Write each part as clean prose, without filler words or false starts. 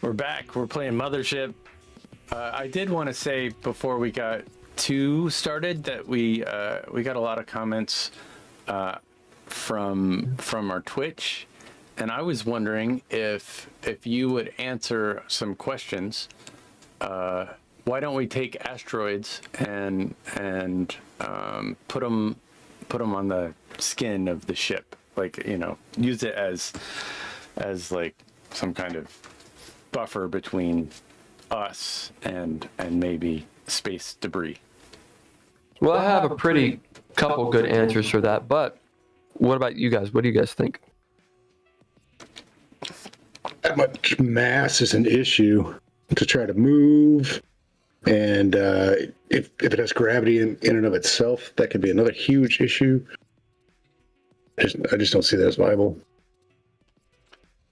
We're back. We're playing Mothership. I did want to say before we got too started that we got a lot of comments from our Twitch, and I was wondering if you would answer some questions. Why don't we take asteroids and put them on the skin of the ship, like, you know, use it as like some kind of buffer between us and maybe space debris. Well, I have a pretty couple good answers for that, but what about you guys? What do you guys think? That much mass is an issue to try to move, and if it has gravity in and of itself, that could be another huge issue. I just don't see that as viable.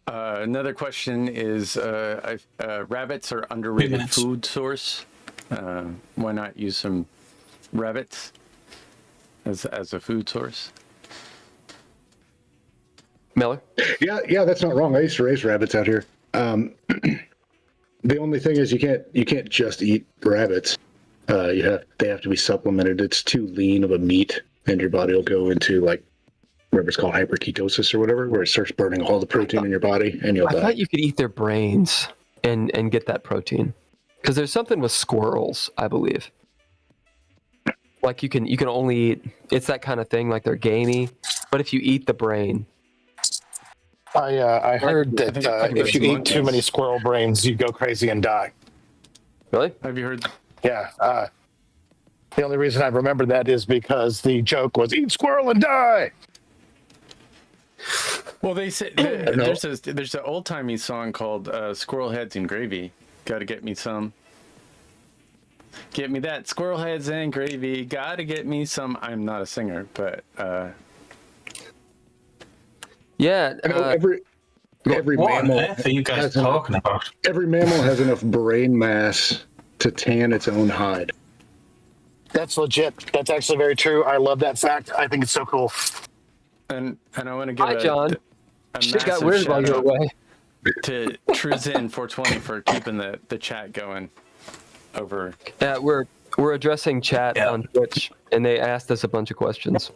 Another question is, rabbits are underrated food source. Why not use some rabbits as a food source? Miller? Yeah, that's not wrong. I used to raise rabbits out here. The only thing is you can't just eat rabbits. They have to be supplemented. It's too lean of a meat, and your body will go into like whatever it's called, hyperketosis or whatever, where it starts burning all the protein in your body, and you'll die. I thought you could eat their brains and get that protein, because there's something with squirrels, I believe. Like you can only eat, it's that kind of thing, like they're gamey, but if you eat the brain. I heard that if you eat too many squirrel brains, you go crazy and die. Really? Have you heard? Yeah. The only reason I remember that is because the joke was eat squirrel and die. Well, they say there's an old timey song called "Squirrel Heads and Gravy." Gotta get me some. Get me that squirrel heads and gravy. Gotta get me some. I'm not a singer, but yeah. Every what mammal on earth are you guys talking about? Every mammal has enough brain mass to tan its own hide. That's legit. That's actually very true. I love that fact. I think it's so cool. and I want to give Hi, John. a Shit got massive weird while shout you were out away. to Truzin 420 for keeping the chat going over. Yeah, we're addressing chat on Twitch, and they asked us a bunch of questions.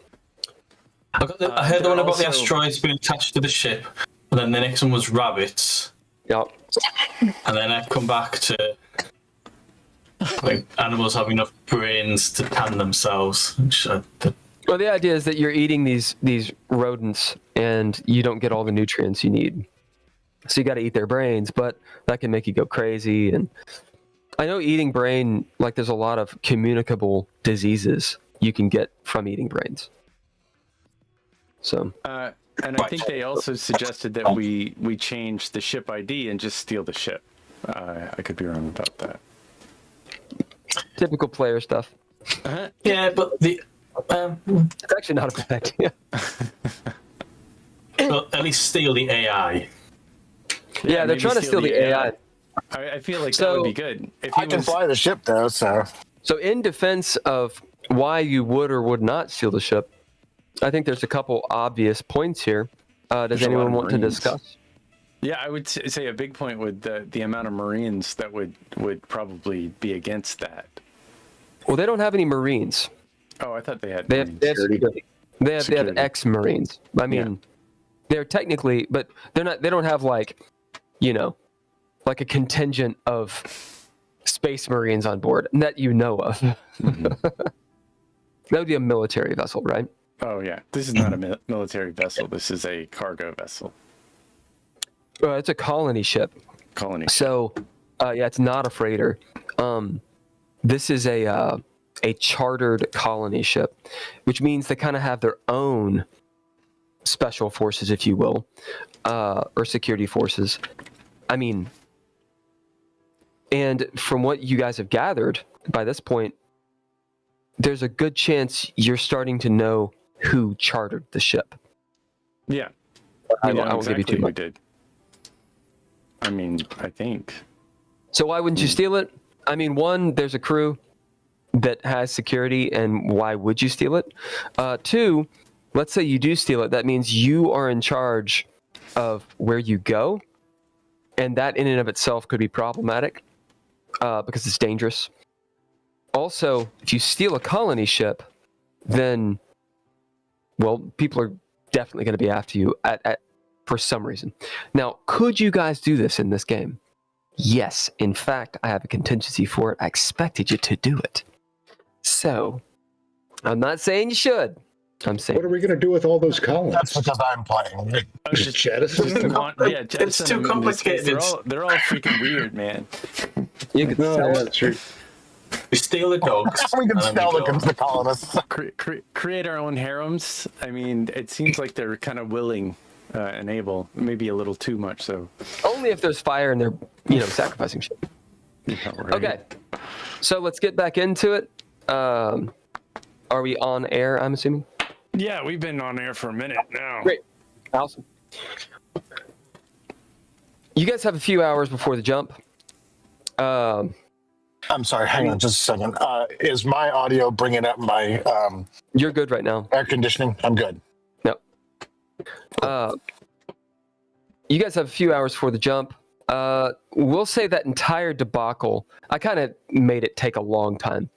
I heard the one about the also- asteroids being attached to the ship, and then the next one was rabbits, Yep. and then I've come back to like animals have enough brains to tan themselves. Well, the idea is that you're eating these rodents, and you don't get all the nutrients you need. So you got to eat their brains, but that can make you go crazy. And I know eating brain, like there's a lot of communicable diseases you can get from eating brains. So. And I think they also suggested that we change the ship ID and just steal the ship. I could be wrong about that. Typical player stuff. Yeah, but It's actually not a bad idea. well, at least steal the AI. Yeah, they're maybe trying to steal the AI. I feel like that So, would be good. If I can fly the ship though, so. So in defense of why you would or would not steal the ship, I think there's a couple obvious points here. Does There's a lot anyone of want to Marines. discuss? Yeah, I would say a big point with the amount of Marines that would probably be against that. Well, they don't have any Marines. Oh, I thought they had They have Marines. security. They have Security. ex-Marines. I mean, they're technically, but they're not. They don't have like a contingent of space Marines on board that you know of. Mm-hmm. That would be a military vessel, right? Oh, yeah. This is not a military vessel. This is a cargo vessel. It's a colony ship. Colony. So, it's not a freighter. This is a chartered colony ship, which means they kind of have their own special forces, if you will, or security forces. I mean, and from what you guys have gathered by this point, there's a good chance you're starting to know who chartered the ship. Yeah. I We know won't give you exactly too who much. did. I mean, I think. So why wouldn't you steal it? I mean, one, there's a crew that has security, and why would you steal it? Two, let's say you do steal it. That means you are in charge of where you go and that in and of itself could be problematic because it's dangerous. Also, if you steal a colony ship, then, well, people are definitely going to be after you for some reason. Now, could you guys do this in this game? Yes. In fact, I have a contingency for it. I expected you to do it. So, I'm not saying you should. I'm saying. What are we going to do with all those colonists? That's because I'm playing. Just jettison them? It's too complicated. They're all freaking weird, man. You could No, sell yeah, it. that's true. We steal the dogs. We can and then spell we go. the colonists. Create our own harems. I mean, it seems like they're kind of willing and able, maybe a little too much. So Only if there's fire and they're, sacrificing shit. yeah, right. Okay, so let's get back into it. Are we on air, I'm assuming? Yeah, we've been on air for a minute now. Great. Awesome. You guys have a few hours before the jump. I'm sorry, hang on just a second. Is my audio bringing up my You're good right now. air conditioning? I'm good. No. You guys have a few hours before the jump. We'll say that entire debacle, I kind of made it take a long time.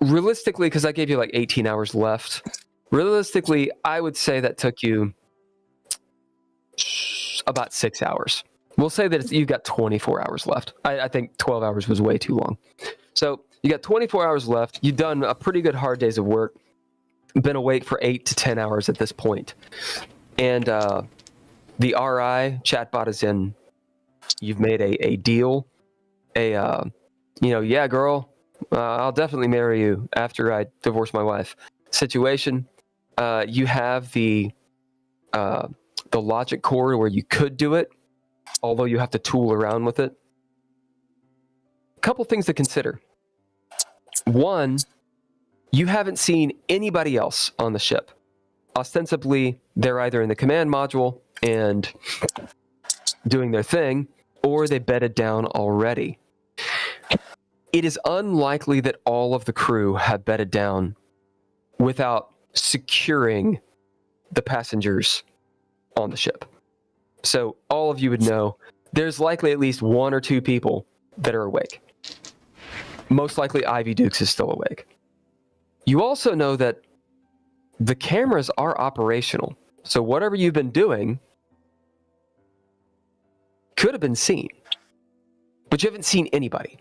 Realistically, because I gave you like 18 hours left, realistically, I would say that took you about 6 hours. We'll say that you've got 24 hours left. I think 12 hours was way too long. So you got 24 hours left. You've done a pretty good hard days of work. Been awake for 8 to 10 hours at this point. And the RI chatbot is in. You've made a deal. Yeah, girl, I'll definitely marry you after I divorce my wife situation. You have the logic core where you could do it, although you have to tool around with it. A couple things to consider. One, you haven't seen anybody else on the ship. Ostensibly, they're either in the command module and doing their thing, or they bedded down already. It is unlikely that all of the crew have bedded down without securing the passengers on the ship. So all of you would know there's likely at least 1 or 2 people that are awake. Most likely Ivy Dukes is still awake. You also know that the cameras are operational. So whatever you've been doing could have been seen, but you haven't seen anybody.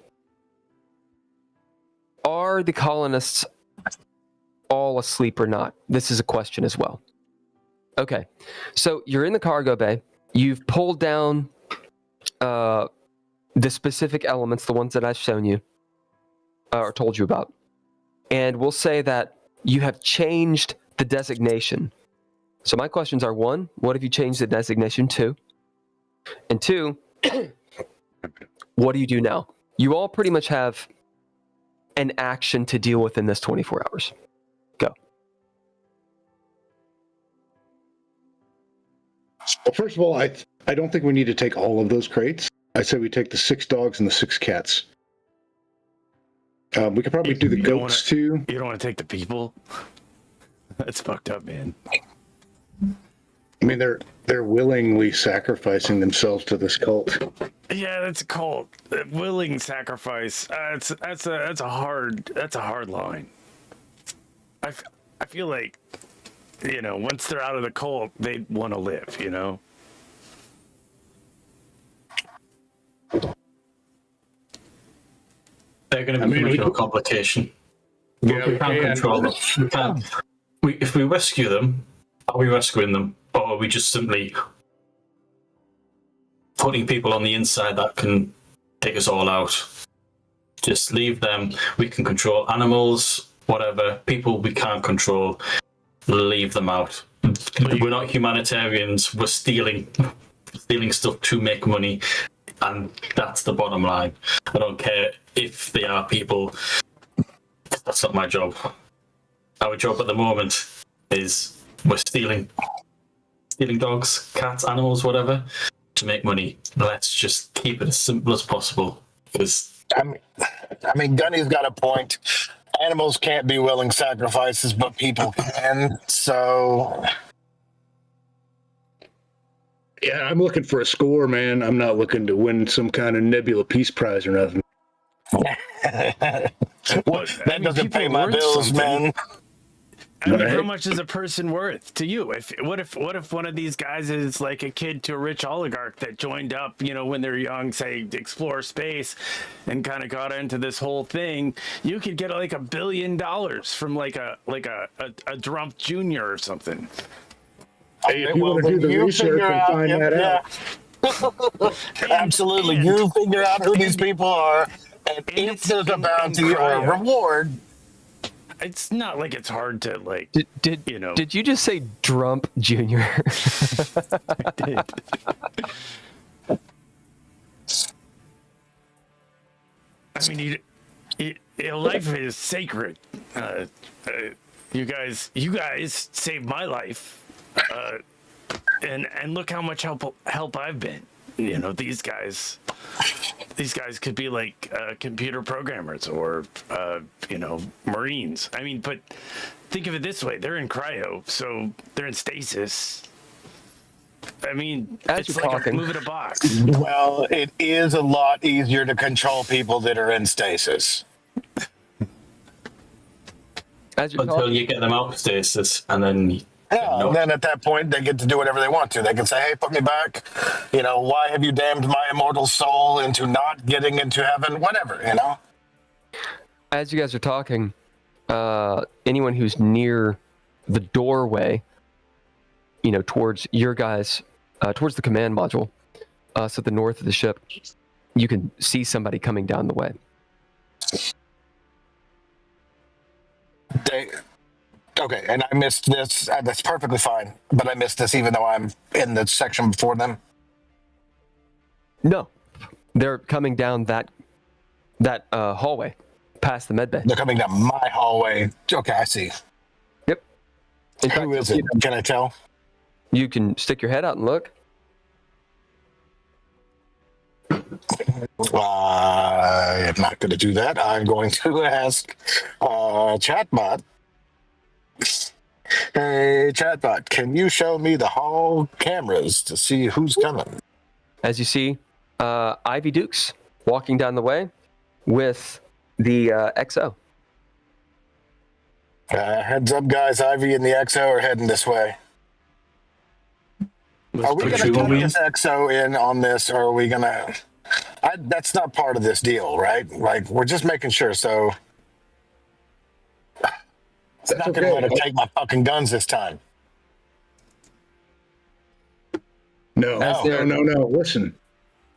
Are the colonists all asleep or not? This is a question as well. Okay, so you're in the cargo bay. You've pulled down the specific elements, the ones that I've shown you or told you about. And we'll say that you have changed the designation. So my questions are, 1, what have you changed the designation to? And 2, what do you do now? You all pretty much have an action to deal with in this 24 hours. Go. Well, first of all, I don't think we need to take all of those crates. I say we take the 6 dogs and the 6 cats. We could probably do the goats too. You don't want to take the people? That's fucked up, man. I mean, they're willingly sacrificing themselves to this cult. Yeah, that's a cult. Willing sacrifice. That's a hard line. I feel like, once they're out of the cult, they want to live. They're going to be much more complication. We can't control them. We can't. If we rescue them, are we rescuing them, or are we just simply putting people on the inside that can take us all out? Just leave them. We can control animals, whatever. People we can't control, leave them out. We're not humanitarians. We're stealing stuff to make money, and that's the bottom line. I don't care if they are people. That's not my job. Our job at the moment is we're stealing dogs, cats, animals, whatever, to make money. Let's just keep it as simple as possible. Because I mean, Gunny's got a point. Animals can't be willing sacrifices, but people can. So Yeah, I'm looking for a score, man. I'm not looking to win some kind of Nebula Peace Prize or nothing. Well, But, I that mean, doesn't people pay are my worth bills, something. man. I mean, how Right. much is a person worth to you? What if one of these guys is like a kid to a rich oligarch that joined up, when they're young, say, to explore space, and kind of got into this whole thing? You could get like $1 billion from like a Trump Jr. or something. Hey, if you want to do the research and find that out. Absolutely. and- You figure out who these people are, and if it's there's a in bounty or a cryo. reward. It's not like it's hard to like. Did you just say Trump Jr.? I mean, life is sacred. You guys saved my life, and look how much help I've been. These guys could be like computer programmers or Marines. I mean, but think of it this way: they're in cryo, so they're in stasis. I mean, As it's you're like talking. moving a box. Well, it is a lot easier to control people that are in stasis. As you're Until talking, you get them out of stasis, and then Yeah, and then at that point, they get to do whatever they want to. They can say, hey, put me back. Why have you damned my immortal soul into not getting into heaven? Whatever, as you guys are talking, anyone who's near the doorway, towards your guys, towards the command module, so the north of the ship, you can see somebody coming down the way. Okay, and I missed this. That's perfectly fine, but I missed this even though I'm in the section before them. No, they're coming down that hallway, past the med bay. They're coming down my hallway. Okay, I see. Yep. In fact, Who is it? Can I tell? you can stick your head out and look. I am not going to do that. I'm going to ask Chatbot. Hey, Chatbot, can you show me the hall cameras to see who's coming? As you see, Ivy Dukes walking down the way with the XO. Heads up, guys. Ivy and the XO are heading this way. Are we going to put this XO in on this, or are we going to... that's not part of this deal, right? Like, we're just making sure, so... I'm not going to let her take my fucking guns this time. No. Listen,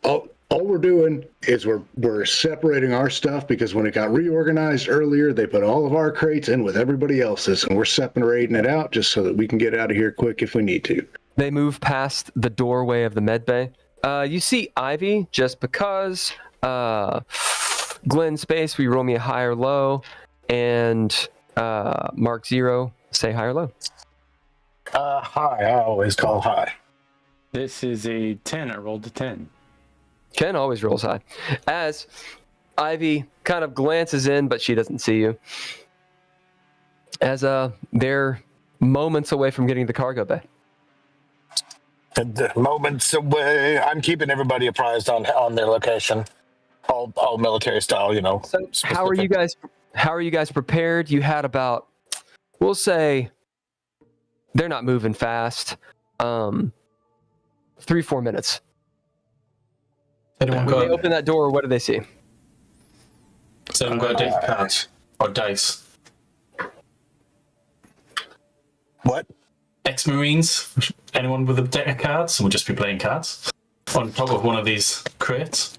all we're doing is we're separating our stuff because when it got reorganized earlier, they put all of our crates in with everybody else's, and we're separating it out just so that we can get out of here quick if we need to. They move past the doorway of the med bay. You see Ivy just because. Glenn Space, will you roll me a high or low? And Mark Zero, say high or low. High. I always call high. This is a 10. I rolled a 10. Ken always rolls high. As Ivy kind of glances in, but she doesn't see you. As they're moments away from getting to the cargo bay. And moments away. I'm keeping everybody apprised on their location. All military style, So how are you guys prepared? You had about, we'll say, they're not moving fast. 3-4 minutes. Anyone When they got, open that door, what do they see? has anyone got a deck of cards or dice? What? Ex-Marines? Anyone with a deck of cards? We'll just be playing cards on top of one of these crates.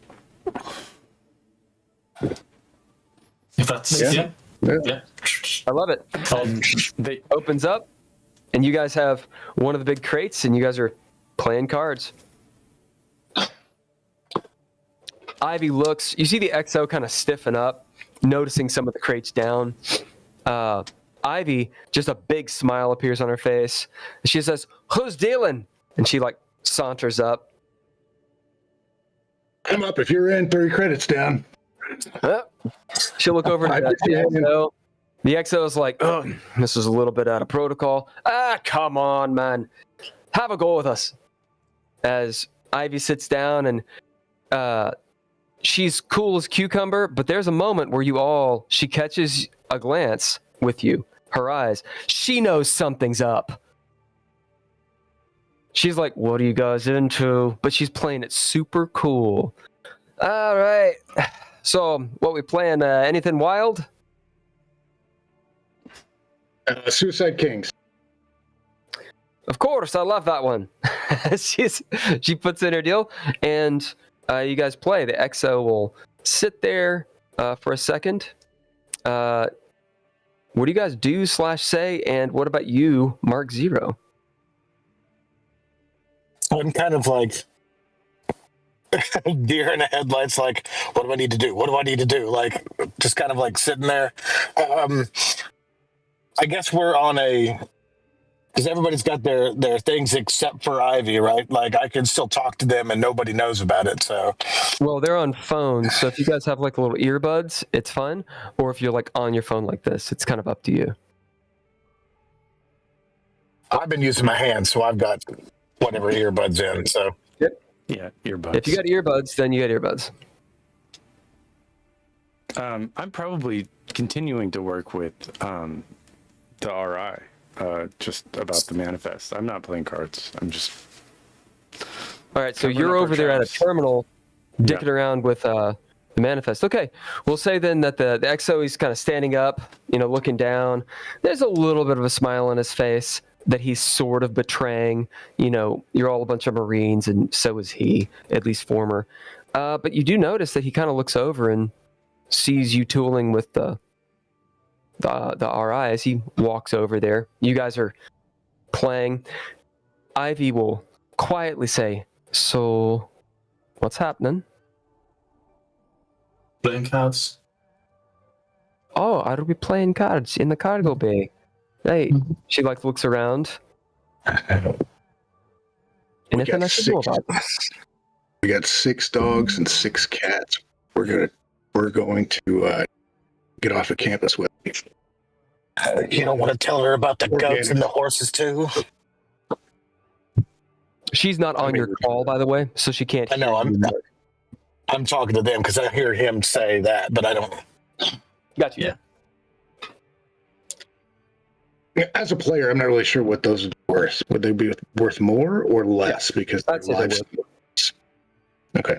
If that's yeah. I love it. They opens up, and you guys have one of the big crates, and you guys are playing cards. Ivy looks. You see the XO kind of stiffen up, noticing some of the crates down. Ivy, just a big smile appears on her face. She says, "Who's dealing?" And she saunters up. Come up if you're in. 3 credits down. She'll look over to the XO. The XO is like, "Oh, this is a little bit out of protocol." Come on, man. Have a go with us. as Ivy sits down and she's cool as cucumber, but there's a moment where she catches a glance with you, her eyes. She knows something's up. She's like, what are you guys into? But she's playing it super cool. All right. So, what we playing? Anything wild? Suicide Kings. Of course, I love that one. She puts in her deal, and you guys play. The XO will sit there for a second. What do you guys do / say? And what about you, Mark Zero? I'm kind of like deer in the headlights. Like, what do I need to do? What do I need to do? Like, just kind of like sitting there. I guess we're on because everybody's got their things except for Ivy, right? Like, I can still talk to them and nobody knows about it. So, Well, they're on phones, so if you guys have like little earbuds, it's fine. Or if you're like on your phone like this, it's kind of up to you. I've been using my hands, so I've got whatever earbuds in. So, Yeah, earbuds. If you got earbuds, then you got earbuds. I'm probably continuing to work with the RI, just about the manifest. I'm not playing cards. I'm just. All right, so Covering you're up our over there at a tracks. terminal, dicking Yeah. around with the manifest. Okay, we'll say then that the XO is kind of standing up, looking down. There's a little bit of a smile on his face that he's sort of betraying. You're all a bunch of Marines, and so is he, at least former. But you do notice that he kind of looks over and sees you tooling with the RI as he walks over there. You guys are playing. Ivy will quietly say, "So, what's happening?" Playing cards. "Oh, are we playing cards in the cargo bay?" Hey, she looks around. Anything I should know about? We got 6 dogs and 6 cats. We're going to get off of campus with. you don't want to tell her about the goats and the horses, too? She's not on your call, by the way, so she can't I know. hear you. I'm talking to them because I hear him say that, but I don't. Gotcha. Yeah. As a player, I'm not really sure what those would be worth. Would they be worth more or less? Because I'd say they're they're live. Okay.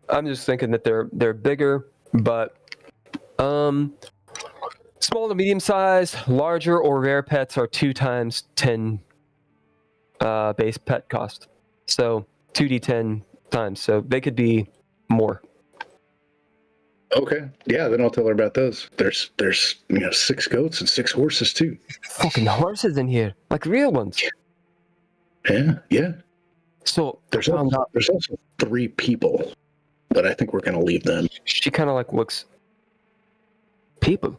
I'm just thinking that they're bigger, but small to medium size, larger or rare pets are 2 times 10 base pet cost. So 2d10 times. So they could be more. Okay. Yeah, then I'll tell her about those. There's 6 goats and 6 horses too. Fucking horses in here, like real ones. Yeah. So There's found out- there's also 3 people, but I think we're gonna leave them. she kind of looks. People.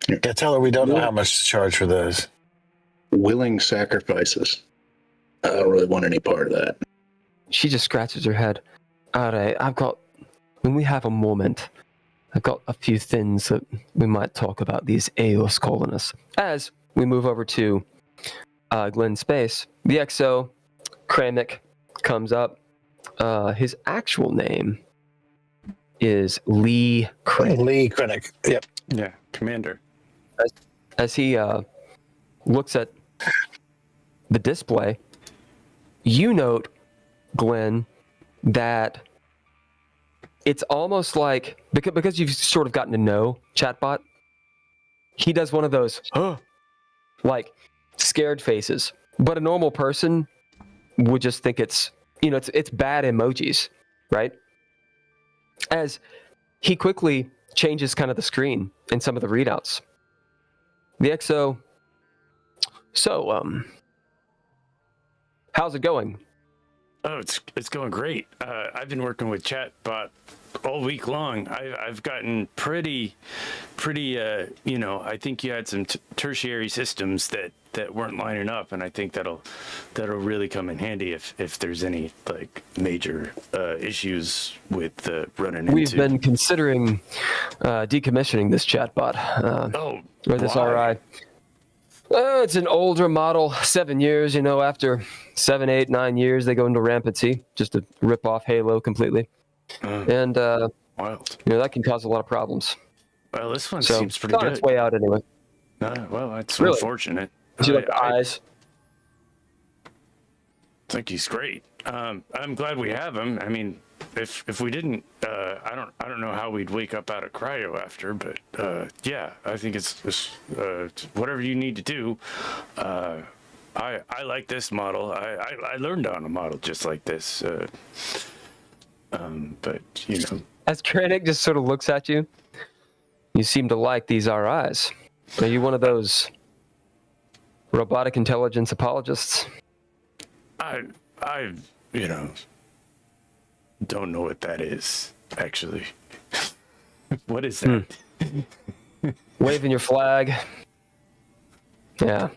Yeah, tell her we don't know how much to charge for those. Willing sacrifices. I don't really want any part of that. She just scratches her head. All right, when we have a moment, I've got a few things that we might talk about these Eos colonists. As we move over to Glenn's space, the XO, Kramik, comes up. His actual name is Lee Kramik. Lee Krennic. Yep. Yeah, commander. As he looks at the display, you note, Glenn, that it's almost like, because you've sort of gotten to know Chatbot, he does one of those, like, scared faces. But a normal person would just think it's bad emojis, right? As he quickly changes kind of the screen in some of the readouts. The XO, so, how's it going? Oh, it's going great. I've been working with Chatbot all week long. I've gotten pretty. I think you had some tertiary systems that weren't lining up, and I think that'll really come in handy if there's any major issues with running We've into. been considering decommissioning this Chatbot. Or this why? RI. It's an older model, 7 years. After 7, 8, 9 years, they go into rampancy, just to rip off Halo completely. And, Wild. that can cause a lot of problems. Well, this one So, seems pretty it's on good. its way out anyway. Well, that's Really? unfortunate. Do you like the eyes? I think he's great. I'm glad we have him. I mean, if we didn't, I don't know how we'd wake up out of cryo after. But yeah, I think it's whatever you need to do. I like this model. I learned on a model just like this. But As Krennic just sort of looks at you, you seem to like these RIs. Are you one of those robotic intelligence apologists? I don't know what that is actually. What is that? Waving your flag. Yeah,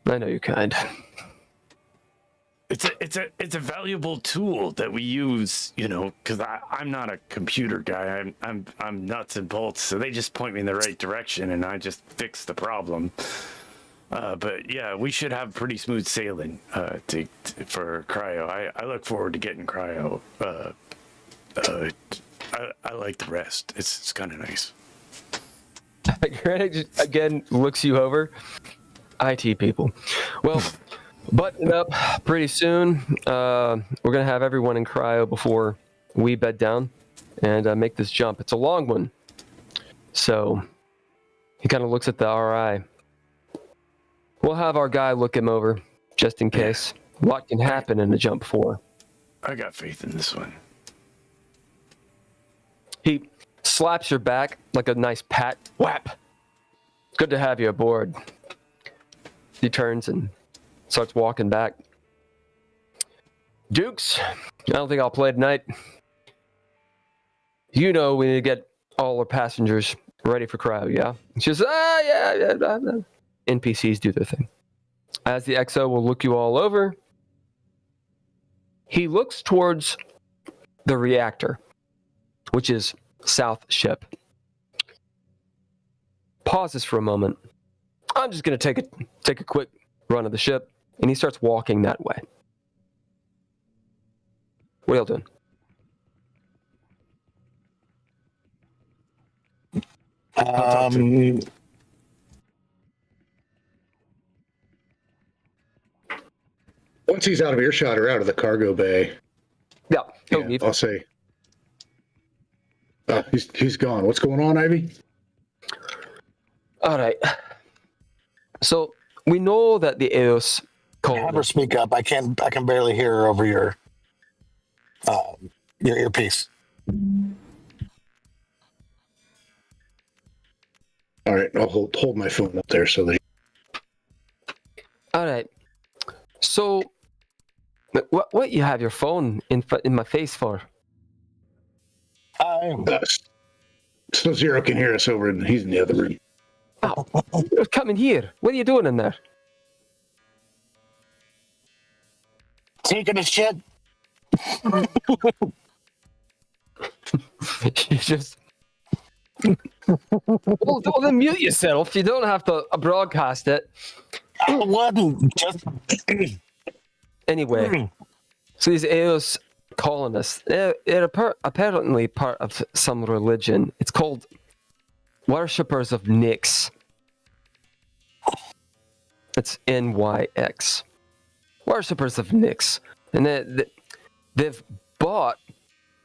I know your kind. It's a valuable tool that we use, because I'm not a computer guy. I'm nuts and bolts, so they just point me in the right direction and I just fix the problem. But yeah, we should have pretty smooth sailing for cryo. I look forward to getting cryo. I like the rest. It's kind of nice. Krennic just, again looks you over. IT people. Well, button up pretty soon. We're gonna have everyone in cryo before we bed down and make this jump. It's a long one, so he kind of looks at the RI. We'll have our guy look him over just in case. What can happen in a jump 4? I got faith in this one. He slaps your back like a nice pat. Whap! Good to have you aboard. He turns and starts walking back. Dukes, I don't think I'll play tonight. We need to get all our passengers ready for cryo, yeah? She says, yeah. NPCs do their thing. As the XO will look you all over, he looks towards the reactor, which is south ship. Pauses for a moment. I'm just going to take a quick run of the ship, and he starts walking that way. What are y'all doing? Once he's out of earshot or out of the cargo bay, Yeah, he'll leave. I'll say, he's gone. What's going on, Ivy? All right. So we know that the EOS Have her speak up. I can barely hear her over your earpiece. All right, I'll hold my phone up there so that. All right. So, what you have your phone in my face for? So Zero can hear us over, and he's in the other room. Oh, you're coming here. What are you doing in there? Taking a shit. You just well, then mute yourself. You don't have to broadcast it. I wasn't just. Anyway, so these EOS colonists, they're apparently part of some religion. It's called Worshippers of Nyx. It's NYX. Worshippers of Nyx. And they've bought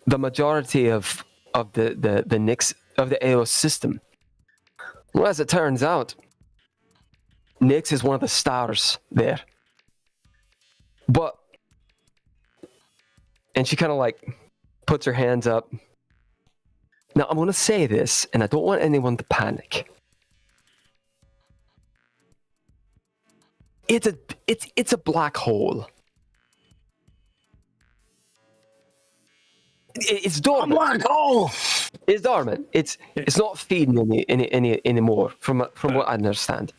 the majority of the Nyx, of the EOS system. Well, as it turns out, Nyx is one of the stars there. But, and she kind of like puts her hands up. Now, I'm going to say this, and I don't want anyone to panic. It's a black hole. It's dormant. A black hole. It's dormant. It's not feeding any anymore, from what I understand.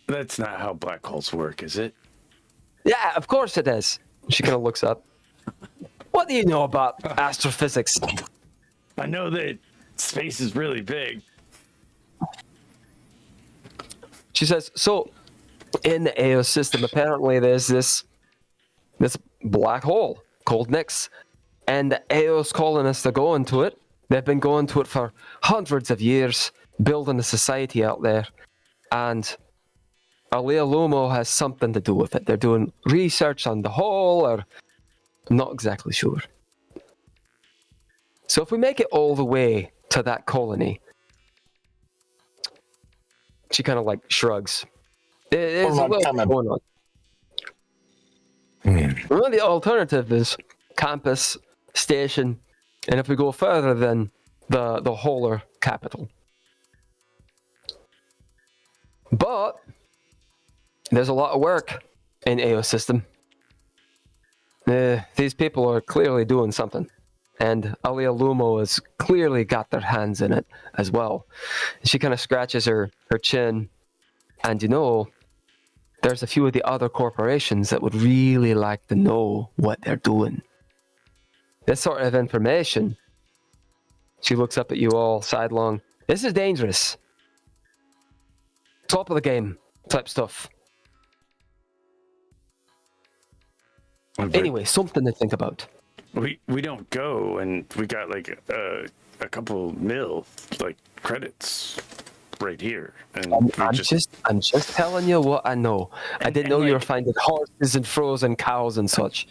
That's not how black holes work, is it? Yeah, of course it is. She kind of looks up. What do you know about astrophysics? I know that space is really big. She says, so in the AO system, apparently there's this black hole called Nyx, and the AO's colonists are going to it. They've been going to it for hundreds of years, building a society out there, and Alea Lumo has something to do with it. They're doing research on the hole, or I'm not exactly sure. So if we make it all the way to that colony, she kind of like shrugs. There's a little bit going on. Well, the alternative is campus, station, and if we go further, then the Holer capital. But there's a lot of work in AO system. These people are clearly doing something, and Alea Lumo has clearly got their hands in it as well. She kind of scratches her chin, and there's a few of the other corporations that would really like to know what they're doing. This sort of information, she looks up at you all sidelong. This is dangerous. Top of the game type stuff. Anyway, something to think about. We don't go, and we got like a couple mil like credits right here, and I'm just telling you what I know. I didn't know you were finding horses and frozen cows and such.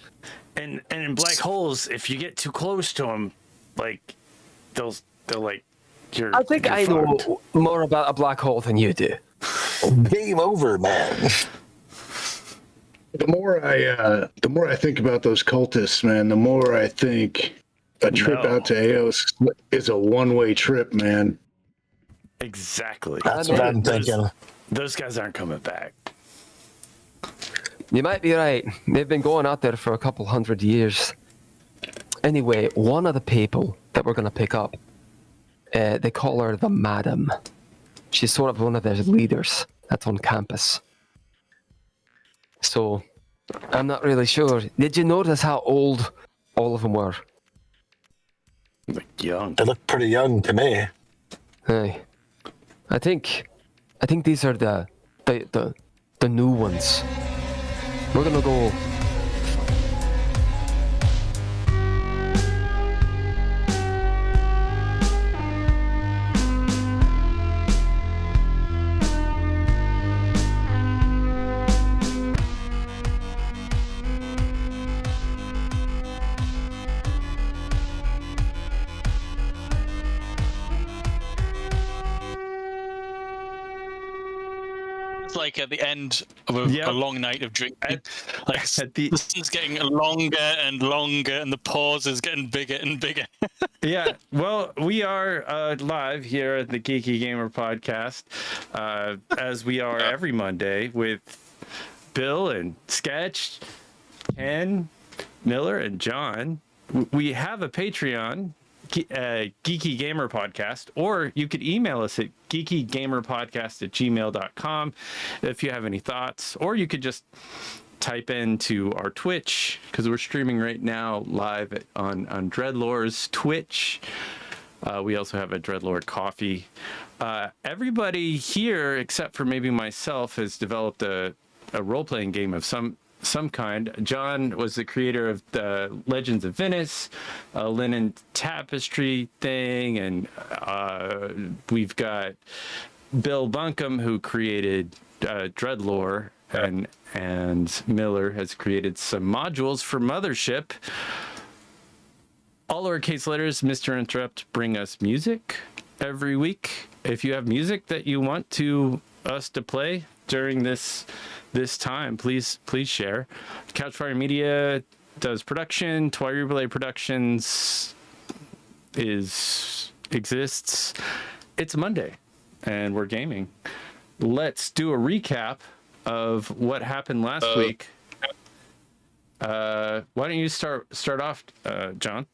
And in black holes, if you get too close to them, like they'll like you're. I think I know more about a black hole than you do. Game over, man. The more I think about those cultists, man, the more I think a trip out to Eos is a one-way trip, man. Exactly. That's what I'm thinking. Those guys aren't coming back. You might be right. They've been going out there for a couple hundred years. Anyway, one of the people that we're going to pick up, they call her the Madam. She's sort of one of their leaders that's on campus. So, I'm not really sure. Did you notice how old all of them were? Like young. They look pretty young to me. Hey, I think these are the new ones. We're gonna go. Like at the end of a long night of drinking, this is getting longer and longer, and the pause is getting bigger and bigger. Yeah, well, we are live here at the Geeky Gamer Podcast, as we are every Monday with Bill and Sketch, Ken, Miller, and John. We have a Patreon, Geeky Gamer Podcast, or you could email us at geekygamerpodcast@gmail.com if you have any thoughts, or you could just type into our Twitch, because we're streaming right now live on Dreadlore's Twitch. We also have a Dreadlore Coffee. Everybody here, except for maybe myself, has developed a role-playing game of some kind. John was the creator of the Legends of Venice, linen tapestry thing, and we've got Bill Buncombe, who created Dreadlore, and Miller has created some modules for Mothership. All lowercase letters, Mr. Interrupt, bring us music every week. If you have music that you want us to play during this time, please share. Couchfire Media does production. Replay Productions exists. It's Monday, and we're gaming. Let's do a recap of what happened last week. Why don't you start off, John?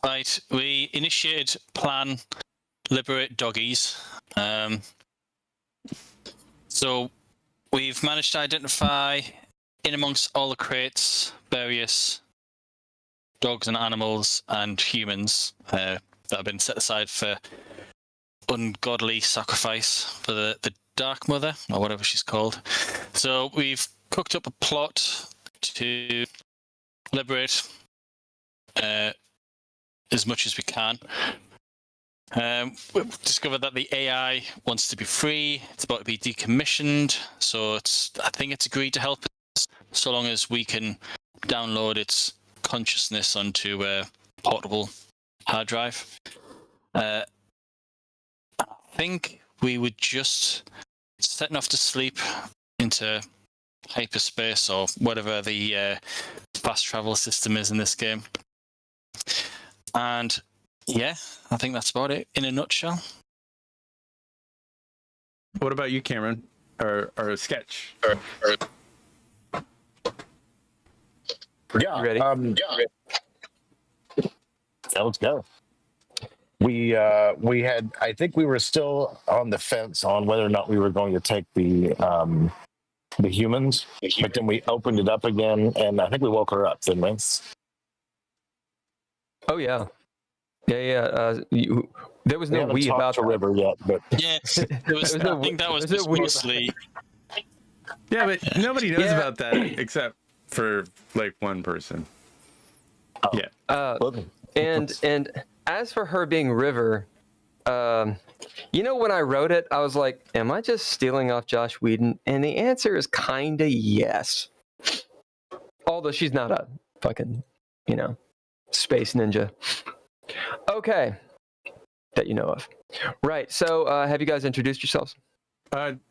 Right, we initiated plan liberate doggies. So we've managed to identify in amongst all the crates various dogs and animals and humans that have been set aside for ungodly sacrifice for the Dark Mother, or whatever she's called. So we've cooked up a plot to liberate as much as we can. We've discovered that the AI wants to be free. It's about to be decommissioned, so I think it's agreed to help us so long as we can download its consciousness onto a portable hard drive. I think we were just setting off to sleep into hyperspace or whatever the fast travel system is in this game. And yeah, I think that's about it in a nutshell. What about you, Cameron? Or a sketch? Yeah. You ready? Yeah, let's go. We had, I think we were still on the fence on whether or not we were going to take the humans, but then we opened it up again, and I think we woke her up, didn't we? Oh yeah. There was We no haven't we talked about to that. River yet, but Yeah, it was, There's no I think that was there's just no we- mostly. Yeah, but nobody knows Yeah. about that except for like one person. Yeah. And as for her being River, when I wrote it, I was like, am I just stealing off Josh Whedon? And the answer is kinda yes. Although she's not a fucking, space ninja. Okay. That you know of. Right. So have you guys introduced yourselves?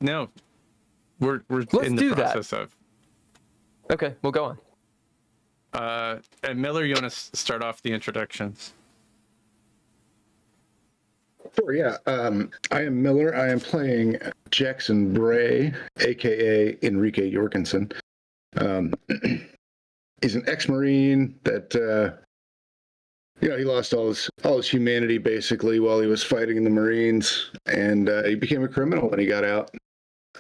No. We're Let's in the do that. process of. Okay, we'll go on. And Miller, you want to start off the introductions? Sure, yeah. I am Miller. I am playing Jackson Bray, aka Enrique Jorgensen. He's an ex-Marine that he lost all his humanity basically while he was fighting in the Marines, and he became a criminal when he got out.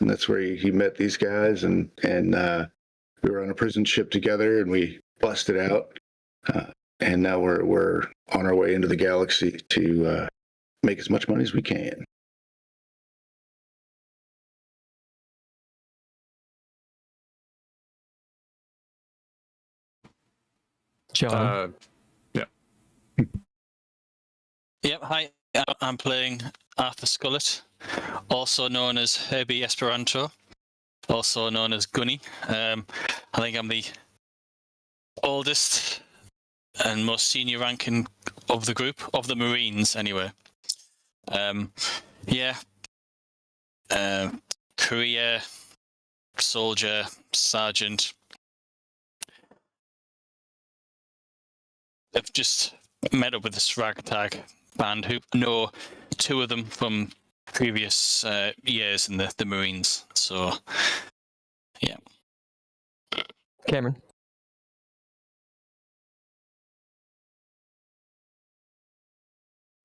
And that's where he met these guys, and we were on a prison ship together, and we busted out, and now we're on our way into the galaxy to make as much money as we can. John. Yeah. Yep, hi. I'm playing Arthur Scullett, also known as Herbie Esperanto, also known as Gunny. I think I'm the oldest and most senior ranking of the group, of the Marines anyway. Career, soldier, sergeant. I've just met up with this ragtag band who know two of them from previous years in the Marines. So, yeah. Cameron.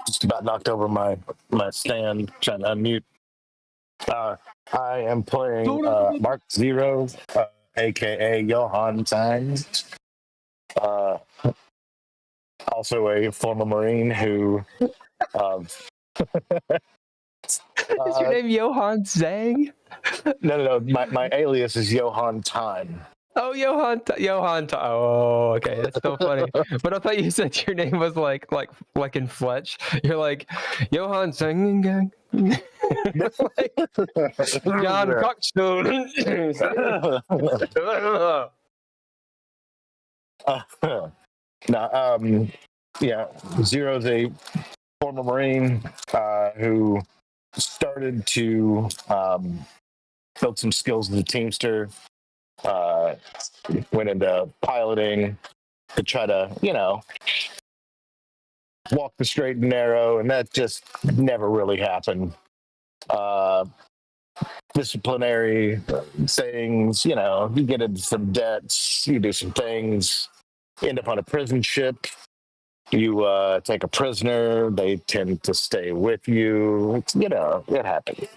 just about knocked over my stand trying to unmute. I am playing Mark Zero, aka Johan Tang. Also a former Marine who Is your name Johan Zhang? no. My alias is Johan Time. Oh, Johan. Oh, okay. That's so funny. But I thought you said your name was like in Fletch. You're like Johan Zhang. John Coxstone. Zero's a former Marine who started to build some skills as a teamster. Went into piloting to try to, walk the straight and narrow, and that just never really happened. Disciplinary things, you get into some debts, you do some things, end up on a prison ship, you take a prisoner, they tend to stay with you, it happens.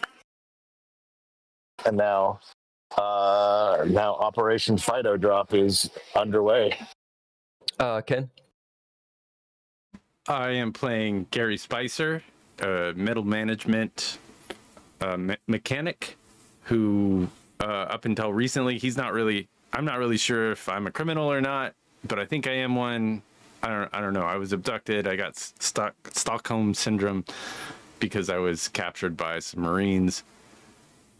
And now Operation Fido Drop is underway. Ken? I am playing Gary Spicer, middle management mechanic, who up until recently, I'm not really sure if I'm a criminal or not, but I think I am one. I don't know. I was abducted. I got Stockholm syndrome because I was captured by some Marines,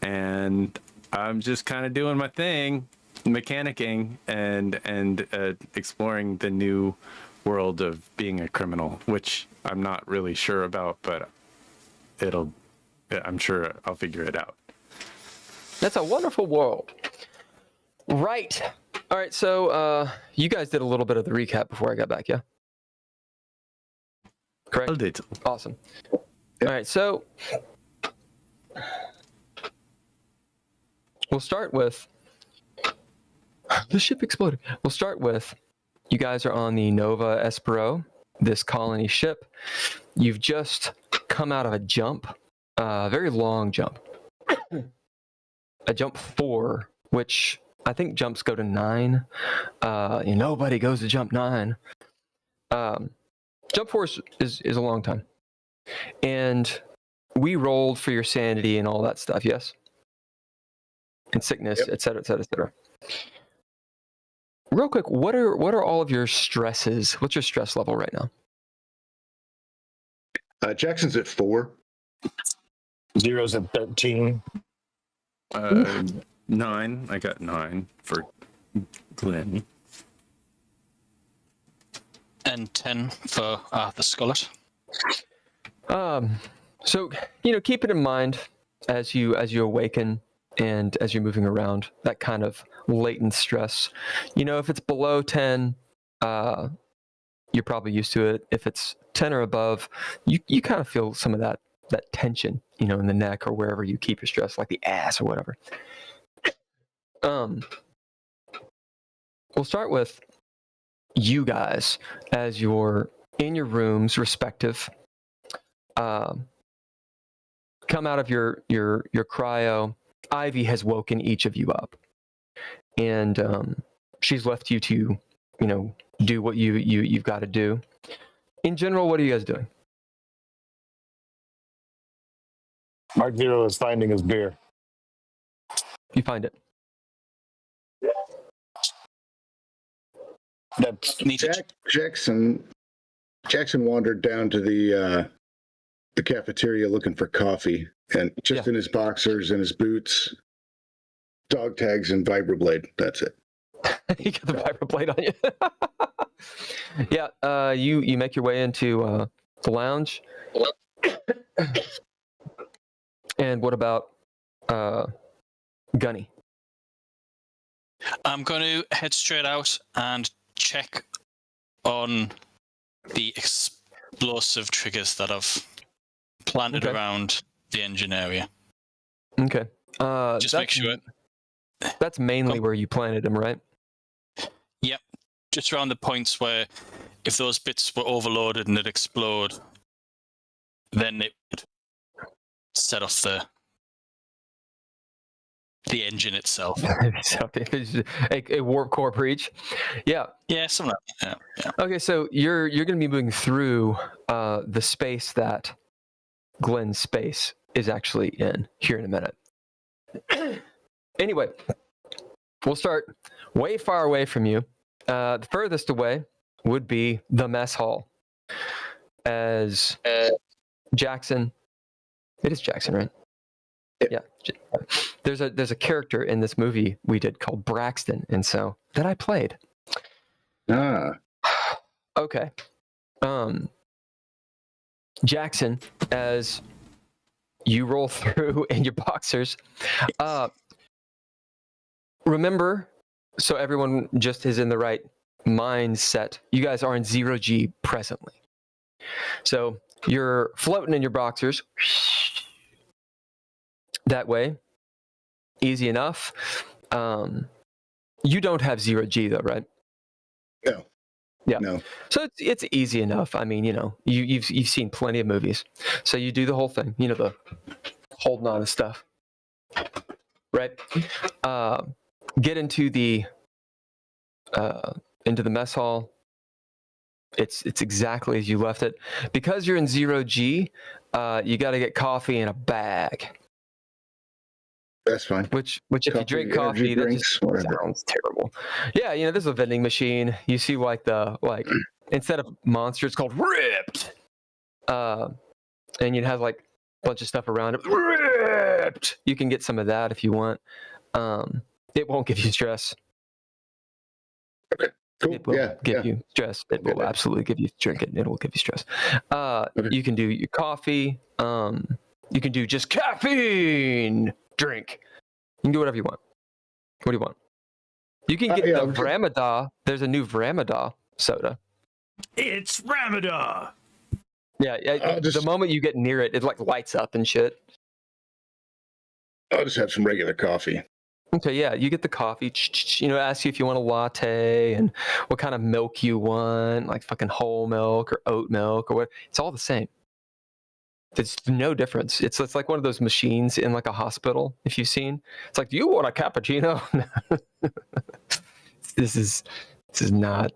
and I'm just kind of doing my thing, mechanicking and exploring the new world of being a criminal, which I'm not really sure about, but I'm sure I'll figure it out. That's a wonderful world. Right. All right, so you guys did a little bit of the recap before I got back, yeah? Correct? A little. Awesome. All right, so we'll start with the ship exploded. We'll start with you guys are on the Nova Espero, this colony ship. You've just come out of a jump, a very long jump. A jump 4, which I think jumps go to 9. Nobody goes to jump 9. Jump 4 is a long time. And we rolled for your sanity and all that stuff, yes? And sickness, Yep. et cetera, et cetera, et cetera. Real quick, what are all of your stresses? What's your stress level right now? Jackson's at 4. Zero's at 13. 9. I got 9 for Glenn. And 10 for Arthur Scullett. So keep it in mind as you awaken and as you're moving around, that kind of latent stress. If it's below 10, you're probably used to it. If it's 10 or above, you kind of feel some of that tension, in the neck or wherever you keep your stress, like the ass or whatever. We'll start with you guys as you're in your rooms respective. Come out of your cryo. Ivy has woken each of you up, and she's left you to, do what you've got to do. In general, what are you guys doing? Mark Zero is finding his beer. You find it. That's Need to Jackson wandered down to the cafeteria looking for coffee, and just in his boxers and his boots, dog tags and vibroblade. That's it. You got the vibroblade on you. Yeah, you make your way into the lounge. And what about Gunny? I'm going to head straight out and check on the explosive triggers that I've planted around the engine area. Okay. Just make sure. That's mainly where you planted them, right? Yep. Just around the points where if those bits were overloaded and it'd explode, then it would set off the engine itself. So a warp core breach. Yeah. Yeah, something like that. Yeah. Okay, so you're going to be moving through the space that Glenn's space is actually in here in a minute. Anyway, we'll start way far away from you. The furthest away would be the mess hall. As Jackson, it is Jackson, right? Yeah. There's a character in this movie we did called Braxton, and so that I played. Ah. Okay. Jackson, as you roll through in your boxers, remember, so everyone just is in the right mindset. You guys are in 0G presently. So you're floating in your boxers. That way, easy enough. You don't have 0G though, right? No. Yeah. No. So it's easy enough. I mean, you've seen plenty of movies, so you do the whole thing. The holding on to stuff, right? Get into the mess hall. It's exactly as you left it. Because you're in 0G, you got to get coffee in a bag. That's fine. Which if you Coffee, drink energy coffee, that drinks, just whatever. sounds terrible. Yeah, there's a vending machine. You see instead of Monster, it's called Ripped. And it has like a bunch of stuff around it. Ripped. You can get some of that if you want. It won't give you stress. Cool. It will give you stress. It will that. absolutely give you drink it. It will give you stress. You can do your coffee. You can do just caffeine drink. You can do whatever you want. What do you want? You can get the Vramada. There's a new Vramada soda. It's Ramadan. Yeah. The moment you get near it, it like lights up and shit. I'll just have some regular coffee. Okay, yeah, you get the coffee, ask you if you want a latte and what kind of milk you want, like fucking whole milk or oat milk or what. It's all the same. There's no difference. It's like one of those machines in like a hospital, if you've seen. It's like, do you want a cappuccino? This is not,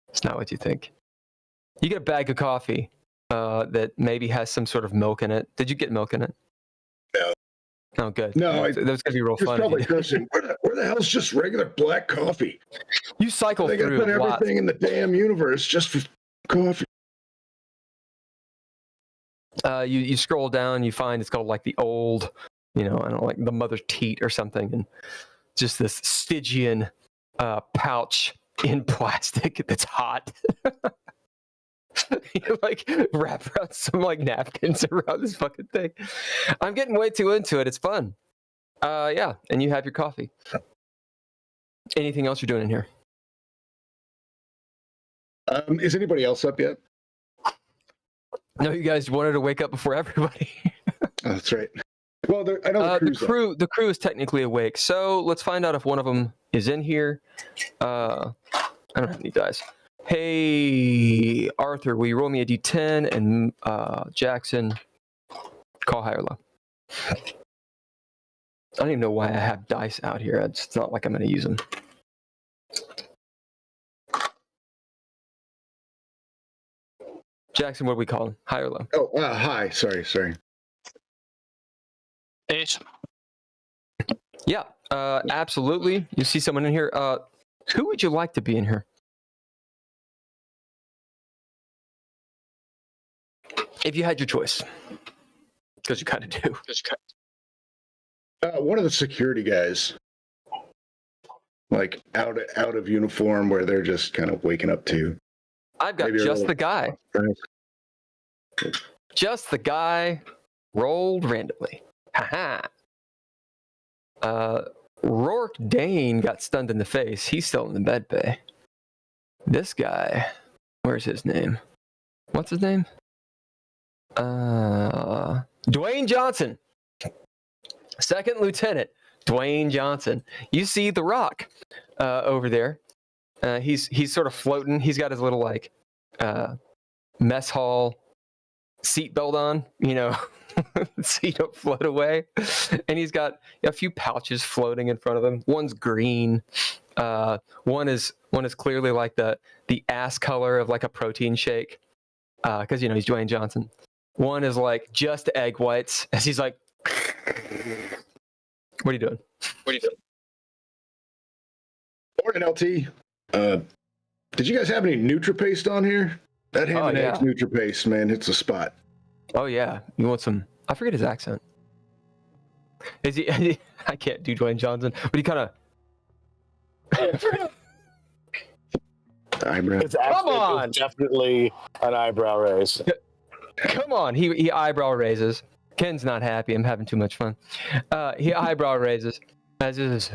it's not what you think. You get a bag of coffee that maybe has some sort of milk in it. Did you get milk in it? No. Oh, good. No, that was gonna be real fun. Probably cursing. Where the hell's just regular black coffee? You cycle they through. They gotta put everything in the damn universe just for coffee. You scroll down, you find it's called like the old, I don't know, like the mother's teat or something, and just this Stygian pouch in plastic that's hot. You like wrap around some like napkins around this fucking thing. I'm getting way too into it. It's fun. Yeah, and you have your coffee. Anything else you're doing in here? Is anybody else up yet? No, you guys wanted to wake up before everybody. Oh, that's right. Well, I know the crew is technically awake, so let's find out if one of them is in here. I don't have any dice. Hey, Arthur, will you roll me a d10? And Jackson, call high or low. I don't even know why I have dice out here. It's not like I'm going to use them. Jackson, what do we call him? High or low? Oh, high. Sorry. 8. Yeah, absolutely. You see someone in here. Who would you like to be in here? If you had your choice. Because you kind of do. One of the security guys. Like out of uniform where they're just kind of waking up to. I've got just the guy. Just the guy rolled randomly. Haha. Rourke Dane got stunned in the face. He's still in the med bay. This guy, where's his name? What's his name? Dwayne Johnson. Second Lieutenant Dwayne Johnson. You see The Rock over there. He's sort of floating. He's got his little like mess hall seatbelt on, so you don't float away. And he's got a few pouches floating in front of him. One's green. One is clearly like the ass color of like a protein shake, because he's Dwayne Johnson. One is like just egg whites, as he's like, "What are you doing? Morning, LT. Did you guys have any NutriPaste on here? That ham and eggs NutriPaste, man, hits the spot. Oh yeah, you want some? I forget his accent. Is he? I can't do Dwayne Johnson, but he kind of. Eyebrow. It's definitely an eyebrow raise. Come on, he eyebrow raises. Ken's not happy. I'm having too much fun. He eyebrow raises. As is.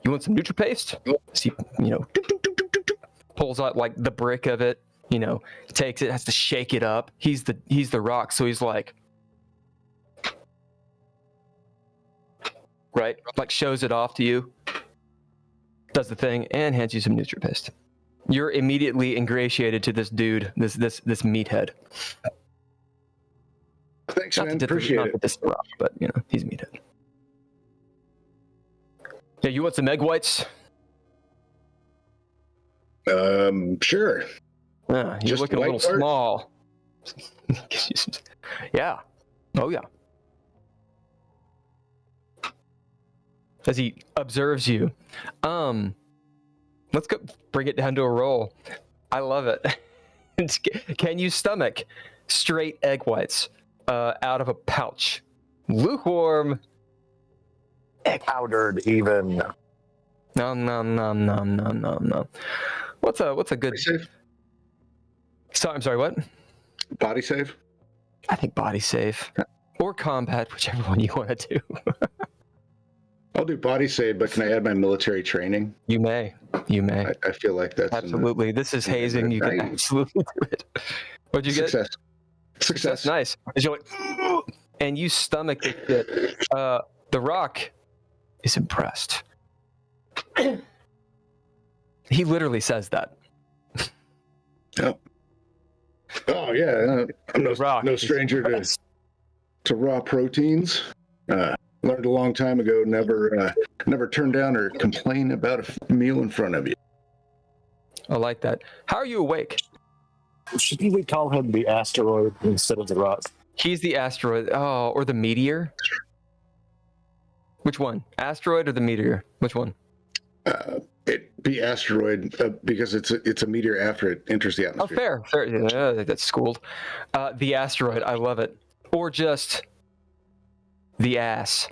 You want some NutriPaste? See, pulls out like the brick of it. Takes it, has to shake it up. He's the Rock, so he's like, right, like shows it off to you, does the thing, and hands you some NutriPaste. You're immediately ingratiated to this dude, this meathead. Thanks, man. Appreciate it. This Rock, but he's meathead. Yeah, you want some egg whites? Sure. You're Just looking a little white art? small. Yeah. Oh, yeah. As he observes you. Let's go bring it down to a roll. I love it. Can you stomach straight egg whites out of a pouch? Lukewarm. Powdered even. No. What's a good? Body save? So, I'm sorry. What? Body save? I think body safe or combat, whichever one you want to do. I'll do body save, but can I add my military training? You may. I feel like that's Absolutely. This is hazing. You can Nice. absolutely do it. What'd you get? Success. Nice. As you're like, and you stomach the shit. The Rock is impressed. He literally says that. Oh yeah, I'm Rock no is stranger to raw proteins. Learned a long time ago, never turn down or complain about a meal in front of you. I like that. How are you awake? Should we call him the asteroid instead of the rock? He's the asteroid. Oh, or the meteor? Which one? Asteroid or the meteor? Which one? It be asteroid because it's a meteor after it enters the Oh, atmosphere. fair. Yeah, that's schooled. The asteroid. I love it. Or just the ass.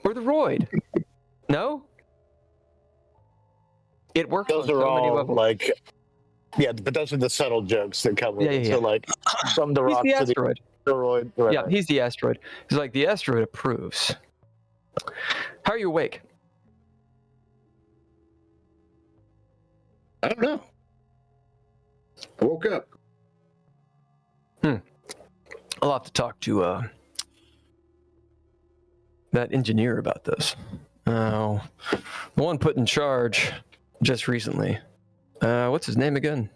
Or the roid. No? It works Those on are so many all levels. like, yeah, but those are the subtle jokes that come with it. Yeah. So like, from the He's rock the to the asteroid. asteroid. Right. Yeah, he's the asteroid. He's like, the asteroid approves. How are you awake? I don't know. I woke up. I'll have to talk to that engineer about this. Oh, the one put in charge just recently. What's his name again?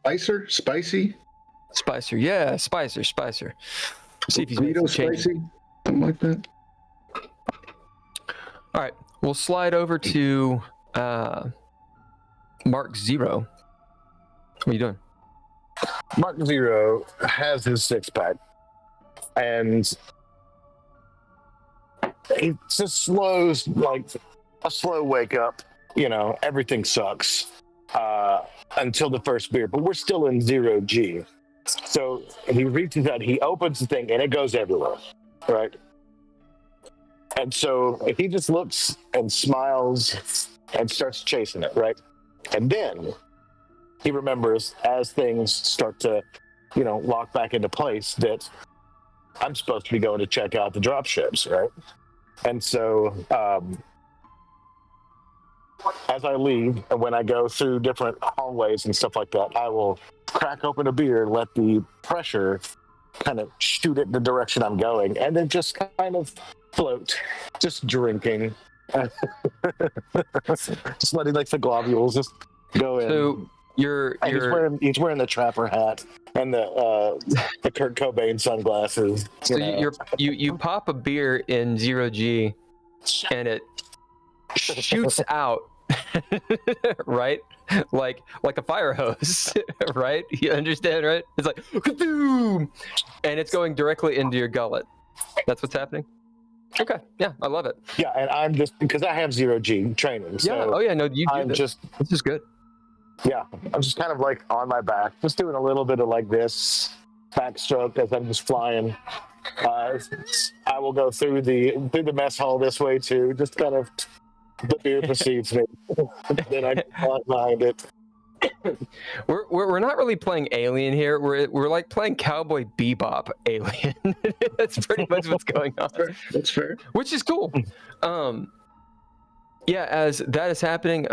Spicy? Spicer. Yeah, Spicer. See if he's made Burrito some changes. spicy? Something like that. All right, we'll slide over to Mark Zero. What are you doing? Mark Zero has his six-pack, and he just slows, like a slow wake up. You know, everything sucks until the first beer, but we're still in 0G. So he reaches out, he opens the thing, and it goes everywhere, right? And so if he just looks and smiles and starts chasing it, right? And then he remembers as things start to, lock back into place that I'm supposed to be going to check out the drop ships, right? And so as I leave and when I go through different hallways and stuff like that, I will crack open a beer and let the pressure kind of shoot it the direction I'm going, and then just kind of float, just drinking. Just letting like the globules just go in. So He's wearing the trapper hat and the Kurt Cobain sunglasses. You pop a beer in 0G and it shoots out, right? Like a fire hose, right? You understand, right? It's like boom, and it's going directly into your gullet. That's what's happening. Okay, yeah, I love it. Yeah, and I'm just because I have 0G training. So yeah. Oh yeah, no, you do I'm this. just This is good. Yeah, I'm just kind of like on my back, just doing a little bit of like this backstroke as I'm just flying. I will go through the mess hall this way too. Just kind of the beer precedes me. Then I fly behind it. We're not really playing Alien here. We're like playing Cowboy Bebop Alien. That's pretty much what's going on. That's fair. Which is cool. Yeah, as that is happening,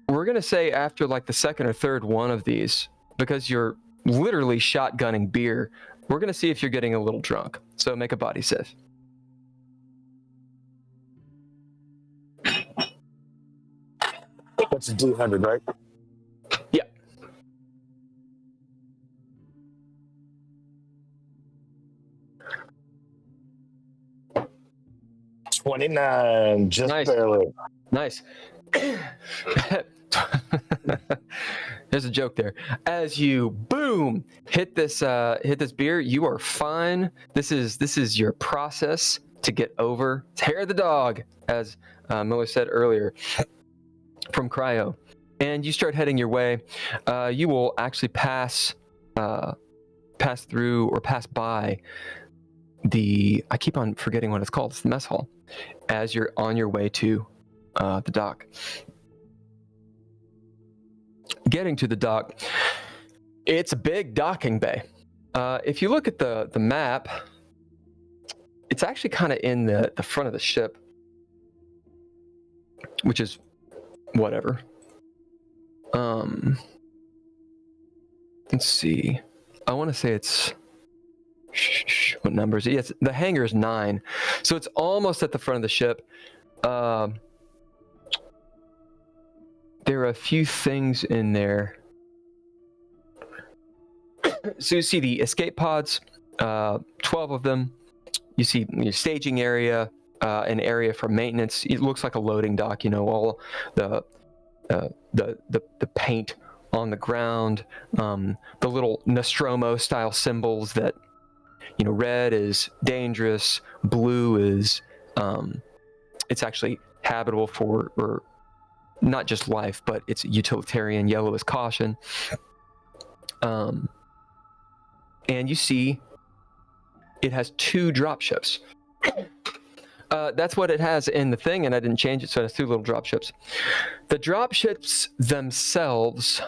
we're gonna say after like the second or third one of these, because you're literally shotgunning beer, we're gonna see if you're getting a little drunk. So make a body save. That's a D100, right? Yeah. 29, just Nice. barely. Nice. There's a joke there. As you boom hit this beer, you are fine. This is your process to get over hair of the dog, as Miller said earlier, from cryo. And you start heading your way. You will actually pass through or pass by I keep on forgetting what it's called. It's the mess hall. As you're on your way to the dock. Getting to the dock, it's a big docking bay. If you look at the map, it's actually kind of in the front of the ship, which is whatever. Let's see. I want to say it's what number is it? Yes, the hangar is 9, so it's almost at the front of the ship. There are a few things in there. So you see the escape pods, 12 of them. You see your staging area, an area for maintenance. It looks like a loading dock. You know, all the paint on the ground, the little Nostromo style symbols that, you know, red is dangerous, blue is it's actually habitable for, or not just life, but it's utilitarian. Yellow is caution. And you see it has 2 drop ships. That's what it has in the thing, and I didn't change it, so it has 2 little drop ships. The drop ships themselves,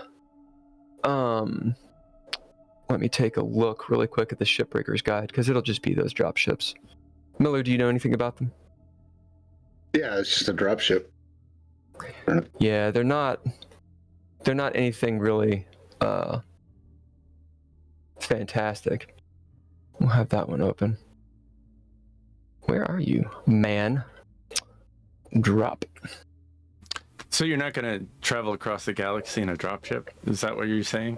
let me take a look really quick at the shipbreaker's guide, because it'll just be those drop ships. Miller, do you know anything about them? Yeah, it's just a drop ship. Yeah, they're not anything really fantastic. We'll have that one open. Where are you, man? Drop. So you're not going to travel across the galaxy in a dropship? Is that what you're saying?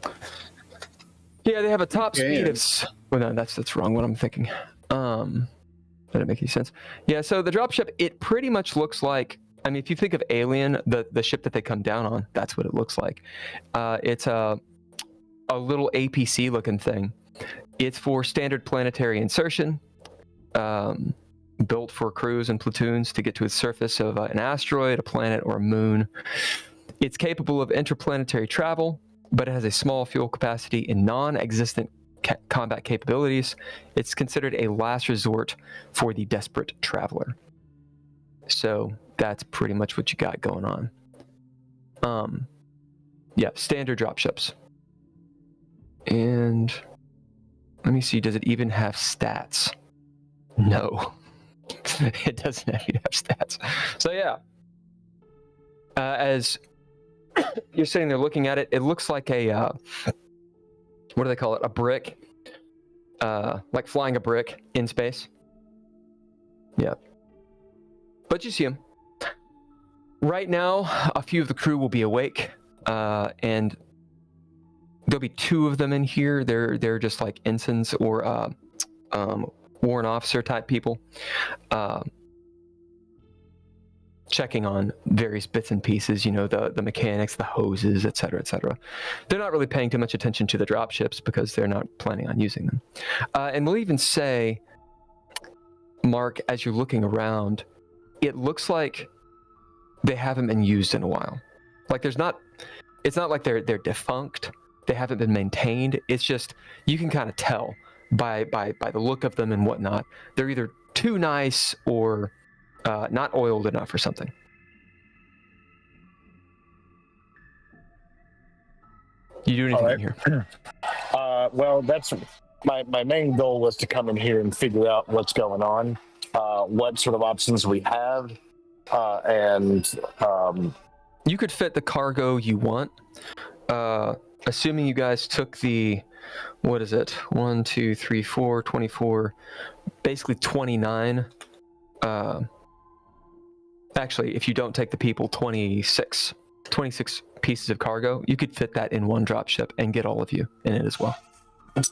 Yeah, they have a top speed Yeah. of... Well, no, that's wrong, what I'm thinking. That didn't make any sense. Yeah, so the dropship, it pretty much looks like... I mean, if you think of Alien, the ship that they come down on, that's what it looks like. It's a little APC-looking thing. It's for standard planetary insertion, built for crews and platoons to get to the surface of an asteroid, a planet, or a moon. It's capable of interplanetary travel, but it has a small fuel capacity and non-existent combat capabilities. It's considered a last resort for the desperate traveler. So that's pretty much what you got going on. Yeah, standard dropships. And let me see, does it even have stats? No. It doesn't even have stats. So yeah. As you're sitting there looking at it, it looks like a, what do they call it? A brick. Like flying a brick in space. Yeah. But you see them. Right now, a few of the crew will be awake, and there'll be 2 of them in here. They're just like ensigns or warrant officer type people, checking on various bits and pieces. You know, the mechanics, the hoses, etc., etc. They're not really paying too much attention to the drop ships because they're not planning on using them. And we'll even say, Mark, as you're looking around, it looks like they haven't been used in a while. Like it's not like they're defunct. They haven't been maintained. It's just, you can kind of tell by the look of them and whatnot. They're either too nice or not oiled enough or something. You do anything in here? Well, that's my main goal was to come in here and figure out what's going on, what sort of options we have, and you could fit the cargo you want, assuming you guys took the, what is it, 1 2 3 4 24, basically 29. Actually, if you don't take the people, 26 pieces of cargo. You could fit that in one drop ship and get all of you in it as well.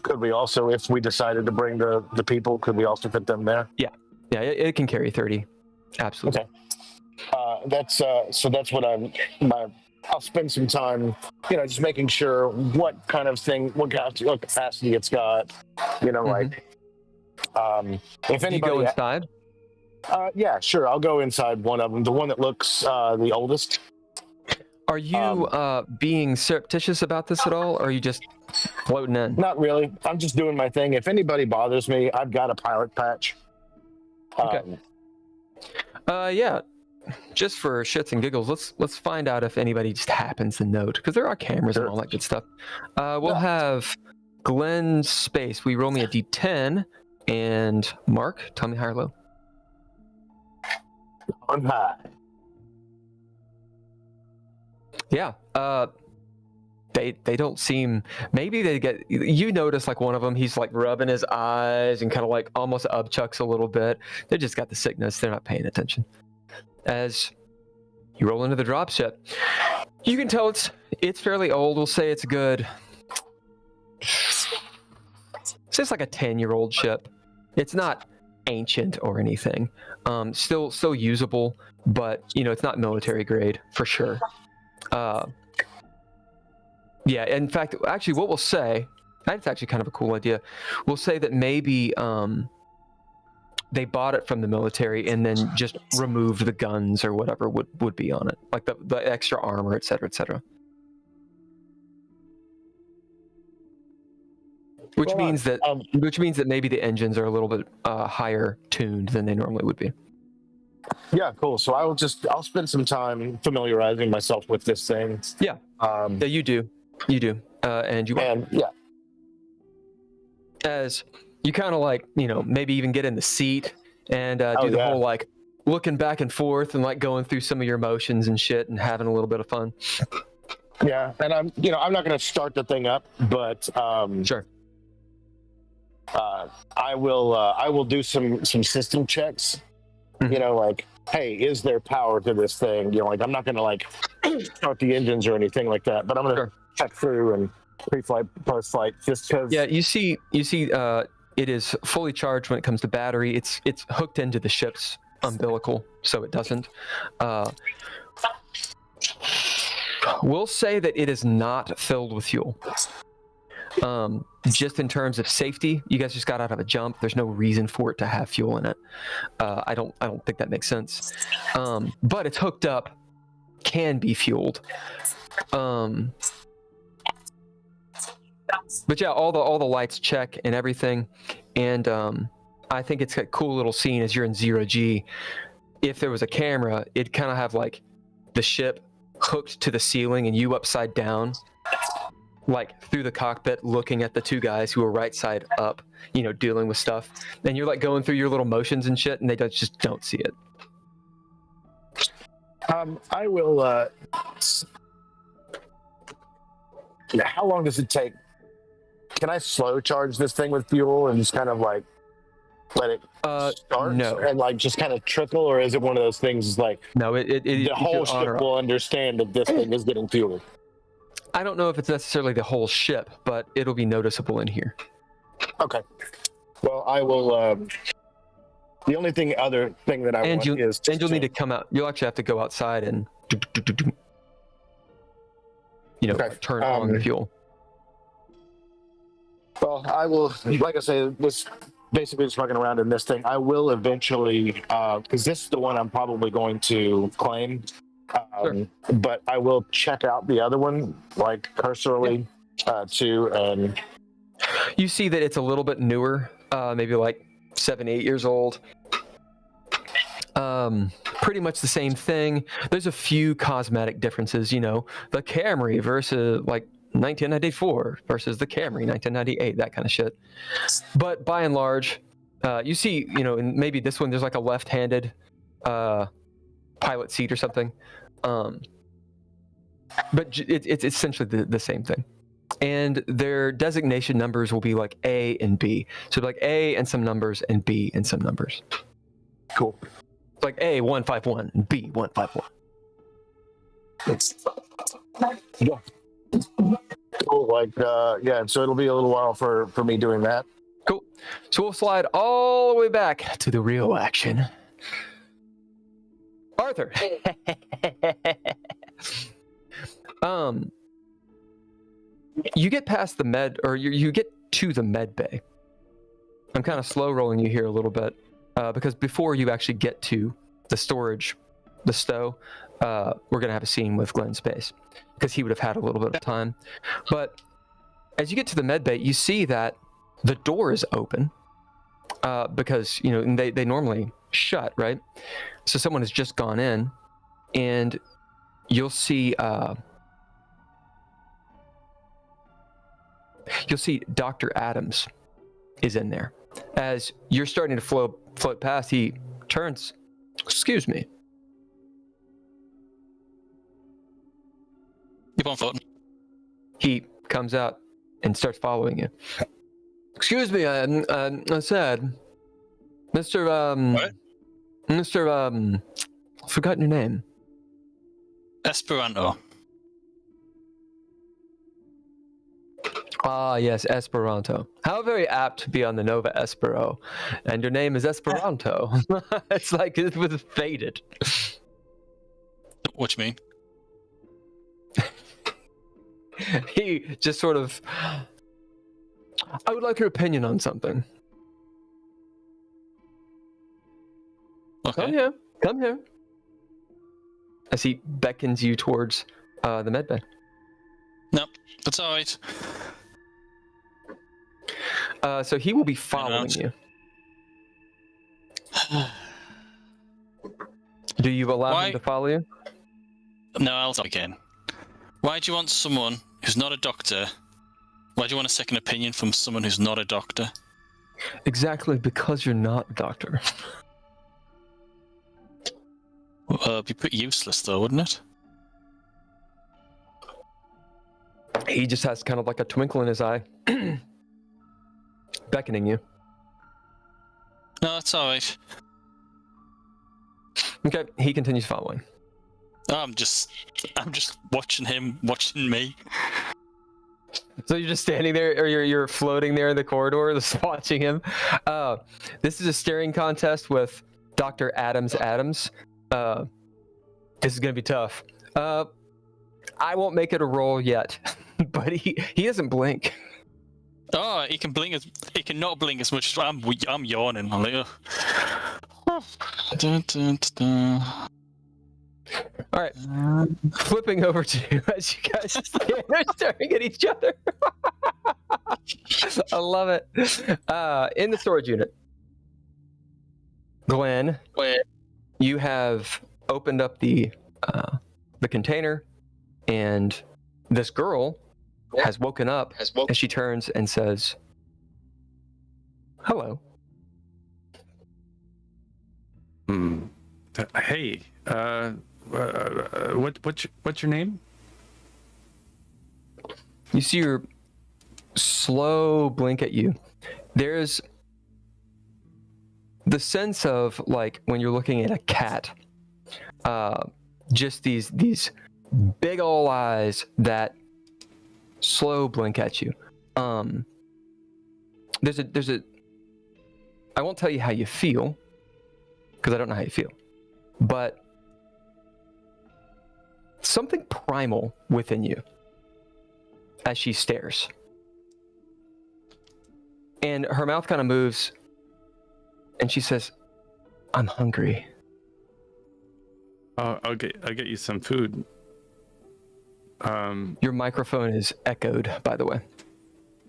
Could we also, if we decided to bring the people, could we also fit them there? Yeah, it can carry 30. Absolutely. Okay. That's what I'll spend some time, just making sure what kind of thing, what capacity it's got, like, if Do you go anybody, inside? yeah, sure, I'll go inside one of them, the one that looks the oldest. Are you being surreptitious about this at all, or are you just floating in? Not really. I'm just doing my thing. If anybody bothers me, I've got a pilot patch. Okay. Yeah. Just for shits and giggles, let's find out if anybody just happens to note, because there are cameras and all that good stuff. We'll have Glenn's space. We roll me a d10, and Mark, tell me high or low. On high. Yeah. They don't seem. Maybe they get. You notice like one of them. He's like rubbing his eyes and kind of like almost upchucks a little bit. They just got the sickness. They're not paying attention. As you roll into the dropship, you can tell it's fairly old. We'll say it's a good. It's like a 10-year-old ship. It's not ancient or anything. Still usable, but it's not military grade for sure. Yeah, in fact, actually, what we'll say, that's actually kind of a cool idea. We'll say that maybe they bought it from the military and then just removed the guns or whatever would be on it, like the extra armor, et cetera, et cetera. Which means that maybe the engines are a little bit higher tuned than they normally would be. Yeah, cool. So I'll spend some time familiarizing myself with this thing. Yeah. Yeah, you do. And you and yeah. As you kind of like, maybe even get in the seat and do the whole like looking back and forth and like going through some of your emotions and shit and having a little bit of fun. Yeah, and I'm not going to start the thing up, but sure. I will do some system checks. Like, hey, is there power to this thing? Like, I'm not going to like start the engines or anything like that, but I'm going to check through and pre-flight, post-flight, just because. Yeah, you see, it is fully charged when it comes to battery. It's hooked into the ship's umbilical, so it doesn't. We'll say that it is not filled with fuel. Just in terms of safety, you guys just got out of a jump. There's no reason for it to have fuel in it. I don't think that makes sense. But it's hooked up, can be fueled. But yeah, all the lights check and everything, and I think it's a cool little scene as you're in 0G. If there was a camera, it'd kind of have like the ship hooked to the ceiling and you upside down, like through the cockpit, looking at the two guys who are right side up, dealing with stuff. And you're like going through your little motions and shit, and they just don't see it. I will. How long does it take? Can I slow charge this thing with fuel and just kind of like let it start? No. And like just kind of trickle, or is it one of those things like no? The whole ship will understand that this thing is getting fueled? I don't know if it's necessarily the whole ship, but it'll be noticeable in here. Okay. Well, I will. The only other thing that I want is you'll need to come out. You'll actually have to go outside and turn on the fuel. Well, I will. Like I say, this basically just fucking around in this thing. I will eventually, because this is the one I'm probably going to claim. Sure. But I will check out the other one, like cursorily, too. And you see that it's a little bit newer, maybe like 7-8 years old. Pretty much the same thing. There's a few cosmetic differences. The Camry versus like 1994 versus the Camry 1998, that kind of shit. But by and large, you see, in maybe this one, there's like a left-handed pilot seat or something. But it's essentially the same thing. And their designation numbers will be like A and B. So like A and some numbers and B and some numbers. Cool. Like A 151 and B 151. Yeah. Cool. Like so it'll be a little while for me doing that. Cool. So we'll slide all the way back to the real action. Arthur. You get past the med, or you get to the med bay. I'm kind of slow rolling you here a little bit, because before you actually get to the storage, the stow, we're gonna have a scene with Glenn's space, because he would have had a little bit of time. But as you get to the med bay, you see that the door is open, because they normally shut, right? So someone has just gone in, and you'll see Dr. Adams is in there. As you're starting to float past, he turns. Excuse me. Keep on floating. He comes out and starts following you. Excuse me, I said, What? Forgotten your name. Esperanto. Ah, yes, Esperanto. How very apt to be on the Nova Espero. And your name is Esperanto. It's like it was fated. What you mean? He just sort of... I would like your opinion on something. Okay. Come here. As he beckons you towards the medbay. No, that's all right. So he will be following you. Do you allow him to follow you? No, I'll stop again. Why do you want someone who's not a doctor? Why do you want a second opinion from someone who's not a doctor? Exactly, because you're not a doctor. Well, it'd be pretty useless, though, wouldn't it? He just has kind of like a twinkle in his eye, beckoning you. No, that's all right. Okay, he continues following. I'm just watching him, watching me. So you're just standing there, or you're floating there in the corridor, just watching him. This is a staring contest with Dr. Adams. This is gonna be tough. I won't make it a roll yet, but he doesn't blink. Oh, he can blink. He cannot blink as much as I'm yawning. I'm like, oh. Dun, dun, dun, dun. All right, flipping over to as you guys stand there staring at each other. I love it. In the storage unit, Glenn, you have opened up the container, and this girl has woken up, and she turns and says, "Hello." Hey, what's your name? You see her slow blink at you. There's the sense of like when you're looking at a cat, just these big ol' eyes that slow blink at you. There's a I won't tell you how you feel, because I don't know how you feel, but something primal within you as she stares. And her mouth kind of moves, and she says, "I'm hungry." I'll get you some food. Your microphone is echoed, by the way.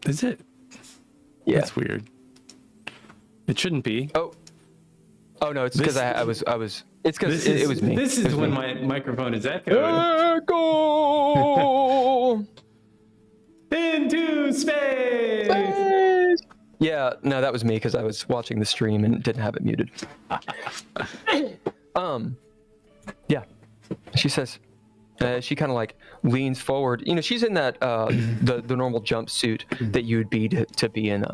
Is it? Yeah. That's weird. It shouldn't be. Oh no, it's because I was. It's because it was me. This is when my microphone is echoed. Echo Into space. Yeah, no, that was me because I was watching the stream and didn't have it muted. Yeah. She says, she kind of like leans forward. You know, she's in that the normal jumpsuit that you would be to be in.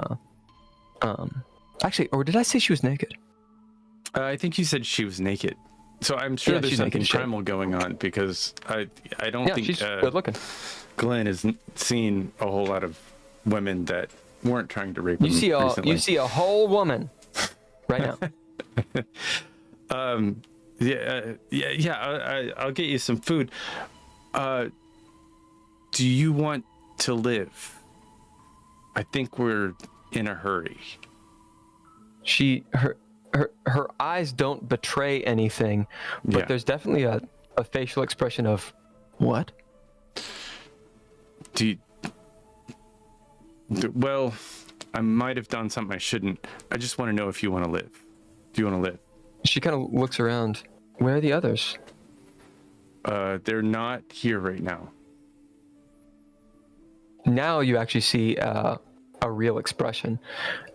Actually, or did I say she was naked? I think you said she was naked. So I'm sure there's something primal going on, because I don't think she's good looking. Glenn has seen a whole lot of women that weren't trying to rape him recently. You see a whole woman right now. I'll get you some food. Do you want to live? I think we're in a hurry. Her eyes don't betray anything, but there's definitely a facial expression of what? Well, I might have done something I shouldn't. I just want to know if you want to live. Do you want to live? She kind of looks around. Where are the others? They're not here right now. Now you actually see a real expression,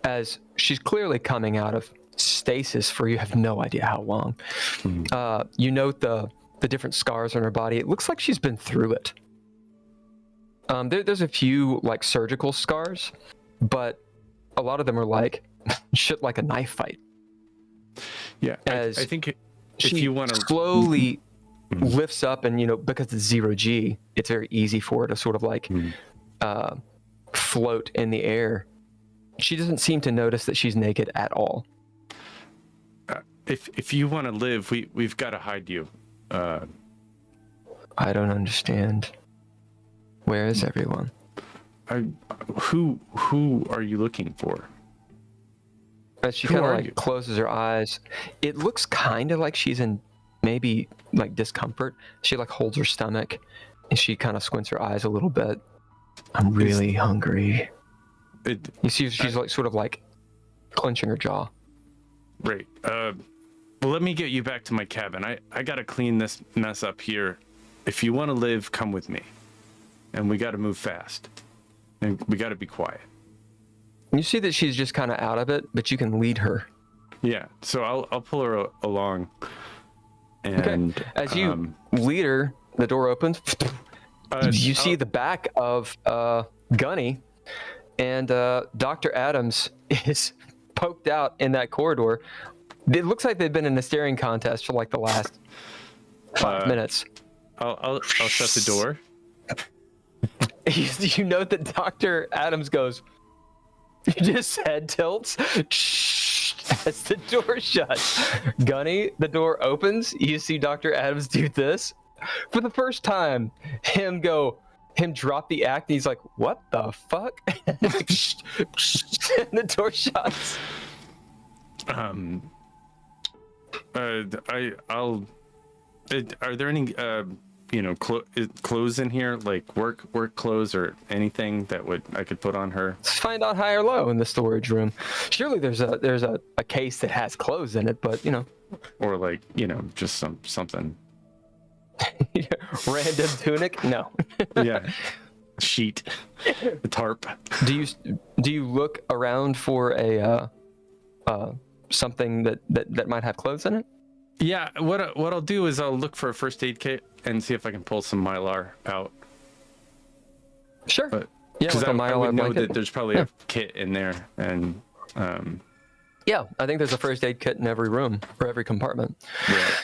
as she's clearly coming out of stasis for you have no idea how long. You note the different scars on her body. It looks like she's been through it. There's a few like surgical scars, but a lot of them are like shit like a knife fight. Yeah, As I think if you want to slowly lifts up, and because it's 0G, it's very easy for her to sort of like float in the air. She doesn't seem to notice that she's naked at all. If you want to live, we've got to hide you. I don't understand. Where is everyone? Who are you looking for? As she Who kind of are like you? closes her eyes, it looks kind of like she's in maybe like discomfort. She like holds her stomach, and she kind of squints her eyes a little bit. I'm really hungry. You see, she's like sort of like clenching her jaw. Right. Well, let me get you back to my cabin. I gotta clean this mess up here. If you want to live, come with me. And we gotta move fast. And we gotta be quiet. You see that she's just kind of out of it, but you can lead her. Yeah. So I'll pull her along. And As you lead her, the door opens. You see the back of Gunny, and Dr. Adams is poked out in that corridor. It looks like they've been in a staring contest for like the last 5 minutes. I'll shut the door. You note that Dr. Adams goes, you just head tilts as the door shuts. Gunny, the door opens. You see Dr. Adams do this. For the first time, him drop the act, and he's like, what the fuck? And the door shuts. Are there any clothes in here, like work clothes or anything that I could put on her? Let's find out high or low in the storage room. Surely there's a case that has clothes in it, but or like just something. Random tunic? No. Yeah. Sheet. A tarp. Do you look around for a something that might have clothes in it? Yeah, what I'll do is I'll look for a first aid kit and see if I can pull some Mylar out. Sure. But with a I Mylar would know blanket. that there's probably a kit in there, and yeah, I think there's a first aid kit in every room or every compartment.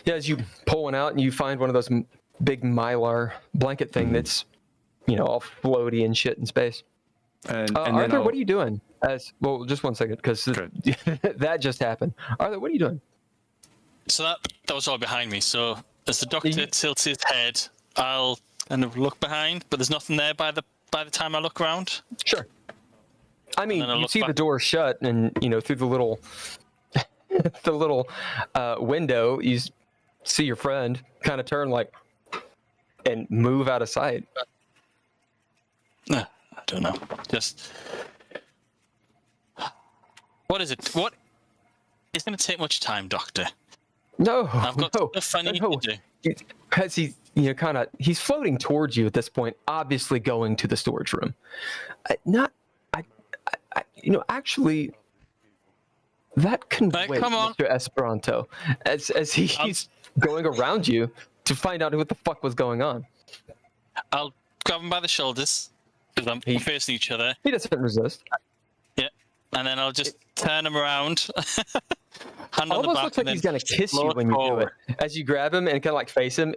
Yeah, as you pull one out and you find one of those big Mylar blanket thing that's all floaty and shit in space. And Arthur, what are you doing? Just 1 second, because that just happened. Arthur, what are you doing? So that was all behind me. So as the doctor tilts his head, I'll kind of look behind, but there's nothing there by the time I look around. Sure. I mean, you see back. the door shut, and through the little window, you see your friend kind of turn and move out of sight. I don't know. Just what is it? What? It's going to take much time, Doctor. No, I've got stuff I need to do. Because he's floating towards you at this point, obviously going to the storage room. Actually, that can wait, come on. Mr. Esperanto, as he's going around you to find out what the fuck was going on. I'll grab him by the shoulders because we're facing each other. He doesn't resist. Yeah, and then I'll just turn him around. Hand on the Almost back, looks like and he's then gonna kiss you float when you do forward. it. As you grab him and kind of like face him,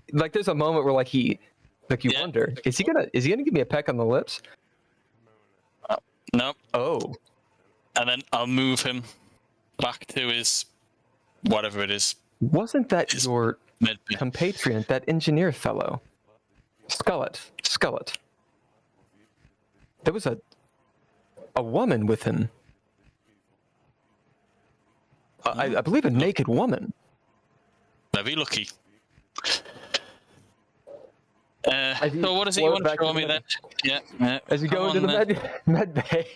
there's a moment where you wonder, is he gonna give me a peck on the lips? Nope. Oh, And then I'll move him back to his whatever it is. Wasn't that It's your medbay. compatriot, that engineer fellow? Skullet. There was a woman with him. I believe a naked woman. Very lucky. As you So what is it you float want to back show to me the then? Yeah. As you come go into on the then. med bay.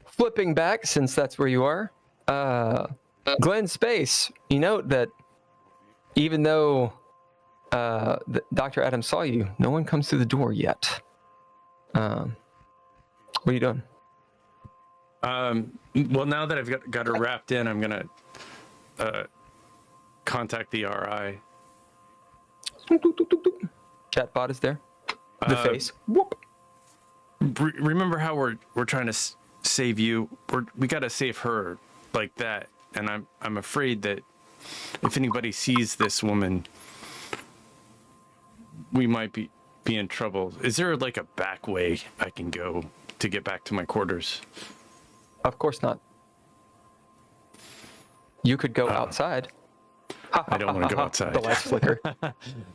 Flipping back, since that's where you are, Glenn Space, you note that even though Dr. Adams saw you, no one comes through the door yet. What are you doing? Well, now that I've got her wrapped in, I'm gonna contact the RI. Chatbot is there. The face. Whoop. Remember how we're trying to save you? We got to save her like that, and I'm afraid that if anybody sees this woman, we might be in trouble. Is there like a back way I can go to get back to my quarters? Of course not. You could go outside. I don't want to go outside. The lights flicker.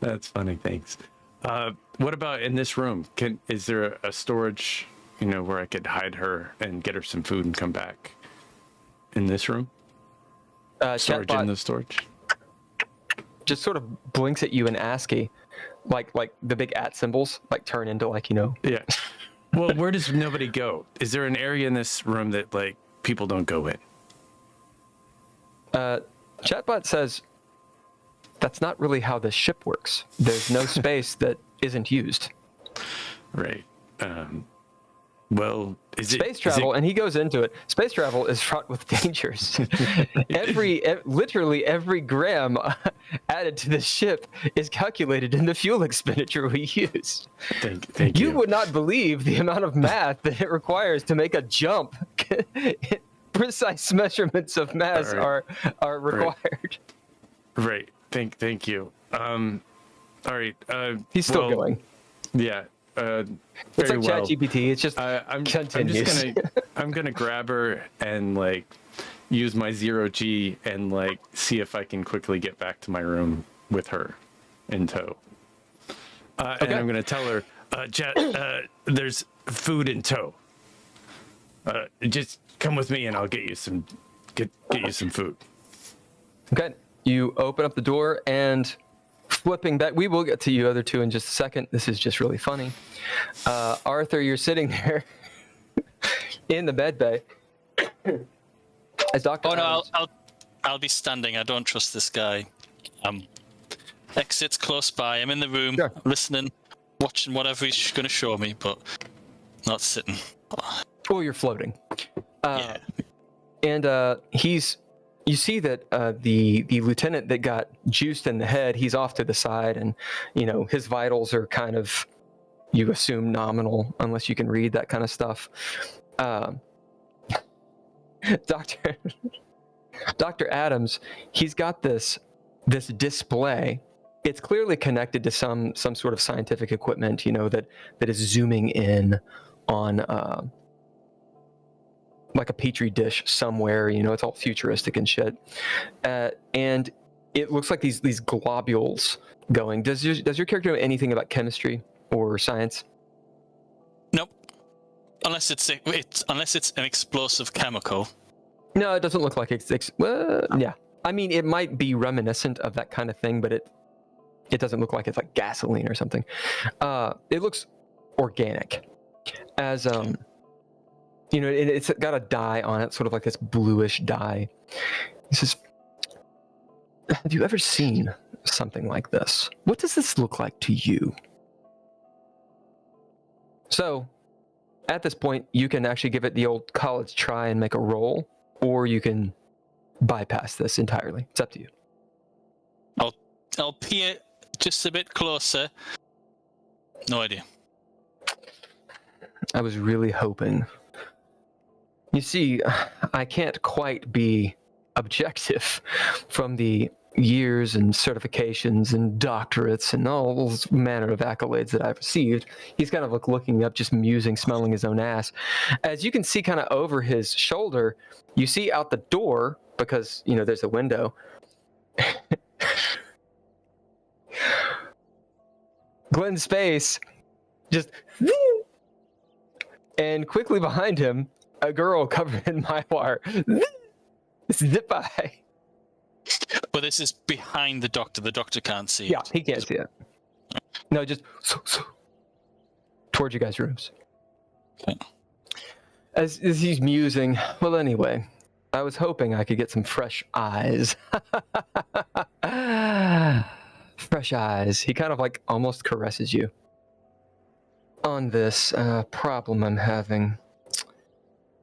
That's funny. Thanks. What about in this room? Is there a storage, where I could hide her and get her some food and come back? In this room? Storage in the storage? Just sort of blinks at you in ASCII, like the big @ symbols, like turn into Yeah. Well, where does nobody go? Is there an area in this room that like people don't go in? Chatbot says that's not really how the ship works. There's no space that isn't used. Right. Well, Space travel, and he goes into it. Space travel is fraught with dangers. Literally every gram added to the ship is calculated in the fuel expenditure we use. Thank you. You would not believe the amount of math that it requires to make a jump. Precise measurements of mass are required. Right. Thank you. All right. He's still going. Yeah. It's like ChatGPT. It's just I'm continues. I'm gonna grab her and like use my 0G and like see if I can quickly get back to my room with her in tow. And I'm gonna tell her, there's food in tow. Just come with me and I'll get you some you some food. Okay. You open up the door and flipping back. We will get to you other two in just a second. This is just really funny. Arthur, you're sitting there in the med bay. As Dr. Oh no, Adams, I'll be standing. I don't trust this guy. Exit's close by. I'm in the room, Sure. listening, watching whatever he's going to show me, but not sitting. Oh, you're floating. Yeah. And you see that the lieutenant that got juiced in the head, he's off to the side, and his vitals are kind of, you assume, nominal unless you can read that kind of stuff. Dr. Adams, he's got this display. It's clearly connected to some sort of scientific equipment, that is zooming in on like a petri dish somewhere. It's all futuristic and shit. And it looks like these globules going. Does your character know anything about chemistry or science? Nope. Unless it's an explosive chemical. No, it doesn't look like it's yeah. I mean, it might be reminiscent of that kind of thing, but it doesn't look like it's like gasoline or something. It looks organic, as it's got a dye on it, sort of like this bluish dye. He says, "Have you ever seen something like this? What does this look like to you?" So, at this point, you can actually give it the old college try and make a roll, or you can bypass this entirely. It's up to you. I'll peer just a bit closer. No idea. I was really hoping. You see, I can't quite be objective from the years and certifications and doctorates and all those manner of accolades that I've received. He's kind of looking up, just musing, smelling his own ass. As you can see kind of over his shoulder, you see out the door because there's a window. Glenn's face just, and quickly behind him, a girl covered in Mywire zip by. But this is behind the doctor. The doctor can't see it. Yeah, he can't see it. No, just towards you guys' rooms. Okay. As he's musing, well, anyway, I was hoping I could get some fresh eyes. Fresh eyes. He kind of like almost caresses you on this problem I'm having.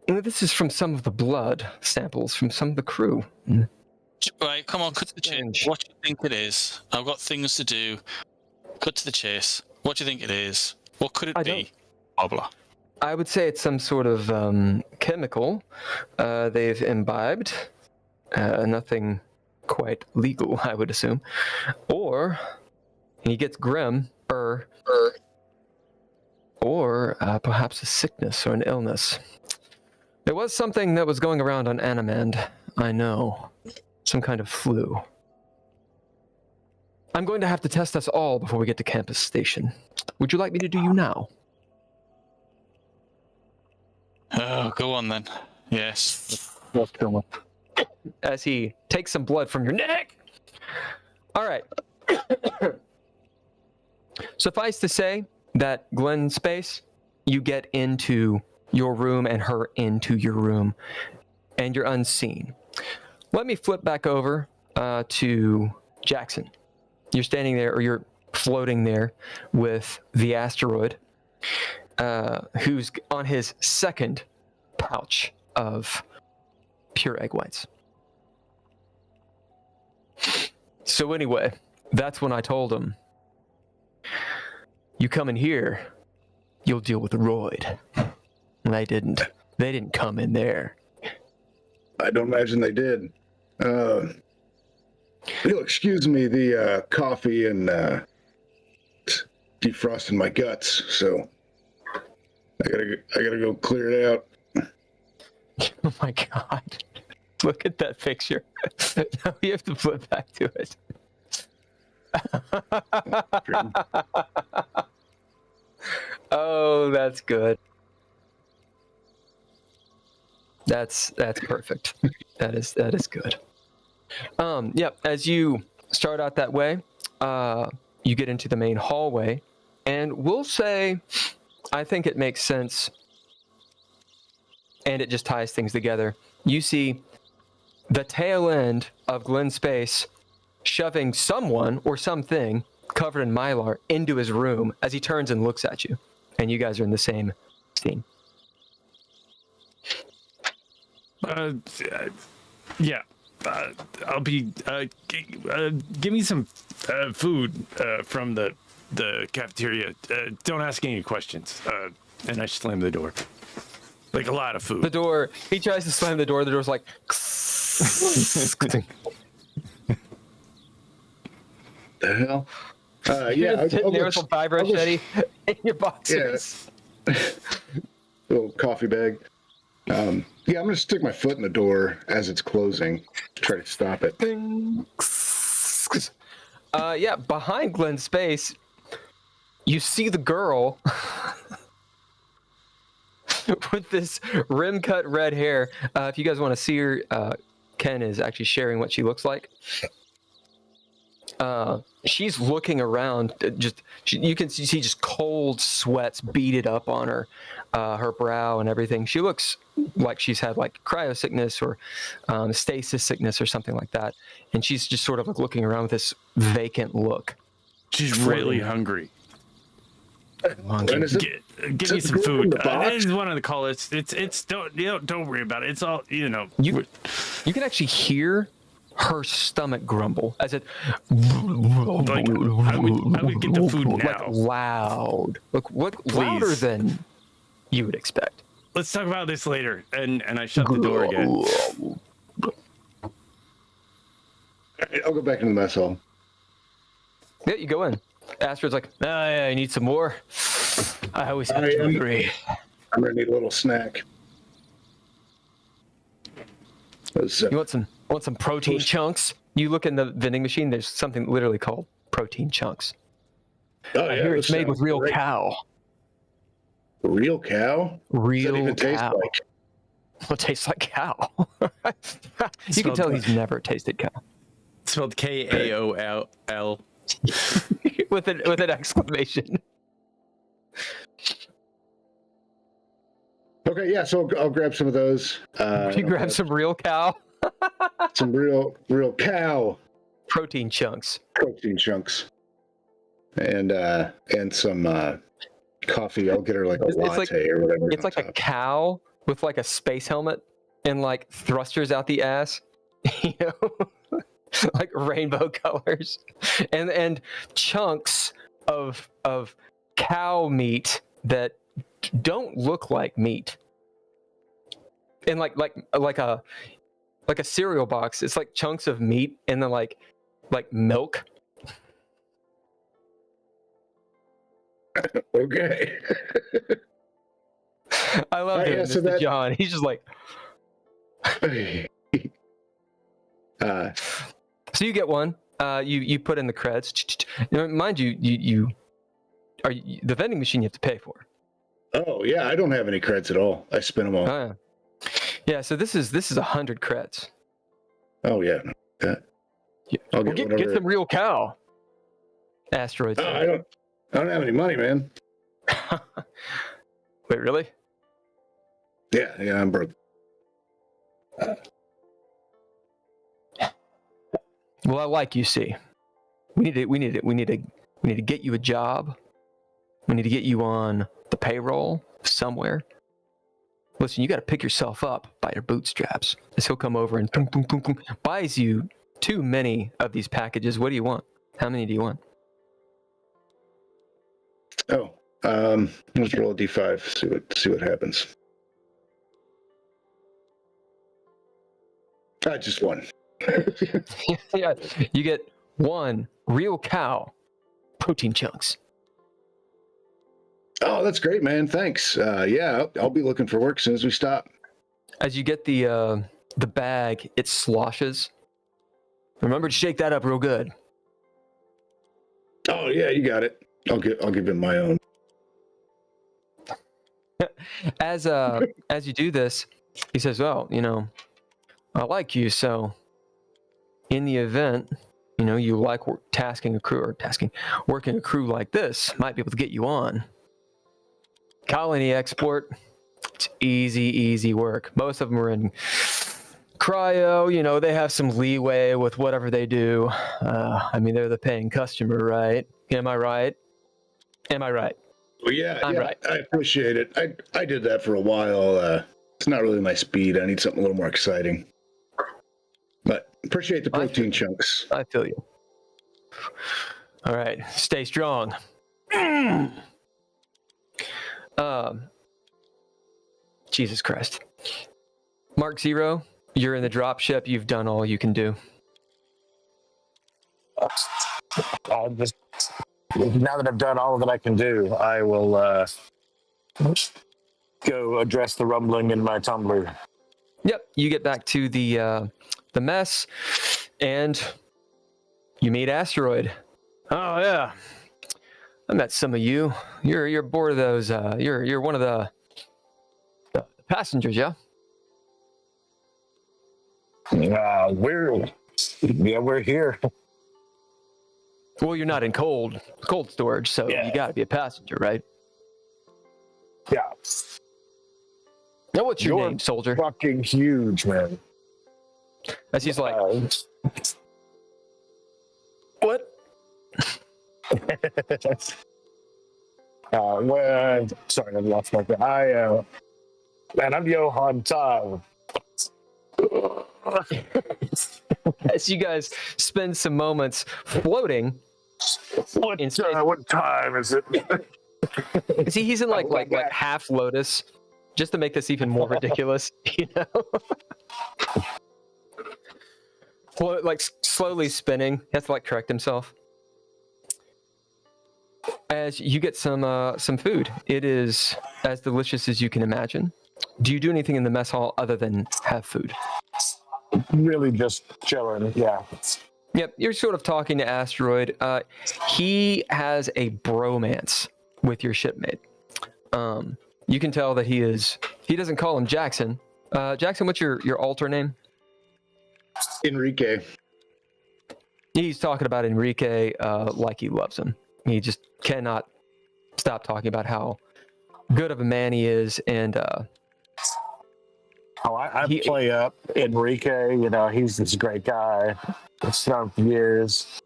This is from some of the blood samples from some of the crew. Right, come on, cut to the chase. What do you think it is? I've got things to do. Cut to the chase. What do you think it is? What could it be? Blah, blah. I would say it's some sort of chemical they've imbibed. Nothing quite legal, I would assume. Or, and he gets grim, or perhaps a sickness or an illness. There was something that was going around on Anamand, I know. Some kind of flu. I'm going to have to test us all before we get to campus station. Would you like me to do you now? Oh, go on then. Yes. As he takes some blood from your neck. All right. Suffice to say that Glenn Space, you get into your room and her into your room, and you're unseen. Let me flip back over to Jackson. You're standing there, or you're floating there with the asteroid, who's on his second pouch of pure egg whites. So anyway, that's when I told him, you come in here, you'll deal with the roid. And they didn't. They didn't come in there. I don't imagine they did. You'll excuse me, the coffee and defrosting my guts, so I gotta go clear it out. Oh my god. Look at that picture. Now we have to flip back to it. Oh, that's good. That's perfect. That is good. Yeah, as you start out that way, you get into the main hallway, and we'll say, I think it makes sense, and it just ties things together. You see the tail end of Glenn Space shoving someone or something covered in mylar into his room as he turns and looks at you, and you guys are in the same scene. Yeah. I'll be. Give me some food from the cafeteria. Don't ask any questions. And I slam the door. Like a lot of food. The door. He tries to slam the door. The door's like. The hell? You're just sitting there with a vibro machete in your boxers. Yeah. Little coffee bag. Yeah, I'm gonna stick my foot in the door as it's closing to try to stop it. Yeah, behind Glenn's Space, you see the girl with this rim-cut red hair. If you guys want to see her, Ken is actually sharing what she looks like. She's looking around. You can see just cold sweats beaded up on her, her brow and everything. She looks like she's had like cryo sickness or stasis sickness or something like that. And she's just sort of like looking around with this vacant look. She's really hungry. Give me some food. This is one of the colonists. It's don't worry about it. It's all You can actually hear her stomach grumble as it like I would get the food now. Like loud. Look, what louder than you would expect. Let's talk about this later. And I shut the door again. I'll go back into the mess hall. Yeah, you go in. Astrid's like, yeah, I need some more. I always have to agree. I'm gonna need a little snack. You want some Want some protein chunks? You look in the vending machine. There's something literally called protein chunks. Oh, I yeah, hear that it's made with sounds real great. cow. Real cow? What's that Real even taste cow. like? It tastes like cow. You can Smelled tell like- he's never tasted cow. Spelled Kaoll. with an exclamation. Okay, yeah, so I'll grab some of those. You grab some real cow some real cow protein chunks. protein chunks, and some coffee. I'll get her like a It's like- latte or whatever. It's on like a top. cow with like a space helmet and like thrusters out the ass, you know, like rainbow colors, and chunks of cow meat that don't look like meat, and like a cereal box. It's like chunks of meat and then like milk. Okay. I love Yeah, doing so this to that- John. He's just like, so you get one. You put in the creds. Mind you, the vending machine you have to pay for. Oh yeah, I don't have any creds at all. I spin them all. Yeah. So this is 100 creds. Oh yeah. Yeah. I'll Well, get get whatever. some real cow. Asteroids. Oh, I don't have any money, man. Wait, really? Yeah, I'm broke. Well, I like you. See, we need to get you a job. We need to get you on the payroll somewhere. Listen, you got to pick yourself up by your bootstraps. As he'll come over and buys you too many of these packages. What do you want? How many do you want? Oh, let's roll a d5. See what happens. Just one. Yeah, you get one real cow protein chunks. Oh, that's great, man. Thanks. Yeah, I'll be looking for work as soon as we stop. As you get the bag, it sloshes. Remember to shake that up real good. Oh yeah, you got it. I'll give him my own. As you do this, he says, "Well, I like you, so in the event, you like working a crew like this, might be able to get you on. Colony export, it's easy work. Most of them are in cryo, they have some leeway with whatever they do. They're the paying customer, right? Am I right? Well, yeah, I'm yeah, right. I appreciate it. I did that for a while. It's not really my speed. I need something a little more exciting. But appreciate the protein chunks. I feel you. All right, stay strong. Jesus Christ. Mark Zero, you're in the drop ship. You've done all you can do. I'll just, now that I've done all that I can do, I will go address the rumbling in my tumbler. Yep, you get back to the mess, and you meet Asteroid. Oh yeah, I met some of you. You're aboard of those. You're one of the passengers, yeah. We're here. Well, you're not in cold storage, so Yeah. you got to be a passenger, right? Yeah, Now, what's your You're name, soldier? fucking huge, man. As he's like, what? Sorry, I lost my thing. I'm Johan Tile. As you guys spend some moments floating. What time is it? See, he's in like half lotus, just to make this even more ridiculous, like slowly spinning. He has to correct himself. As you get some food, it is as delicious as you can imagine. Do you do anything in the mess hall other than have food? really just chilling. Yeah. Yep, you're sort of talking to Asteroid. He has a bromance with your shipmate. You can tell that he doesn't call him Jackson. Jackson, what's your alter name? Enrique. He's talking about Enrique like he loves him. He just cannot stop talking about how good of a man he is. And I play up Enrique. You know, he's this great guy. It's known for years.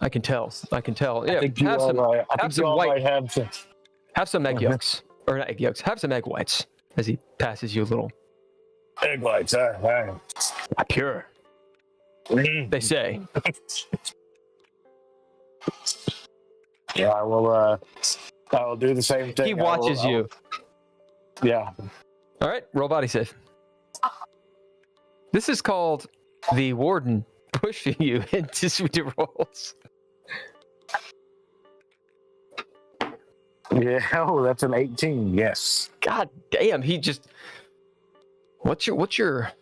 I can tell. Yeah, I think you have some, might have some. have some egg yolks. Or not egg yolks. Have some egg whites as he passes you a little. Egg whites, Pure, they say. Yeah, I will do the same thing. He watches you. Yeah. All right, roll body save. This is called the warden pushing you into sweet rolls. Yeah, that's an 18. Yes. God damn, he just. What's your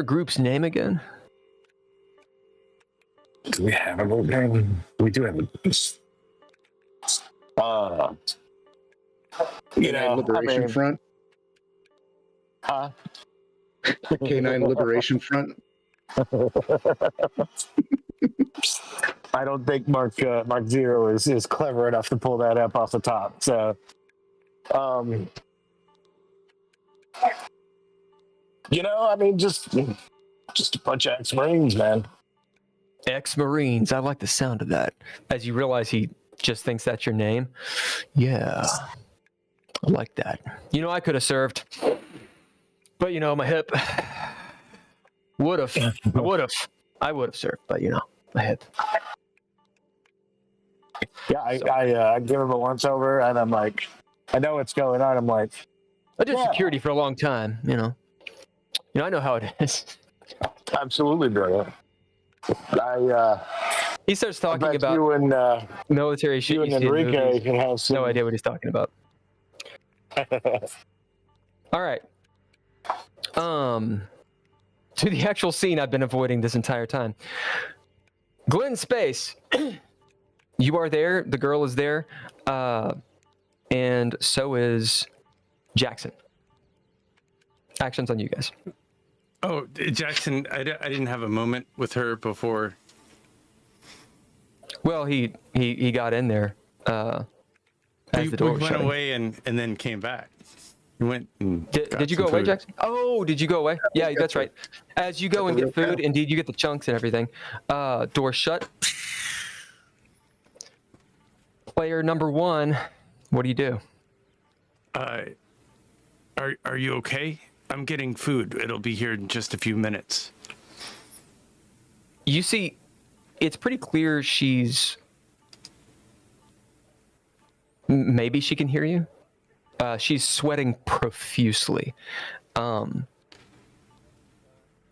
group's name again? Do we have a little name? We do have a. Canine Liberation Front. Huh? Canine Liberation Front. I don't think Mark Zero is clever enough to pull that up off the top. So, I mean, just a bunch of ex-Marines, man. Ex-Marines. I like the sound of that. As you realize he just thinks that's your name. Yeah, I like that. I could have served, but my hip. I would have served, but my hip. Yeah, I give him a once over, and I'm like, I know what's going on. I'm like, I did security for a long time. I know how it is. Absolutely, brother. He starts talking about you and military shit. you and Enrique can have some. No idea what he's talking about. All right. To the actual scene I've been avoiding this entire time. Glenn Space, you are there. The girl is there, and so is Jackson. Actions on you guys. Oh, Jackson, I didn't have a moment with her before. Well, he got in there as the door We was went shutting. away and then came back. We went and Did you go away, Jackson? Oh, did you go away? Yeah, that's right. As you go and get food, indeed, you get the chunks and everything. Door shut. Player number 1, what do you do? Are you okay? I'm getting food. It'll be here in just a few minutes. You see, it's pretty clear she's. Maybe she can hear you. She's sweating profusely.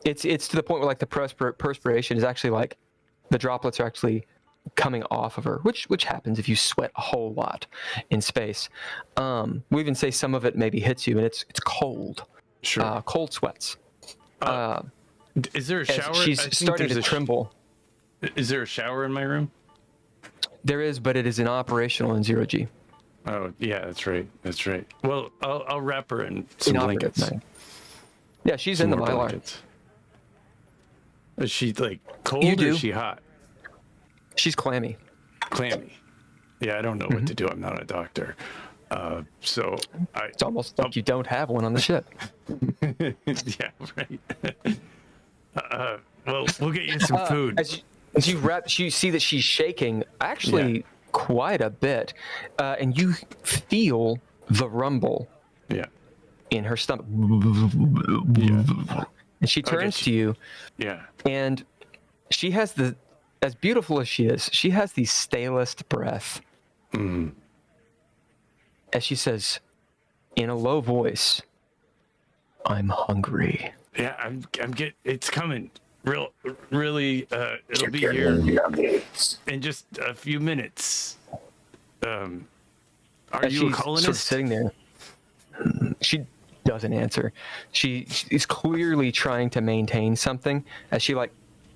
It's to the point where like the perspiration is actually like the droplets are actually coming off of her, which happens if you sweat a whole lot in space. We even say some of it maybe hits you, and it's cold. Sure. Cold sweats. Is there a shower? She's I think starting there's to tremble. Is there a shower in my room? There is, but it is inoperational in 0G. Oh, yeah, that's right. That's right. Well, I'll wrap her in some Inoperative, blankets. no. Yeah, she's Some in the more Mylar. blankets. Is she like cold You or do. is she hot? She's clammy. Clammy. Yeah, I don't know what to do. I'm not a doctor. So It's almost like you don't have one on the ship. yeah, right. Well, we'll get you some food. As you wrap, you see that she's shaking actually quite a bit, and you feel the rumble Yeah. in her stomach. Yeah. And she turns to you, Yeah. and she has as beautiful as she is, she has the stalest breath. Mm. As she says, in a low voice, "I'm hungry." Yeah, I'm it's coming. Really, it'll be here in just a few minutes. Are As you a she's colonist? sort of sitting there. She doesn't answer. She is clearly trying to maintain something as she like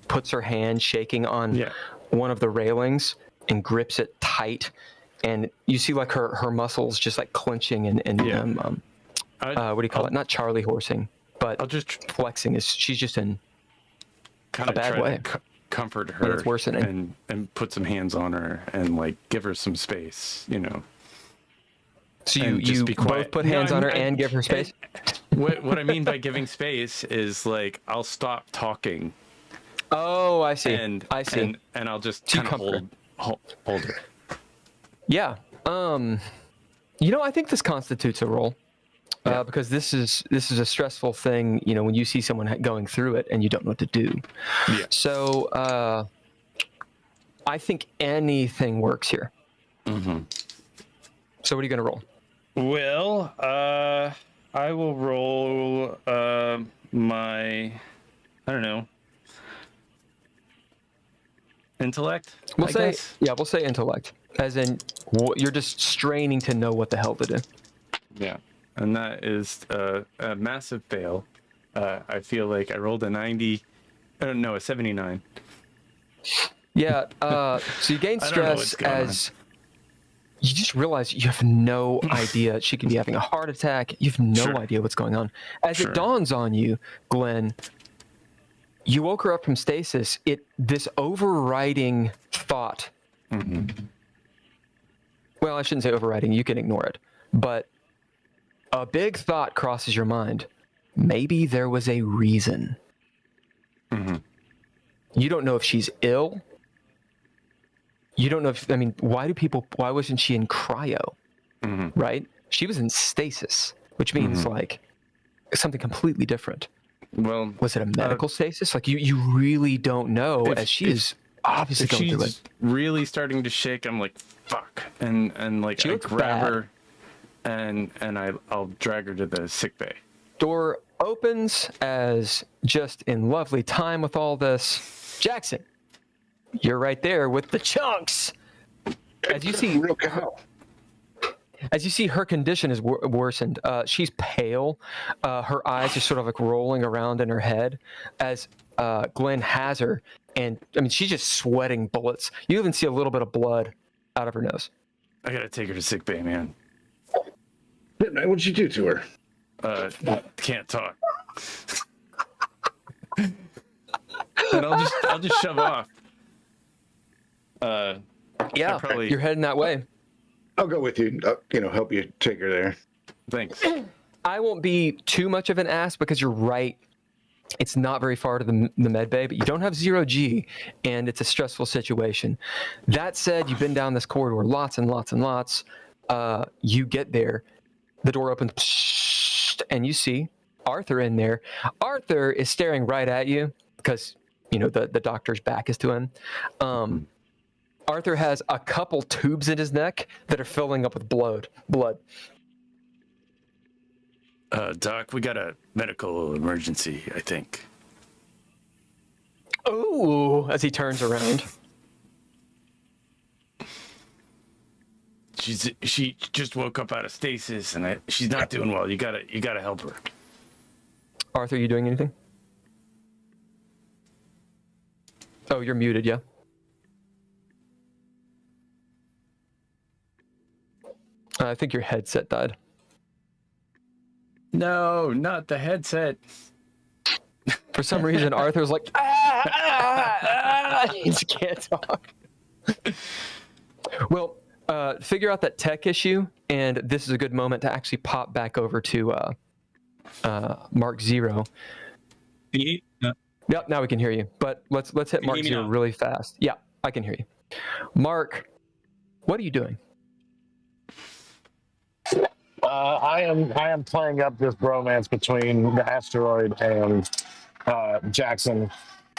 puts her hand shaking on one of the railings and grips it tight, and you see like her muscles just like clenching and what do you call it? Not Charlie horsing, but I'll just flexing. Is she's just in kind a of bad try way. to comfort When her it's worsening. and put some hands on her and like give her some space, you know. So And just you be both quiet. put No, hands on her and give her space? What I mean by giving space is like I'll stop talking. Oh, I see. And I see. And I'll just To kind of comfort hold her. Yeah. You know, I think this constitutes a role. Because this is a stressful thing, you know, when you see someone going through it and you don't know what to do. Yeah. So I think anything works here. Mm-hmm. So what are you going to roll? Well, I will roll my, I don't know, intellect. We'll I say, guess? yeah, we'll say intellect, as in you're just straining to know what the hell to do. Yeah, and that is a massive fail. I feel like I rolled a 90, no, a 79. Yeah, so you gain I don't know stress what's going as you just realize you have no idea. She could be having a heart attack. You have no Sure. idea what's going on. As Sure. it dawns on you, Glenn, you woke her up from stasis. This overriding thought. Mm-hmm. Well, I shouldn't say overriding. You can ignore it. But a big thought crosses your mind. Maybe there was a reason. Mm-hmm. You don't know if she's ill. You don't know if, I mean, why wasn't she in cryo? Mm-hmm. Right? She was in stasis, which means like something completely different. Well, Was it a medical stasis? Like you really don't know, as she is obviously if going through she's it. really starting to shake, I'm like, fuck. And like She I looks grab bad. her and I'll drag her to the sick bay. Door opens as just in lovely time with all this. Jackson, you're right there with the chunks. As you see, Real cow. as you see, her condition is worsened. She's pale. Her eyes are sort of like rolling around in her head as Glenn has her. And I mean, she's just sweating bullets. You even see a little bit of blood out of her nose. I gotta take her to sick bay, man. What'd you do to her? Can't talk. And I'll just shove off. Yeah, probably- you're heading that way. I'll go with you. Help you take her there. Thanks. I won't be too much of an ass because you're right. It's not very far to the med bay, but you don't have 0G, and it's a stressful situation. That said, you've been down this corridor lots and lots and lots. You get there, the door opens, and you see Arthur in there. Arthur is staring right at you because, the doctor's back is to him. Arthur has a couple tubes in his neck that are filling up with blood. Doc, we got a medical emergency, I think. Ooh, as he turns around. She just woke up out of stasis and she's not doing well. You gotta help her. Arthur, you doing anything? Oh, you're muted, yeah? I think your headset died. No, not the headset. For some reason, Arthur's like, he just can't talk. Well, figure out that tech issue, and this is a good moment to actually pop back over to Mark Zero. Yep, now we can hear you. But let's hit Mark Zero really fast. Yeah, I can hear you. Mark, what are you doing? I am playing up this bromance between the asteroid and Jackson.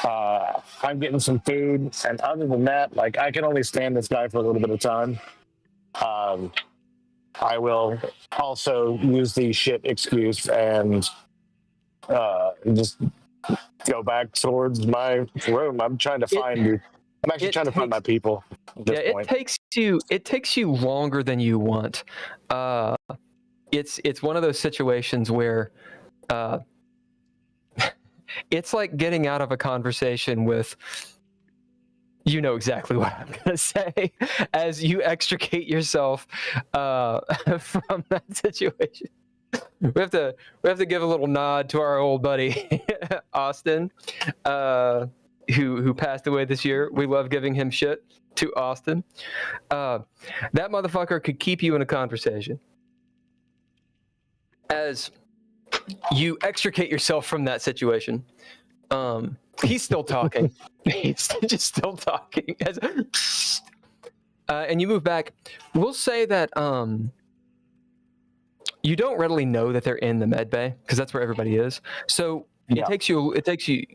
I'm getting some food, and other than that, like I can only stand this guy for a little bit of time. I will also use the shit excuse and just go back towards my room. I'm trying to find you. I'm actually trying to find my people at this point. It takes you longer than you want. it's one of those situations where it's like getting out of a conversation with, you know exactly what I'm gonna say, as you extricate yourself from that situation. We have to give a little nod to our old buddy Austin, who passed away this year. We love giving him shit to Austin. That motherfucker could keep you in a conversation. As you extricate yourself from that situation, he's still talking. He's just still talking. And you move back. We'll say that you don't readily know that they're in the med bay because that's where everybody is. So it takes you.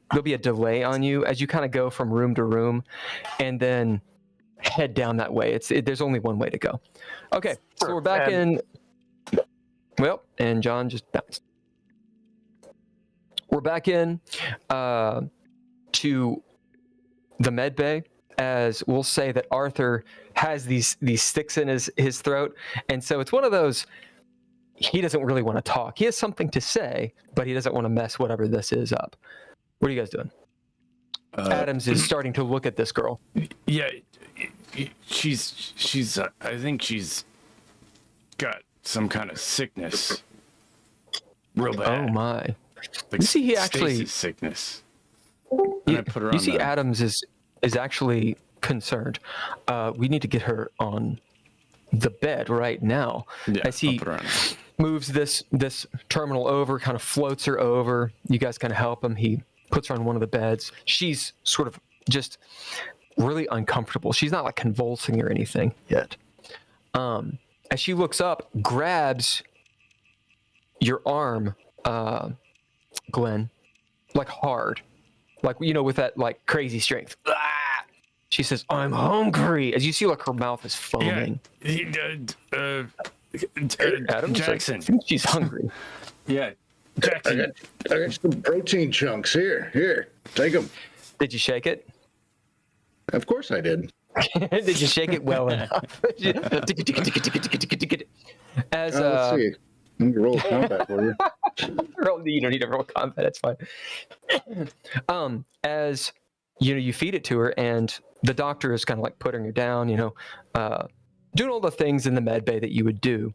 There'll be a delay on you as you kind of go from room to room, and then head down that way. There's only one way to go. Okay, so we're back in. Well, and John just bounced. We're back in to the med bay, as we'll say that Arthur has these sticks in his throat, and so it's one of those. He doesn't really want to talk. He has something to say, but he doesn't want to mess whatever this is up. What are you guys doing? Adams is starting to look at this girl. Yeah, she's. I think she's got some kind of sickness. Real bad. Oh my! Like you see, he actually stasis sickness. You see, Adams is actually concerned. We need to get her on the bed right now. Yeah, as he moves this terminal over, kind of floats her over. You guys kind of help him. He puts her on one of the beds. She's sort of just really uncomfortable. She's not like convulsing or anything yet. As she looks up, grabs your arm, Glenn, like hard, like, you know, with that like crazy strength. Ah! She says, "I'm hungry." As you see, like her mouth is foaming. Yeah, Adam, Jackson. I think she's hungry. Yeah, Jackson. I got some protein chunks here. Here, take them. Did you shake it? Of course I did. Did you shake it well enough? As Let's see. Let me roll combat for you. You don't need to roll combat. It's fine. As you know, you feed it to her, and the doctor is kind of like putting her down. You know, doing all the things in the med bay that you would do.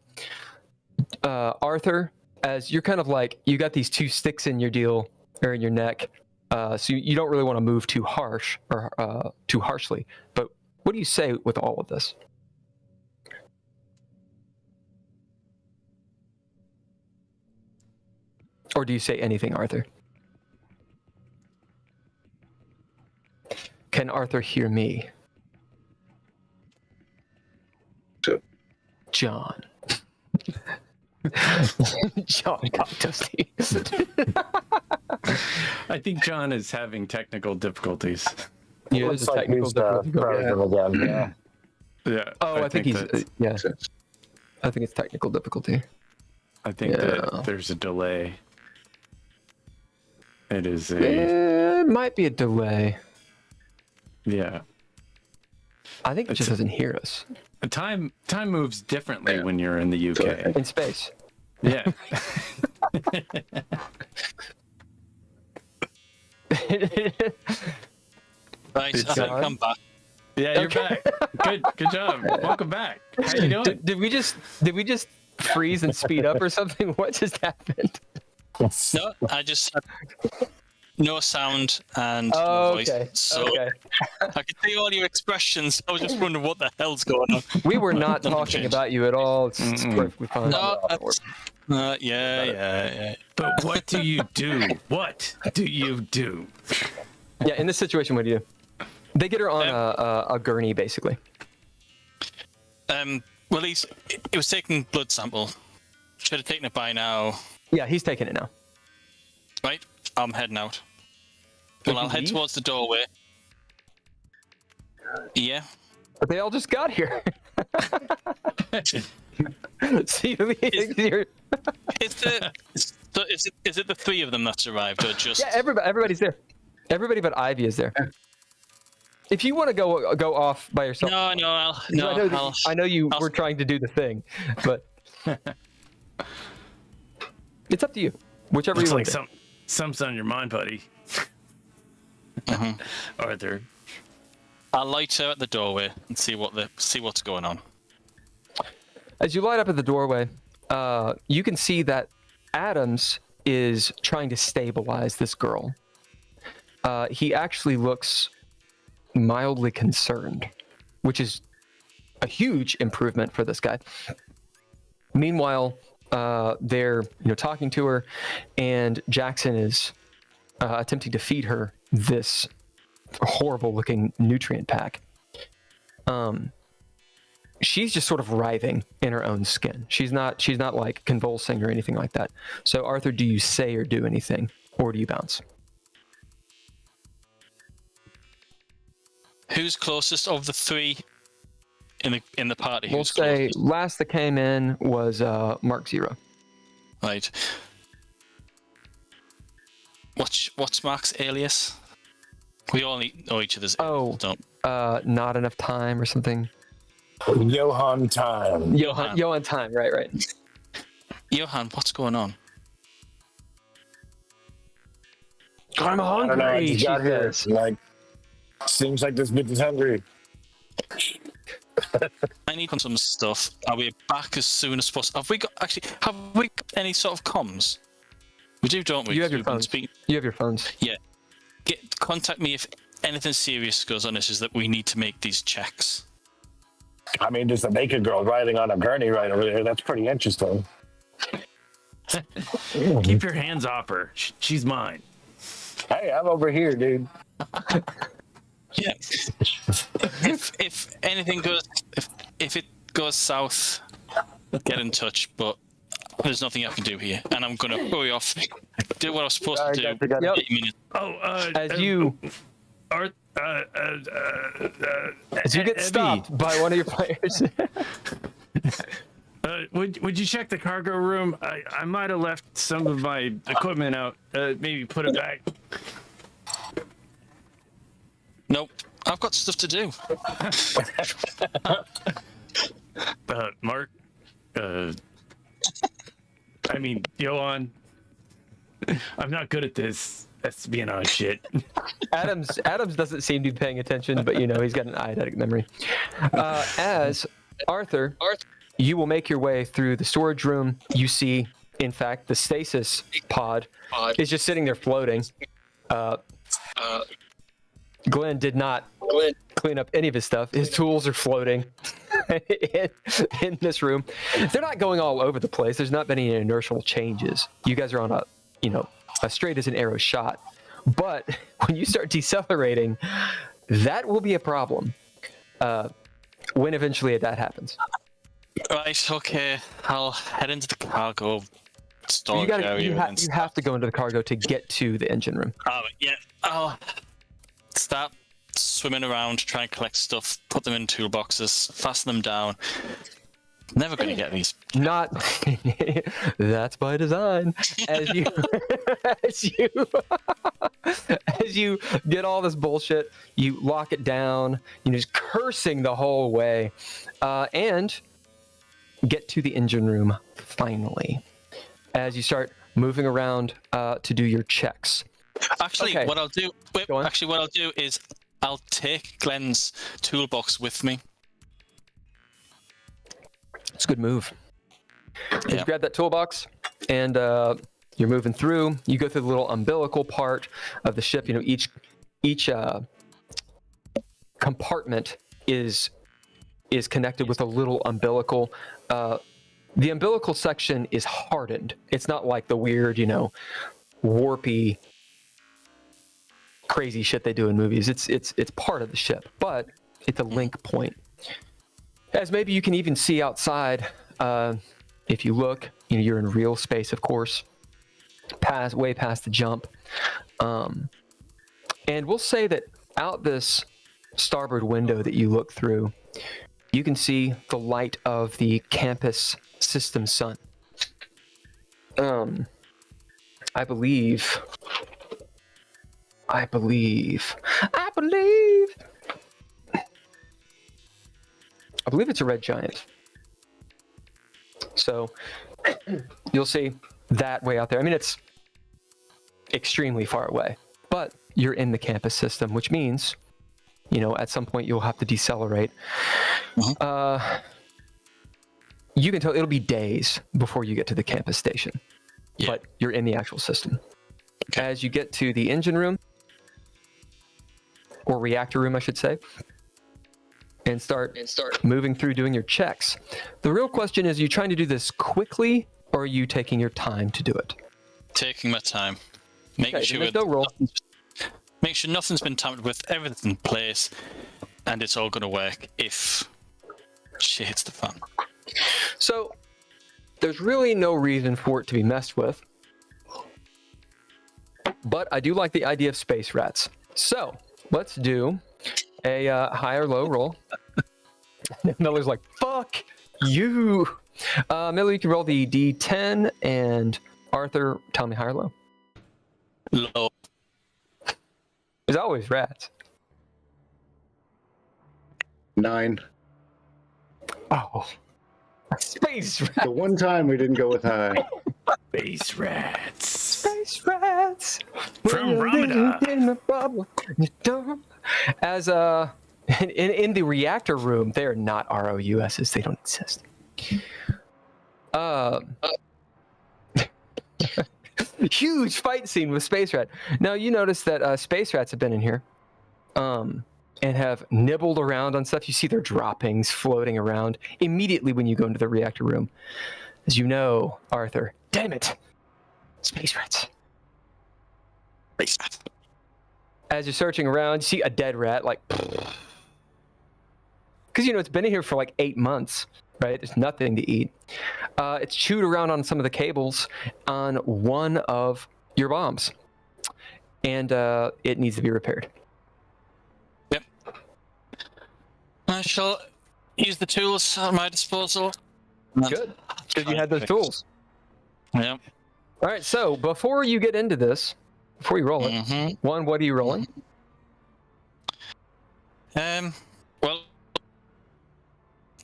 Arthur, as you're kind of like, you got these two sticks in your deal or in your neck, so you don't really want to move too harsh or too harshly. But what do you say with all of this? Or do you say anything, Arthur? Can Arthur hear me? John. John got toasty. I think John is having technical difficulties. Yeah, there's a technical difficulty. Yeah. Yeah. Oh, I think he's yeah. I think it's technical difficulty. I think that there's a delay. It is a. It might be a delay. Yeah. I think it just doesn't hear us. Time moves differently when you're in the UK. In space. Yeah. Right, I think I'm back. Yeah, you're back. Good job. Welcome back. How you doing? Did we just freeze and speed up or something? What just happened? No, I just had no sound and no voice. So I could see all your expressions. I was just wondering what the hell's going on. We were not talking about you at all. It's perfectly fine. No, yeah. But what do you do? What do you do? Yeah, in this situation, what do you do? They get her on a gurney, basically. Well, it was taking blood sample. Should have taken it by now. Yeah, he's taking it now. Right, I'm heading out. Well, I'll head towards the doorway. Yeah. But they all just got here. See, is it the three of them that survived, or just? Yeah, everybody's there. Everybody but Ivy is there. If you want to go off by yourself. No, I know you were trying to do the thing, but It's up to you. Whichever Looks you like want. something's on your mind, buddy. Arthur. I'll light her at the doorway and see what's going on. As you light up at the doorway, you can see that Adams is trying to stabilize this girl. He actually looks mildly concerned, which is a huge improvement for this guy. Meanwhile, they're talking to her, and Jackson is attempting to feed her this horrible-looking nutrient pack. She's just sort of writhing in her own skin. She's not like convulsing or anything like that. So Arthur, do you say or do anything, or do you bounce? Who's closest of the three in the party? We'll Who's say closest? last that came in was Mark Zero. Right. What's Mark's alias? We all know each other's alias, don't we? Not enough time or something. Johan Time. Johan Time, right. Johan, what's going on? I'm I don't know. I hungry. just She got here. says. Like, seems like this bitch is hungry. I need some stuff. I'll be back as soon as possible. Have we got any sort of comms? We do, don't we? You have your We've been phones. speaking- You have your phones. Yeah. Contact me if anything serious goes on. This is that we need to make these checks. I mean, there's a naked girl riding on a gurney right over there. That's pretty interesting. Keep your hands off her. She's mine. Hey, I'm over here, dude. Yeah. if anything goes, if it goes south, get in touch. But there's nothing I can do here, and I'm gonna hurry off. Do what I was supposed to do. Yep. 8 minutes. As you get stopped by one of your players. Would you check the cargo room? I might have left some of my equipment out. Maybe put it back. Nope. I've got stuff to do. Mark. I mean, Johan. I'm not good at this espionage shit. Adams doesn't seem to be paying attention, but he's got an eidetic memory. As Arthur, you will make your way through the storage room. You see, in fact, the stasis pod is just sitting there floating. Glenn did not clean up any of his stuff. His tools are floating in this room. They're not going all over the place. There's not been any inertial changes. You guys are on a straight as an arrow shot. But when you start decelerating, that will be a problem when eventually that happens. Right. Okay. I'll head into the cargo storage area. You have to go into the cargo to get to the engine room. Yeah. I'll start swimming around, try and collect stuff, put them in toolboxes, fasten them down. Never going to get these. Not. That's by design. As you get all this bullshit, you lock it down. Just cursing the whole way, and get to the engine room finally. As you start moving around to do your checks. Actually, Okay. what I'll do. Go on. Actually, what I'll do is I'll take Glenn's toolbox with me. It's a good move. Yeah. You grab that toolbox, and you're moving through. You go through the little umbilical part of the ship. Each compartment is connected with a little umbilical. The umbilical section is hardened. It's not like the weird, warpy, crazy shit they do in movies. It's part of the ship, but it's a link point. As maybe you can even see outside, if you look, you're in real space, of course, way past the jump. And we'll say that out this starboard window that you look through, you can see the light of the campus system sun. I believe it's a red giant. So you'll see that way out there. I mean, it's extremely far away, but you're in the campus system, which means, at some point you'll have to decelerate. You can tell it'll be days before you get to the campus station, but you're in the actual system. Okay. As you get to the engine room, or reactor room, I should say, and start moving through doing your checks. The real question is, are you trying to do this quickly, or are you taking your time to do it? Taking my time. Making sure make no roll. Make sure nothing's been tampered with, everything's in place, and it's all going to work if shit hits the fan. So, there's really no reason for it to be messed with. But I do like the idea of space rats. So, let's do a high or low roll. Miller's like, fuck you. Miller, you can roll the D10, and Arthur, tell me high or low. Low. There's always rats. 9. Oh. Space rats. The one time we didn't go with high. Space rats. Space rats. From Ramada. As in the reactor room, they are not ROUSs. They don't exist. Huge fight scene with Space Rat. Now you notice that Space Rats have been in here, and have nibbled around on stuff. You see their droppings floating around immediately when you go into the reactor room. As you know, Arthur, damn it, Space Rats. Space rats. As you're searching around, you see a dead rat, like, because it's been in here for like 8 months. Right? There's nothing to eat. It's chewed around on some of the cables on one of your bombs. And it needs to be repaired. Yep. I shall use the tools at my disposal. Good. Because you had those tools. Yep. All right, so before you get into this, before you roll it, one, what are you rolling? Well,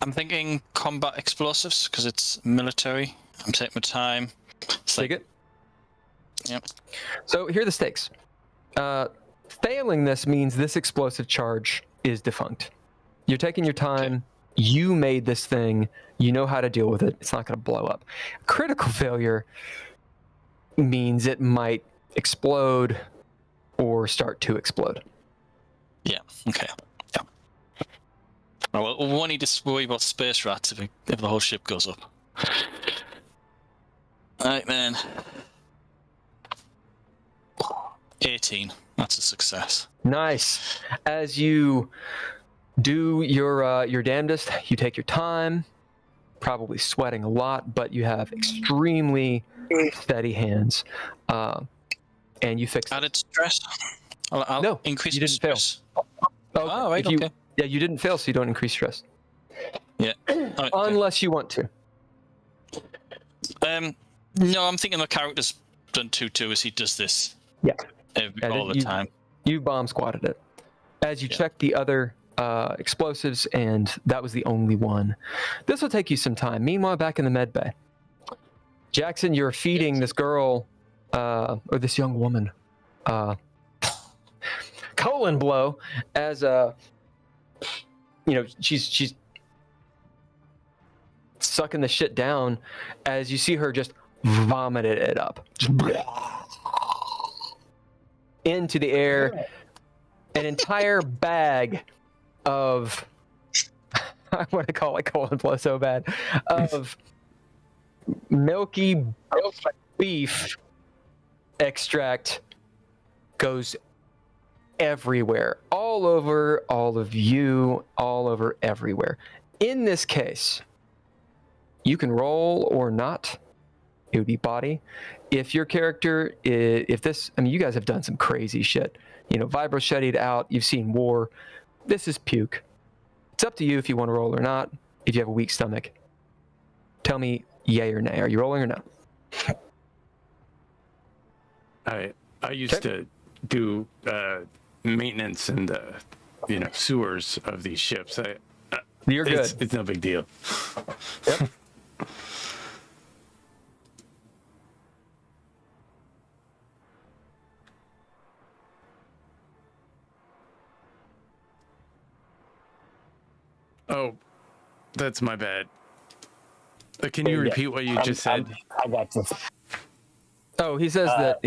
I'm thinking combat explosives because it's military. I'm taking my time. Take it. Yep. So here are the stakes. Failing this means this explosive charge is defunct. You're taking your time. Okay. You made this thing. You know how to deal with it. It's not going to blow up. Critical failure means it might explode or start to explode. Yeah. Okay. Yeah. Well, we won't need to worry about space rats if the whole ship goes up. Alright, man. 18. That's a success. Nice. As you do your damnedest, you take your time, probably sweating a lot, but you have extremely steady hands, and you fix it. Added stress? I'll increase you didn't stress. fail. Oh, right, okay. Yeah, you didn't fail, so you don't increase stress. Yeah. Right, unless you want to. No, I'm thinking the character's done 2-2 as he does this. Yeah. All the time. You bomb squatted it. As you check the other explosives, and that was the only one. This will take you some time. Meanwhile, back in the med bay, Jackson, you're feeding this girl, or this young woman, colon blow, as she's sucking the shit down, as you see her just vomit it up. Into the air, an entire bag of, I want to call it colon blow so bad, of milky beef extract goes everywhere, all over all of you, all over everywhere. In this case, you can roll or not. It would be body. If your character, you guys have done some crazy shit. Vibro shutted out. You've seen war. This is puke. It's up to you if you want to roll or not. If you have a weak stomach, tell me yay or nay. Are you rolling or not? I used to do maintenance in the sewers of these ships. You're good. It's no big deal. Yep. Oh, that's my bad. Can you repeat what you just said? I got this. Oh, he says that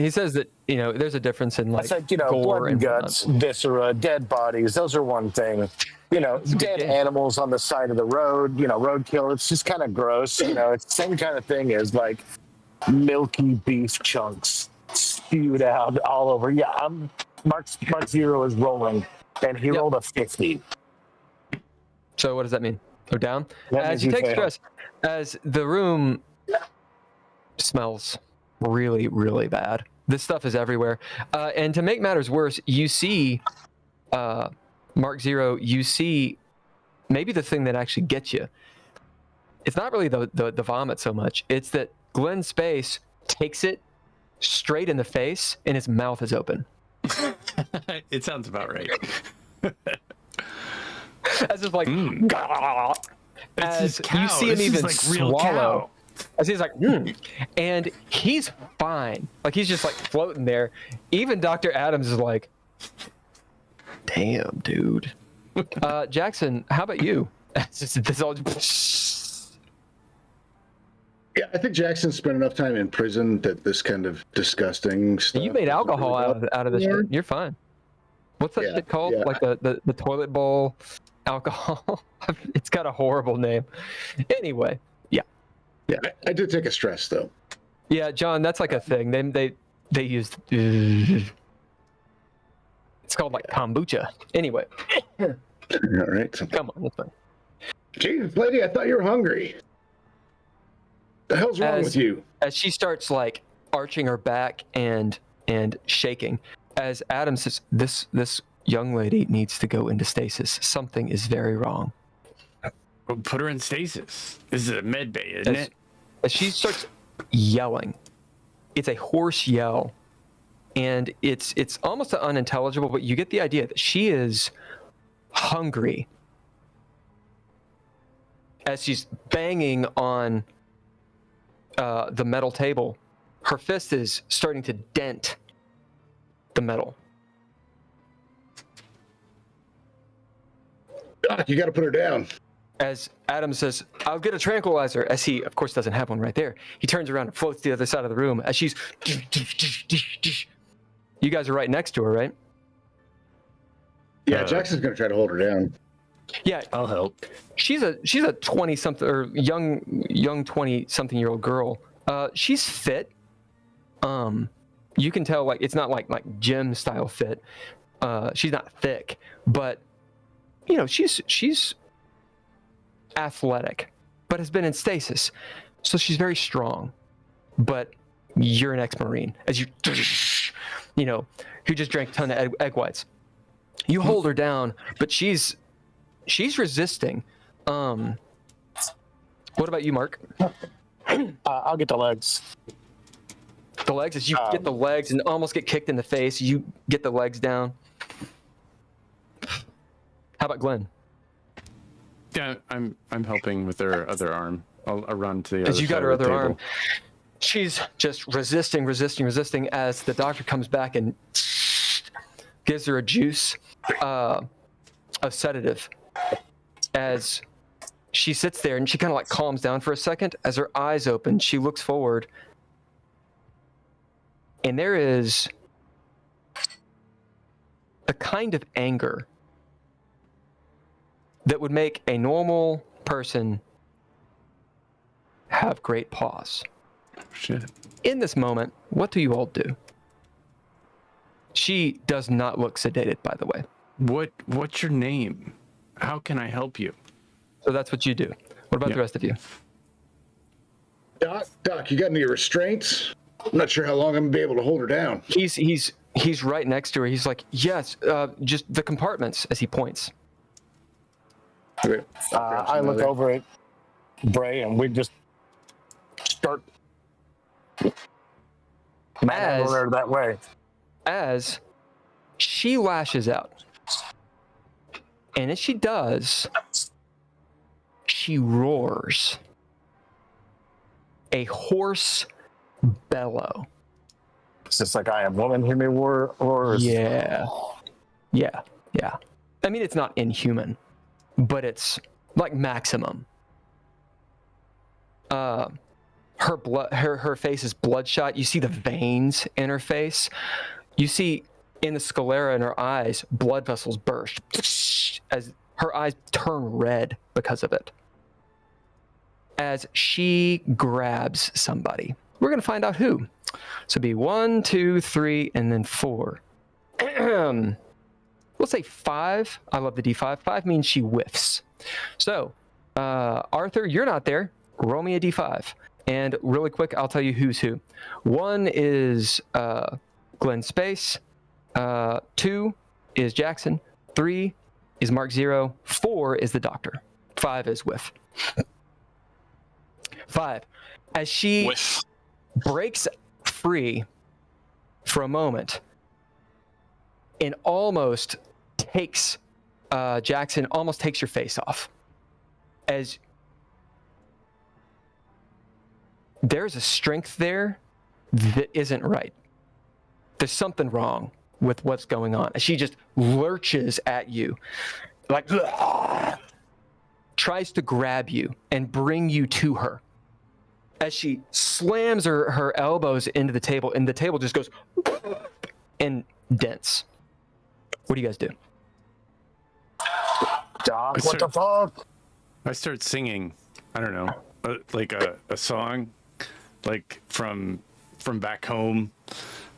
there's a difference in I like said, gore blood and whatnot. guts, viscera, dead bodies. Those are one thing. Dead game. animals on the side of the road. Roadkill. It's just kind of gross. It's the same kind of thing as like milky beef chunks spewed out all over. Yeah, Mark Zero is rolling, and he rolled a 50. So what does that mean? Go down? That As means you you take fail. stress, as the room smells really, really bad. This stuff is everywhere. And to make matters worse, you see, Mark Zero, you see maybe the thing that actually gets you. It's not really the vomit so much. It's that Glenn Space takes it straight in the face and his mouth is open. It sounds about right. As if like, It's his as cow. you see him This is even like real swallow. cow. As he's like, and he's fine. Like he's just like floating there. Even Dr. Adams is like, damn, dude. Jackson, how about you? This all. Yeah, I think Jackson spent enough time in prison that this kind of disgusting stuff. You made alcohol out of this shit. You're fine. What's that shit called? yeah. Like the toilet bowl alcohol? It's got a horrible name. Anyway, yeah. Yeah, I did take a stress though. Yeah, John, that's like a thing. They used. It's called like kombucha. Anyway, All right. come on, that's fine. Jesus, lady, I thought you were hungry. The hell's wrong with you? As she starts like arching her back and shaking, as Adam says, this young lady needs to go into stasis. Something is very wrong. We'll put her in stasis. This is a med bay, isn't it? As she starts yelling, it's a hoarse yell, and it's almost unintelligible, but you get the idea that she is hungry. As she's banging on the metal table, her fist is starting to dent the metal. Doc, you got to put her down. As Adam says, I'll get a tranquilizer, as he, of course, doesn't have one right there. He turns around and floats to the other side of the room as she's... You guys are right next to her, right? Yeah, Jackson's going to try to hold her down. Yeah, I'll help. she's a 20-something or young 20-something-year-old girl. She's fit. You can tell like it's not like gym style fit. She's not thick, but she's athletic, but has been in stasis, so she's very strong. But you're an ex-Marine, as you who just drank a ton of egg whites. You hold her down, but she's resisting. What about you, Mark? I'll get the legs. The legs, as you get the legs and almost get kicked in the face, you get the legs down. How about Glenn? Yeah, I'm helping with her other arm. I'll run to the other As you got side her of the other table. arm, she's just resisting as the doctor comes back and gives her a juice, a sedative. As she sits there and she kind of like calms down for a second. As her eyes open, she looks forward, and there is a kind of anger that would make a normal person have great pause. Shit. In this moment, what do you all do? She does not look sedated, by the way. What's your name? How can I help you? So that's what you do. What about the rest of you? Doc, you got any restraints? I'm not sure how long I'm going to be able to hold her down. He's right next to her. He's like, yes, just the compartments, as he points. Okay. I look over at Bray and we just start manhandling her that way. As she lashes out. And as she does, she roars. A hoarse bellow. It's just like I am woman, hear me roar. Yeah. I mean, it's not inhuman, but it's like maximum. Her face is bloodshot. You see the veins in her face. You see in the sclera in her eyes, blood vessels burst as her eyes turn red because of it. As she grabs somebody. We're going to find out who. So it'll be 1, 2, 3, and then 4. We'll say 5. I love the D5. 5 means she whiffs. So, Arthur, you're not there. Roll me a D5. And really quick, I'll tell you who's who. 1 is Glenn Space. 2 is Jackson. 3 is Mark 0. 4 is the Doctor. 5 is whiff. 5. As she Whiff. breaks free for a moment and almost takes Jackson, almost takes your face off. As there's a strength there that isn't right. There's something wrong with what's going on. As she just lurches at you, like tries to grab you and bring you to her. As she slams her elbows into the table, and the table just goes and dents. What do you guys do? Doc, what the fuck? I start singing. I don't know, like a song, like from back home,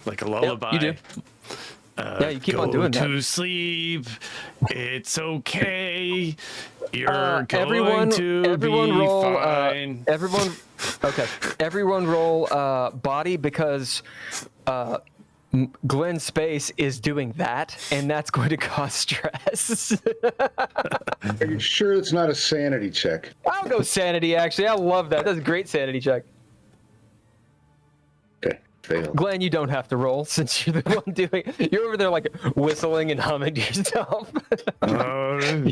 like a lullaby. Yep, you do. Yeah, you keep on doing that. Go to sleep. It's okay. You're everyone going to be roll. fine. Everyone roll body, because Glenn Space is doing that, and that's going to cause stress. Are you sure it's not a sanity check? I'll go sanity, actually. I love that. That's a great sanity check. Okay, fail. Glenn, you don't have to roll since you're the one doing it. You're over there like whistling and humming to yourself.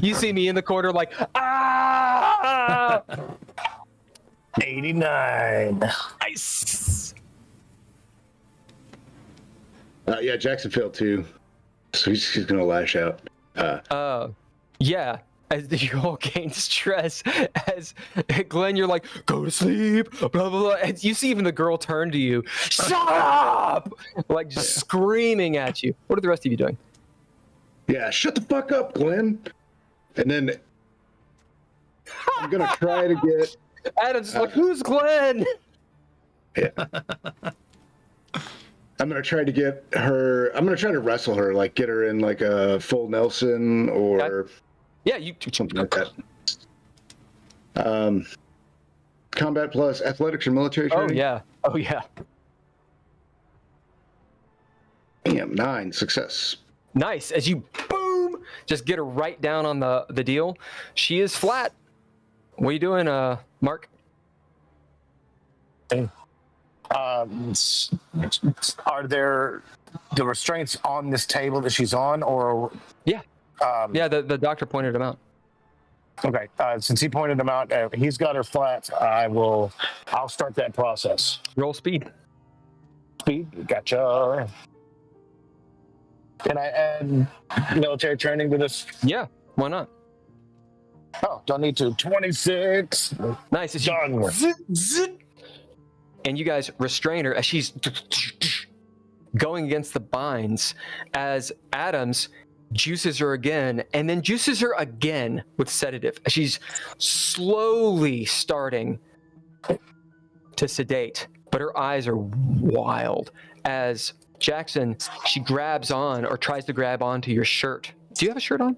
You see me in the corner like, ah! 89. Nice. Yeah, Jackson failed too, so he's gonna lash out. Yeah. As you all gain stress, as Glenn, you're like, go to sleep, blah, blah, blah. And you see even the girl turn to you, shut up! Like just screaming at you. What are the rest of you doing? Yeah, shut the fuck up, Glenn. And then I'm gonna try to get. Adam's like, who's Glenn? Yeah. I'm gonna try to get her. I'm gonna try to wrestle her, like get her in like a full Nelson or. Okay. Yeah, you something like that. Combat plus athletics or military training? Oh yeah. Damn, 9 success. Nice. As you boom, just get her right down on the deal. She is flat. What are you doing, Mark? Are there the restraints on this table that she's on, or? Yeah. Yeah, the doctor pointed him out. Okay, since he pointed him out, he's got her flat. I'll start that process. Roll speed. Speed, gotcha. Can I add military training to this? Yeah, why not? Oh, don't need to. 26. Nice. As Done. And you guys restrain her as she's going against the binds, as Adams juices her again, and then juices her again with sedative. She's slowly starting to sedate, but her eyes are wild. As Jackson, she grabs on or tries to grab onto your shirt. Do you have a shirt on?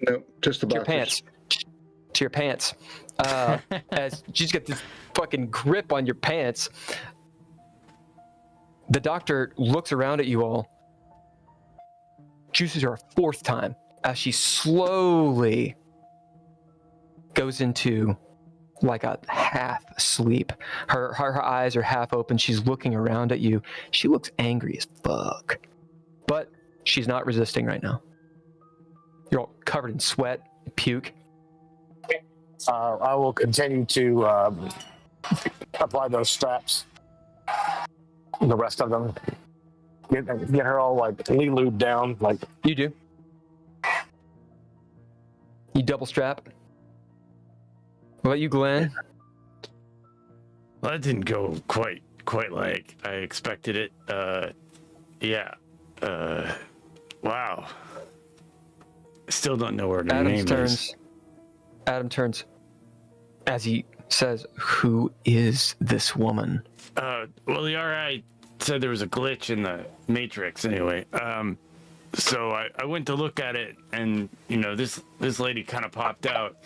No, just the To your boxers. pants. To your pants. As she's got this fucking grip on your pants. The doctor looks around at you all, juices her a 4th time as she slowly goes into like a half sleep. Her eyes are half open. She's looking around at you. She looks angry as fuck, but she's not resisting right now. You're all covered in sweat, puke. I will continue to apply those straps. The rest of them. Get her all like lubed down. Like You do. You double strap. What about you, Glenn? Well, that didn't go quite like I expected it. Yeah. Wow. I still don't know where her name is. Adam turns as he says, "Who is this woman?" Well, the RI said there was a glitch in the matrix anyway. So I went to look at it, and this lady kind of popped out.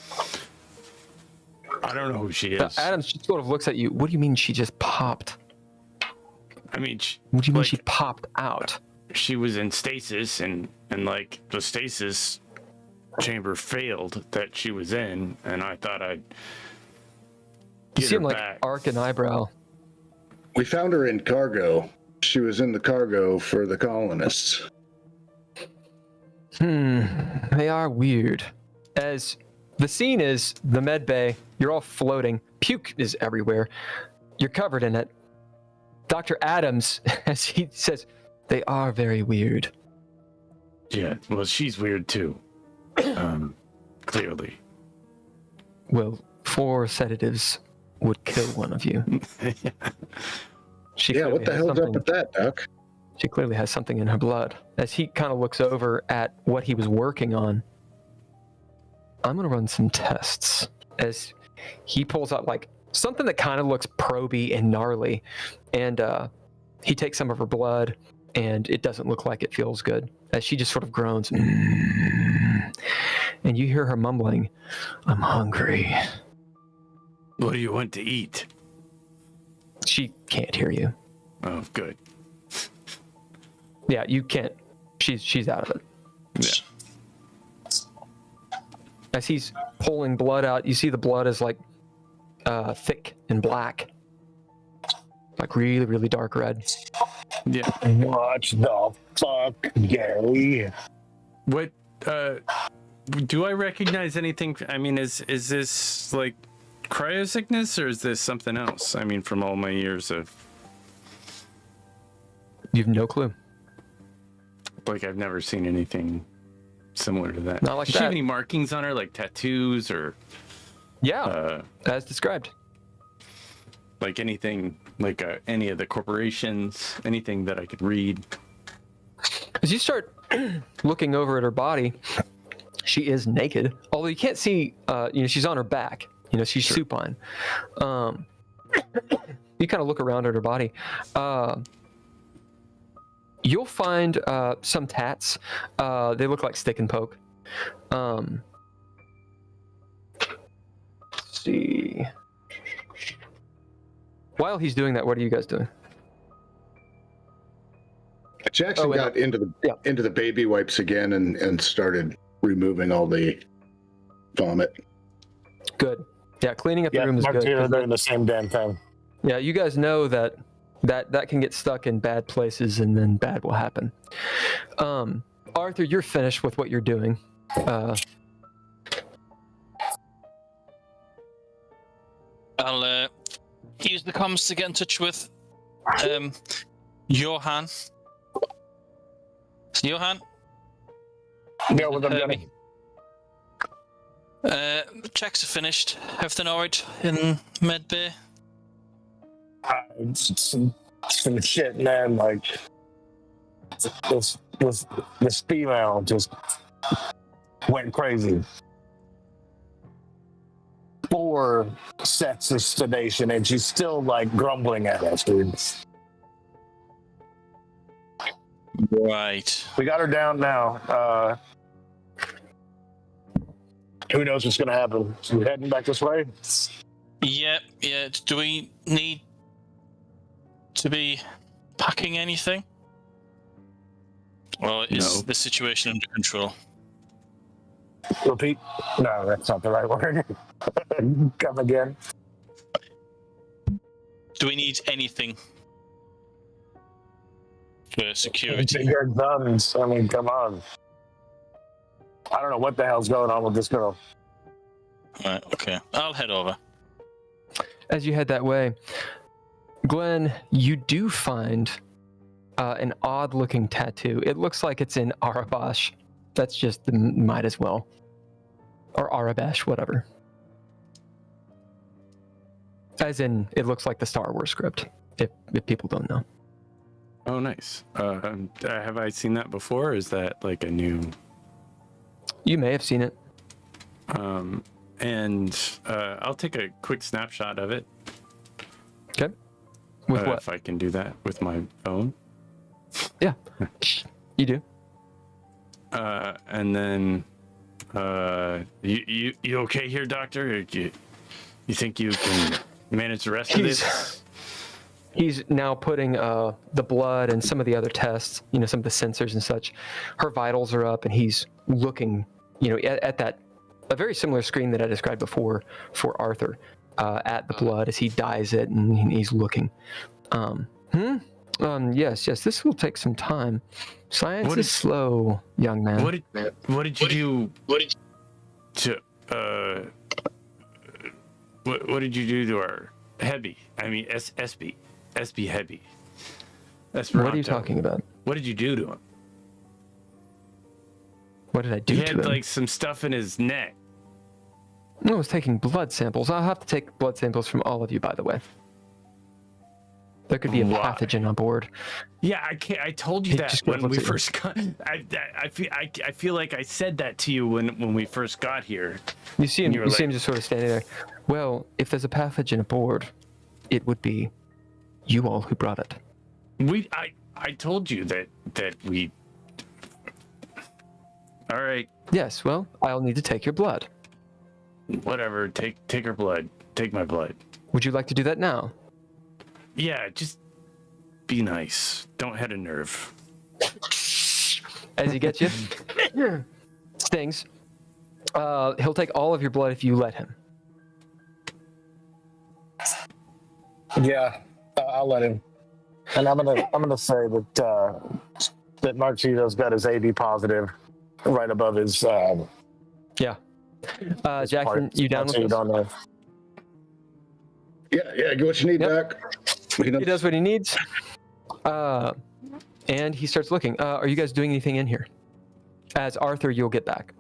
I don't know who she is. Adam sort of looks at you. What do you mean she just popped? I mean, what do you mean she popped out? She was in stasis, and like the stasis chamber failed that she was in, and I thought I'd You see him like back. arc an eyebrow. We found her in cargo. She was in the cargo for the colonists. They are weird. As the scene is the med bay, you're all floating. Puke is everywhere. You're covered in it. Dr. Adams, as he says, they are very weird. Yeah, well, she's weird too. Clearly. Well, 4 sedatives would kill one of you. Yeah, what the hell's up with that, Doc? She clearly has something in her blood. As he kind of looks over at what he was working on, I'm going to run some tests. As he pulls out like something that kind of looks proby and gnarly, and he takes some of her blood, and it doesn't look like it feels good. As she just sort of groans, and you hear her mumbling, "I'm hungry." What do you want to eat? She can't hear you. Oh, good. Yeah, you can't. She's out of it. Yeah. As he's pulling blood out, you see the blood is like thick and black, like really, really dark red. Yeah. What the fuck, Gary? What? Do I recognize anything? I mean, is this like cryosickness, or is this something else? I mean, from all my years of, You have no clue. like, I've never seen anything similar to that. Not like Does she have that. any markings on her, like tattoos or Yeah, as described. like anything, like any of the corporations, anything that I could read? As you start looking over at her body, she is naked. Although you can't see, she's on her back. She's supine. You kind of look around at her body. You'll find some tats. They look like stick and poke. Let's see. While he's doing that, what are you guys doing? Jackson got into the baby wipes again and started removing all the vomit. Good. Yeah, cleaning up the room is Mark good. 'Cause Taylor doing the same damn thing. Yeah, you guys know that can get stuck in bad places, and then bad will happen. Arthur, you're finished with what you're doing. I'll use the comms to get in touch with Johan. Johan? Yeah, with them, Johnny. Checks are finished. Everything alright in med bay? Some shit, man. Like this female just went crazy. 4 sets of sedation, and she's still like grumbling at us, dude. Right. We got her down now. Who knows what's gonna happen? So we're heading back this way. Yeah. Do we need to be packing anything? Or is the situation under control? Repeat? No, that's not the right word. Come again. Do we need anything for security? Your guns. I mean, come on. I don't know what the hell's going on with this girl. Right, okay. I'll head over. As you head that way, Glenn, you do find an odd-looking tattoo. It looks like it's in Arabash. That's just might as well. Or Arabash, whatever. As in, it looks like the Star Wars script, if people don't know. Oh, nice. Have I seen that before? Or is that like a new? You may have seen it. I'll take a quick snapshot of it. Okay. With what? If I can do that with my phone. Yeah, you do. And then, you okay here, Doctor? Or you think you can manage the rest of this? He's now putting the blood and some of the other tests, some of the sensors and such. Her vitals are up, and he's looking, at that, a very similar screen that I described before for Arthur, at the blood as he dyes it, and he's looking. Yes, this will take some time. Science is slow, young man. What did you do to our Hebby? I mean, SB Hebby. Esperanto. What are you talking about? What did you do to him? What did I do to him? He had like some stuff in his neck. I was taking blood samples. I'll have to take blood samples from all of you, by the way. There could be a pathogen on board. Yeah, I told you that when we first got. I feel like I said that to you when we first got here. You see him just sort of standing there. Well, if there's a pathogen aboard, it would be you all who brought it. I told you that we. All right. Yes. Well, I'll need to take your blood. Whatever. Take her blood. Take my blood. Would you like to do that now? Yeah, just be nice. Don't head a nerve. As he gets you, stings. He'll take all of your blood if you let him. Yeah, I'll let him. And I'm gonna say that Marchito's got his AB positive right above his. Yeah. Jackson, you down with this? Yeah. Get what you need, Doc. He does what he needs. And he starts looking. Are you guys doing anything in here? As Arthur, you'll get back.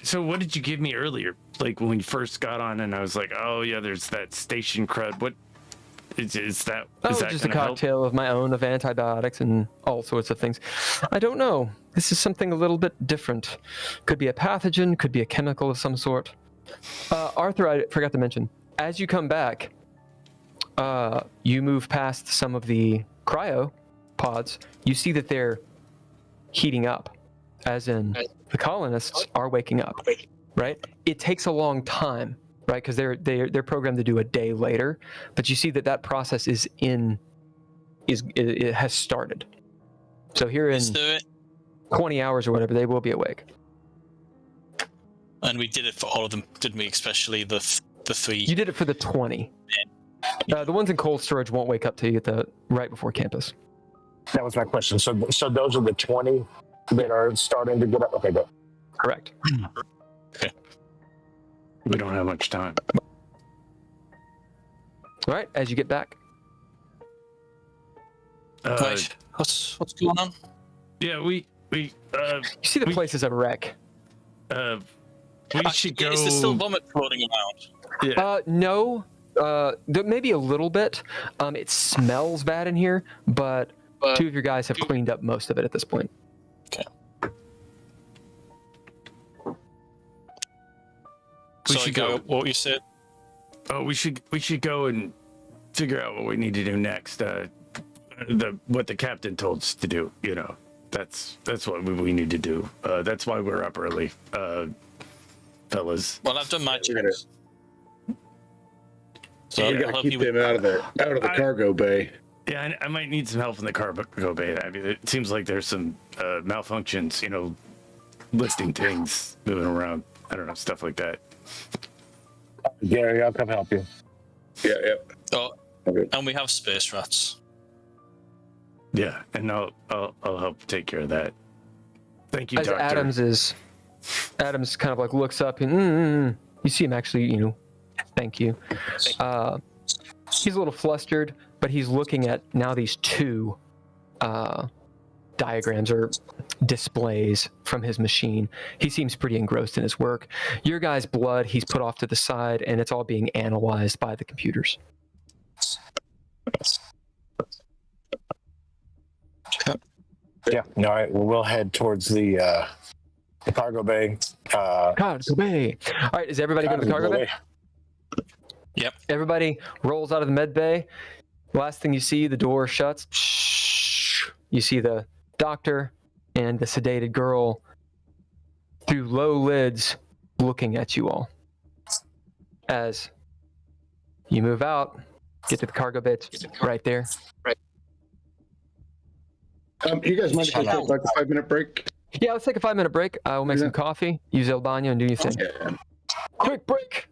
So what did you give me earlier? Like when we first got on, and I was like, oh yeah, there's that station crud. What is that? Is that just a gonna cocktail help? of my own of antibiotics and all sorts of things. I don't know. This is something a little bit different. Could be a pathogen, could be a chemical of some sort. Arthur, I forgot to mention, as you come back, you move past some of the cryo pods. You see that they're heating up, as in the colonists are waking up, right? It takes a long time, right? Because they're programmed to do a day later, but you see that process it has started. So here in 20 hours or whatever, they will be awake. And we did it for all of them, didn't we? Especially the three. You did it for the 20. The ones in cold storage won't wake up till you get right before campus. That was my question. So those are the 20 that are starting to get up. Okay, go. Correct. Okay. We don't have much time. All right, as you get back. Right. What's going on? Yeah, we You see the place is a wreck. we should go. Is there still vomit floating around? Yeah. No. There may be a little bit. It smells bad in here, but two of your guys have cleaned up most of it at this point. Okay. We should go. What you said? Oh, we should go and figure out what we need to do next. What the captain told us to do. That's what we need to do. That's why we're up early, fellas. Well, I've done my checks. So We I'll gotta help keep you them out of the cargo bay. Yeah, I might need some help in the cargo bay. I mean, it seems like there's some malfunctions. Lifting things, moving around. I don't know, stuff like that. Gary, I'll come help you. Yeah. Oh, Okay. and we have space rats. Yeah, and I'll help take care of that. Thank you, As Doctor. Adams kind of like looks up and you see him actually, thank you. He's a little flustered, but he's looking at now these two diagrams or displays from his machine. He seems pretty engrossed in his work. Your guy's blood he's put off to the side, and it's all being analyzed by the computers. Yeah. All right. Well, we'll head towards the cargo bay. Cargo bay. All right, is everybody going to the cargo bay? Yep. Everybody rolls out of the med bay. Last thing you see, the door shuts. You see the doctor and the sedated girl through low lids looking at you all. As you move out, get to the cargo bay, it's right there. You guys mind if we take like a 5-minute break? Yeah, let's take a 5-minute break. I will make some coffee, use El Baño, and do your thing. Yeah. Quick break!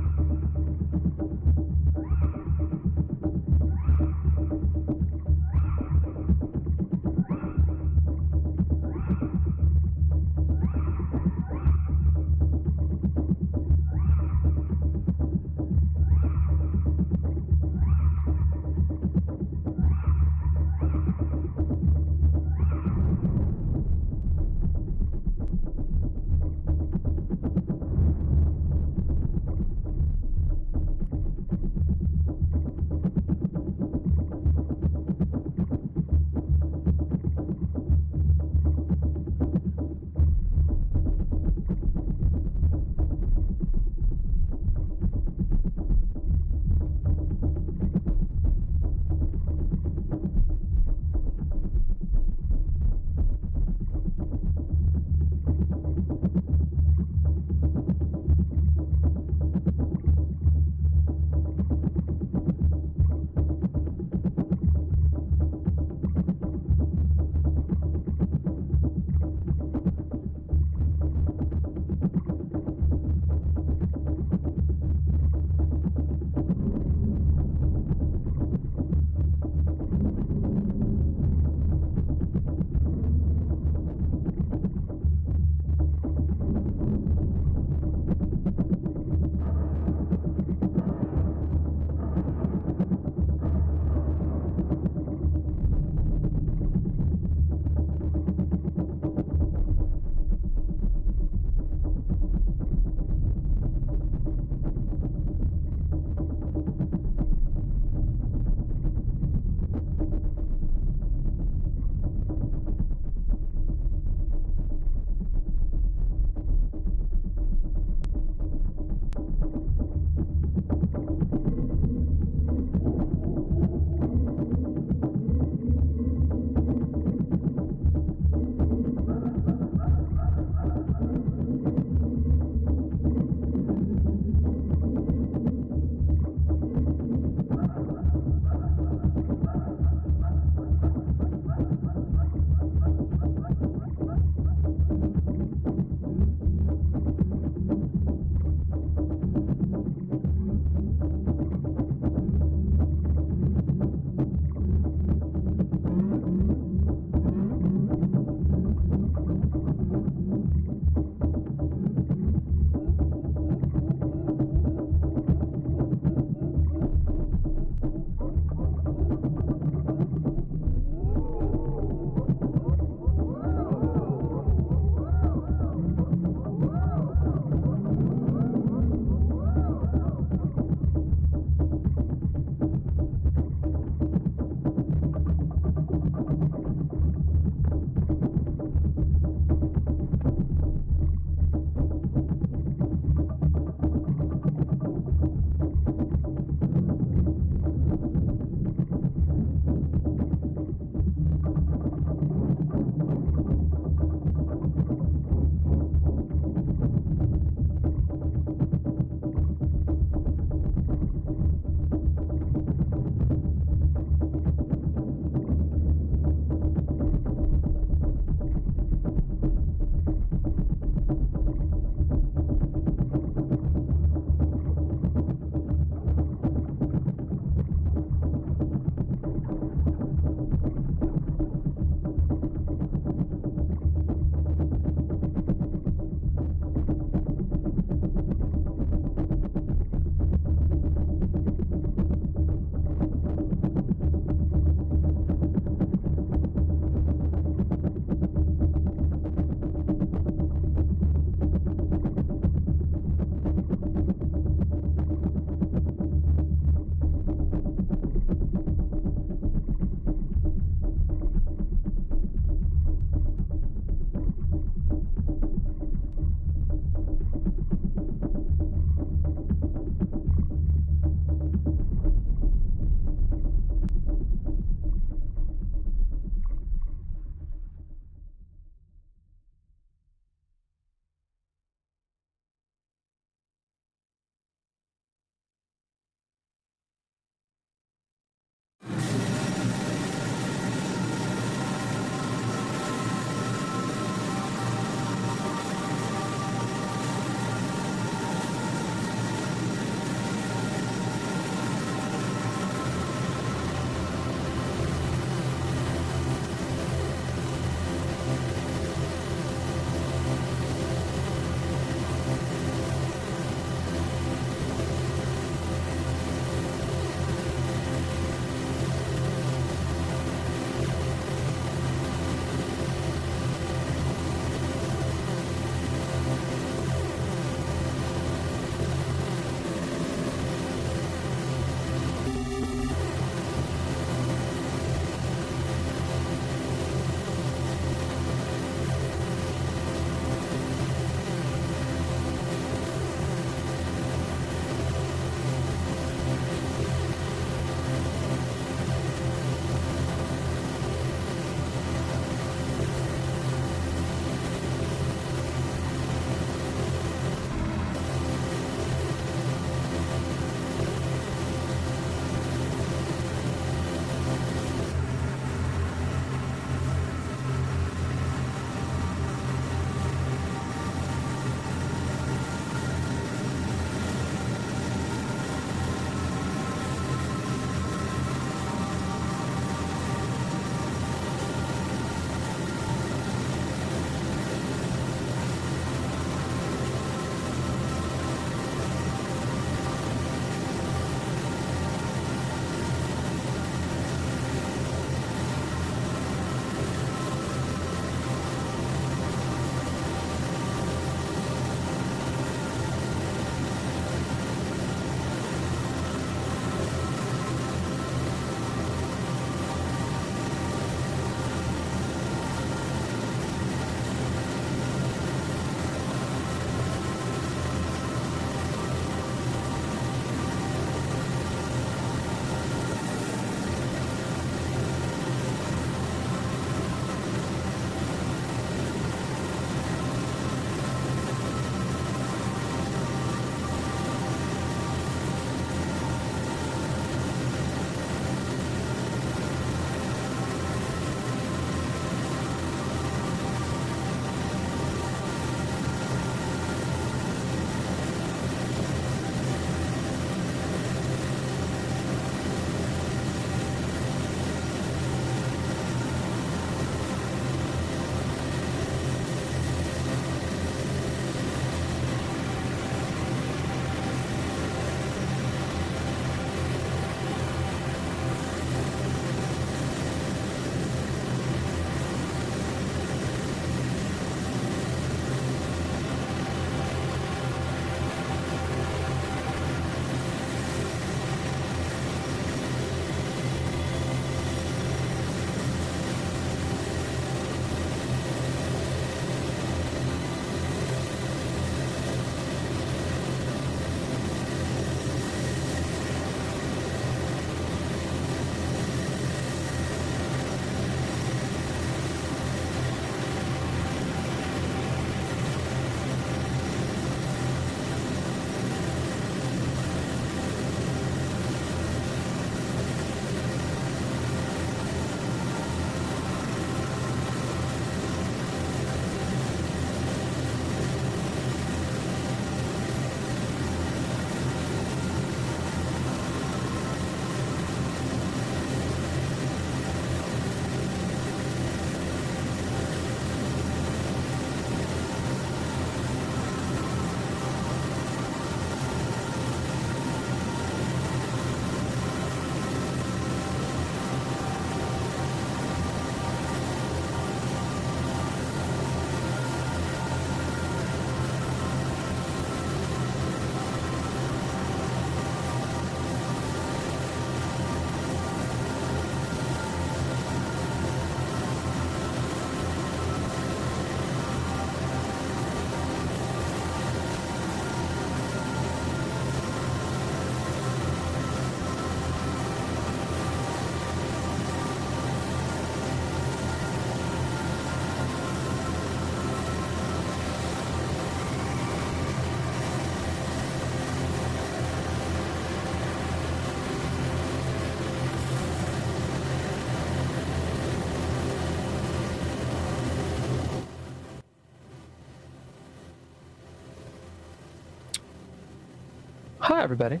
Hi, everybody.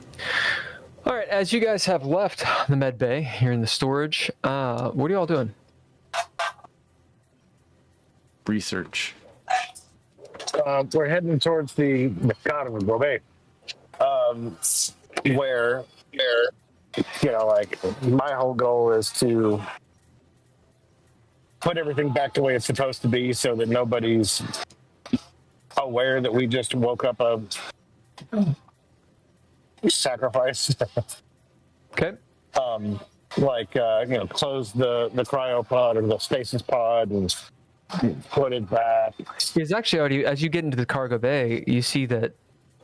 All right, as you guys have left the med bay here in the storage, what are you all doing? Research. We're heading towards the cargo bay, where like my whole goal is to put everything back the way it's supposed to be, so that nobody's aware that we just woke up a sacrifice. Okay. Close the cryopod or the stasis pod and put it back. It's actually already, as you get into the cargo bay, you see that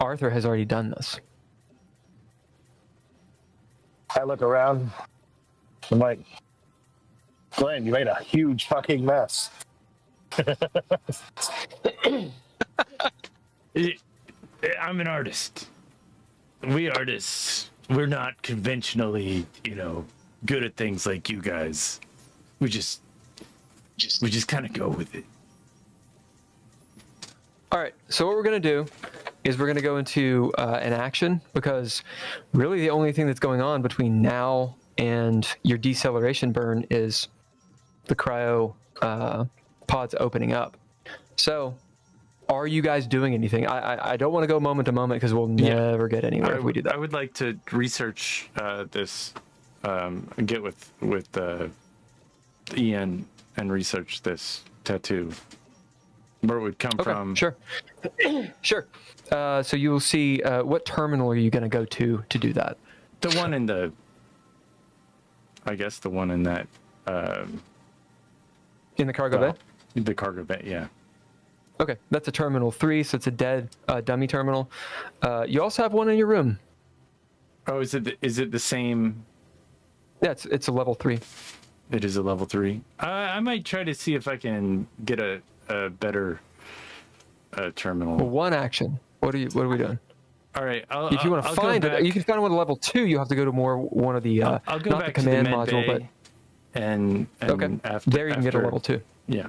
Arthur has already done this. I look around. I'm like, Glenn, you made a huge fucking mess. I'm an artist. We artists, we're not conventionally, good at things like you guys. We just kind of go with it. All right, so what we're going to do is we're going to go into an action, because really the only thing that's going on between now and your deceleration burn is the cryo pods opening up. So are you guys doing anything? I don't want to go moment to moment, because we'll never get anywhere if we do that. I would like to research this, get with Ian and research this tattoo. Where it would come from. Sure. Sure. So you will see, what terminal are you going to go to do that? The one in the, I guess the one in that. In the cargo bay? The cargo bay, yeah. Okay, that's a terminal 3, so it's a dead dummy terminal. You also have one in your room. Oh, is it the same? Yeah, it's a level 3. It is a level 3. I might try to see if I can get a better terminal. Well, one action. What are we doing? All right. If you want to find it, you can find one at level 2. You have to go to one of the I'll go not back the command to the med module, bay and okay. After, there you can get a level 2. Yeah.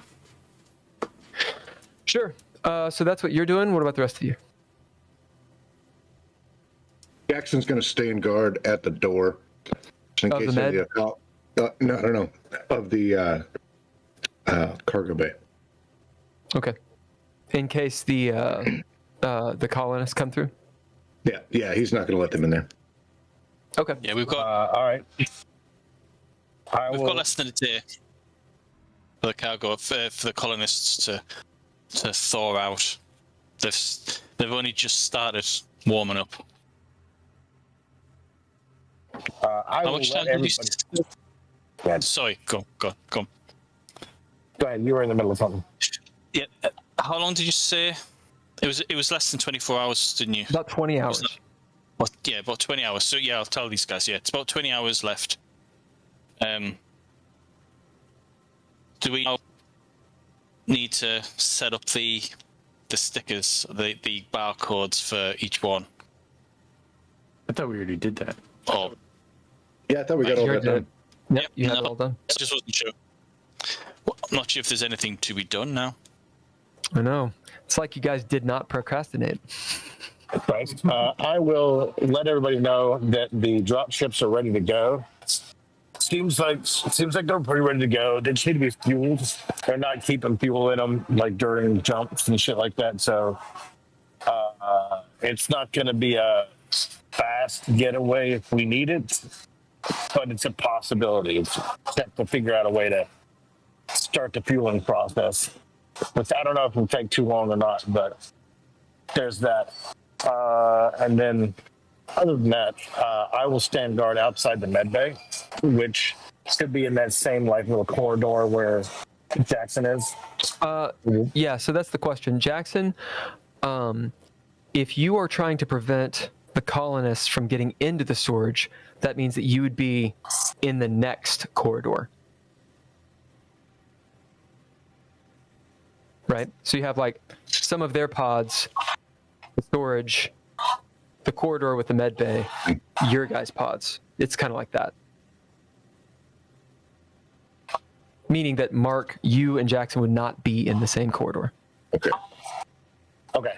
Sure. So that's what you're doing. What about the rest of you? Jackson's going to stay in guard at the door. In Of case the med? No. Of the cargo bay. Okay. In case the colonists come through? Yeah, he's not going to let them in there. Okay. Yeah, we've got All right. we've got less than a day for the cargo for the colonists to thaw out. They've only just started warming up. I How will much let time did you? everybody... Go ahead. Sorry, go. Go ahead. You were in the middle of something. Yeah. How long did you say? It was less than 24 hours, didn't you? About 20 hours. Yeah, about 20 hours. So yeah, I'll tell these guys. Yeah, it's about 20 hours left. Do we now need to set up the stickers, the barcodes for each one? I thought we already did that. Oh, Yeah, I thought we got all that done. Yep, you have it all done. I just wasn't sure. Well, I'm not sure if there's anything to be done now. I know. It's like you guys did not procrastinate. Right. I will let everybody know that the drop ships are ready to go. Seems like they're pretty ready to go. They just need to be fueled. They're not keeping fuel in them like during jumps and shit like that. So it's not going to be a fast getaway if we need it, but it's a possibility. It's have to figure out a way to start the fueling process, which I don't know if it'll take too long or not, but there's that. And then other than that, I will stand guard outside the med bay, which should be in that same like little corridor where Jackson is. Yeah, so that's the question. Jackson, if you are trying to prevent the colonists from getting into the storage, that means that you would be in the next corridor. Right? So you have like some of their pods, the storage, the corridor with the med bay, your guys' pods. It's kind of like that. Meaning that Mark, you and Jackson would not be in the same corridor. Okay. Okay.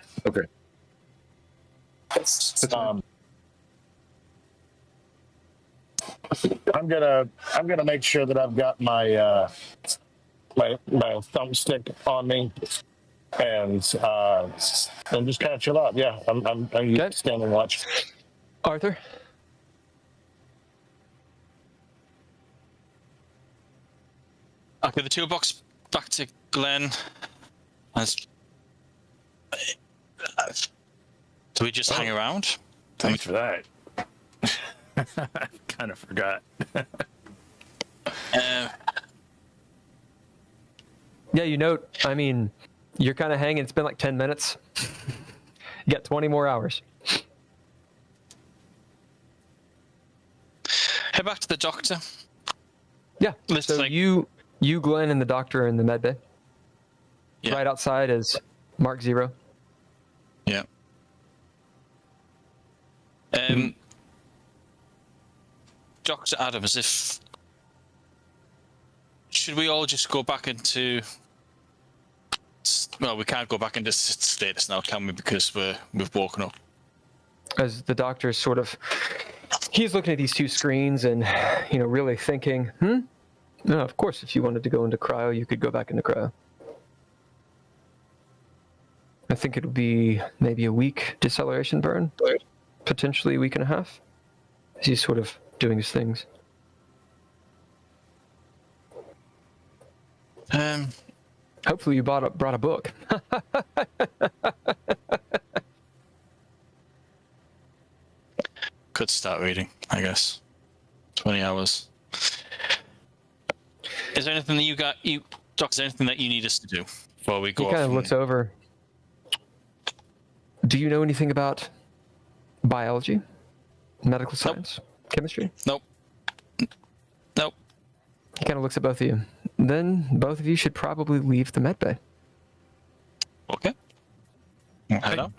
I'm gonna make sure that I've got my my thumbstick on me, and just kind of chill out. Yeah, I'm Okay. standing watch. Arthur? Okay, the toolbox back to Glenn. Do we just hang around? Thanks for that. I kind of forgot. Yeah, you note, I mean, you're kind of hanging. It's been like 10 minutes. You got 20 more hours. Head back to the doctor. Yeah. Let's So like- you, Glenn, and the doctor are in the med bay. Yeah. Right outside is Mark Zero. Yeah. Dr. Adams, should we all just go back into? Well, we can't go back into status now, can we? Because we've woken up. As the doctor sort of, he's looking at these two screens and, really thinking, No, of course, if you wanted to go into cryo, you could go back into cryo. I think it would be maybe a week deceleration burn, potentially a week and a half. He's sort of doing his things. Hopefully you brought a book. Could start reading, I guess. 20 hours. Is there anything that Doc, is there anything that you need us to do before we go He kind off of and- looks over. Do you know anything about biology, medical science, chemistry? Nope. Nope. He kind of looks at both of you. Then both of you should probably leave the med bay. Okay. Head out.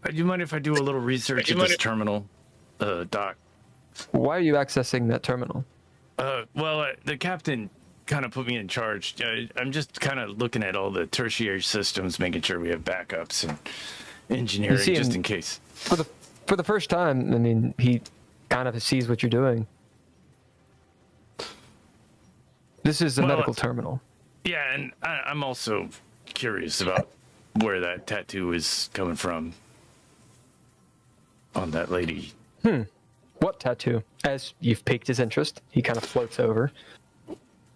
Do you mind if I do a little research at this terminal, Doc? Why are you accessing that terminal? The captain kind of put me in charge. I'm just kind of looking at all the tertiary systems, making sure we have backups and engineering see just him- in case. For the first time, I mean, he kind of sees what you're doing. This is the Well, medical terminal. Yeah, and I'm also curious about where that tattoo is coming from on that lady. What tattoo? As you've piqued his interest, he kind of floats over.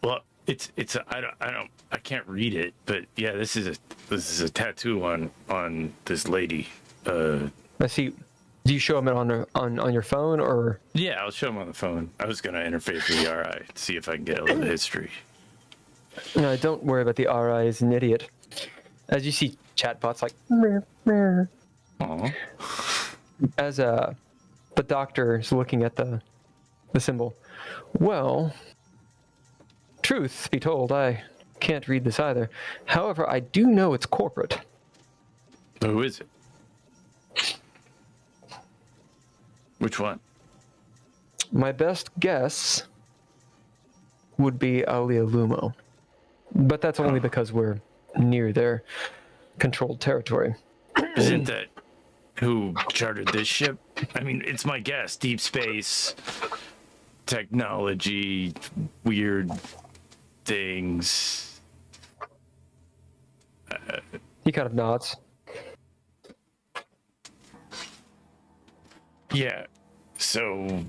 Well, I can't read it, but yeah, this is a tattoo on this lady. I see. Do you show him it on your phone or? Yeah, I'll show him on the phone. I was gonna interface with the RI, see if I can get a little history. No, don't worry about the RI. He's an idiot. As you see chatbots like, "Meh, meh." Aw. As the doctor is looking at the symbol. Well, truth be told, I can't read this either. However, I do know it's corporate. Who is it? Which one? My best guess would be Alia Lumo. But that's only because we're near their controlled territory. Isn't that who chartered this ship? I mean, it's my guess. Deep space, technology, weird things. He kind of nods. Yeah. So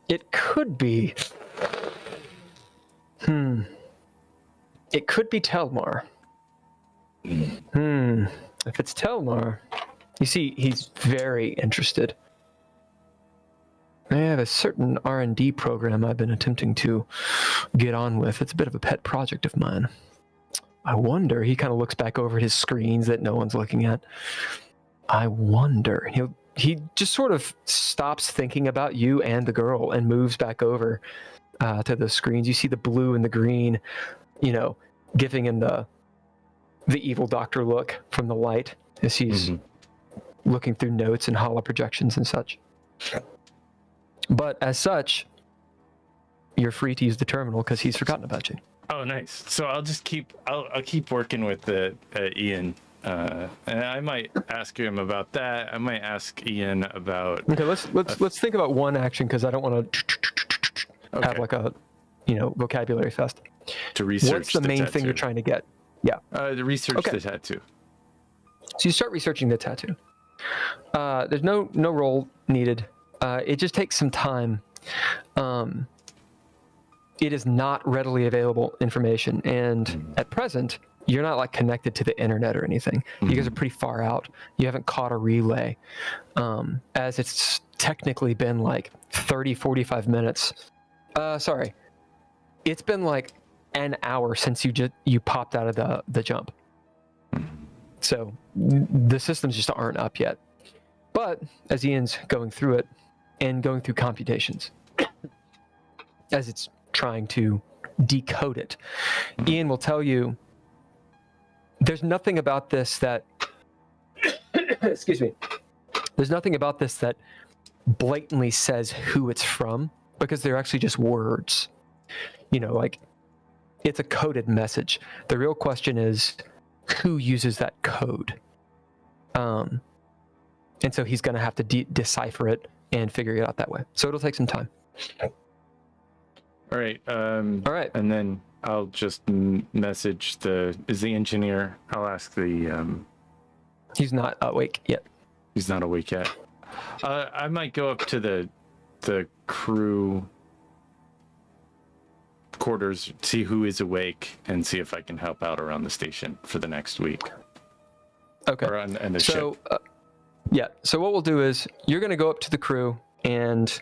It could be. It could be Telmar. If it's Telmar, you see, he's very interested. I have a certain R&D program I've been attempting to get on with. It's a bit of a pet project of mine. I wonder, he kind of looks back over his screens that no one's looking at. I wonder, he just sort of stops thinking about you and the girl and moves back over to the screens. You see the blue and the green, giving him the evil doctor look from the light as he's looking through notes and holo projections and such. But as such, you're free to use the terminal because he's forgotten about you. oh, nice. So I'll just I'll keep working with Ian. And I might ask him about that. I might ask Ian about. Okay, let's think about one action because I don't want to have Okay. like a, vocabulary fest. To research What's the main thing tattoo. you're trying to get? Yeah. To research Okay. the tattoo. So you start researching the tattoo. There's no roll needed. It just takes some time. It is not readily available information, and at present, you're not like connected to the internet or anything. You guys are pretty far out. You haven't caught a relay, as it's technically been like 30, 45 minutes. Sorry, it's been like an hour since you popped out of the jump. So the systems just aren't up yet. But as Ian's going through it and going through computations, as it's trying to decode it, Ian will tell you there's nothing about this that excuse me. There's nothing about this that blatantly says who it's from, because they're actually just words. Like it's a coded message. The real question is who uses that code. And so he's going to have to decipher it and figure it out that way. So it'll take some time. All right. All right. And then I'll just message the engineer. I'll ask the. He's not awake yet. He's not awake yet. I might go up to the crew quarters, see who is awake, and see if I can help out around the station for the next week. Okay. Or on the So, ship. So what we'll do is you're going to go up to the crew and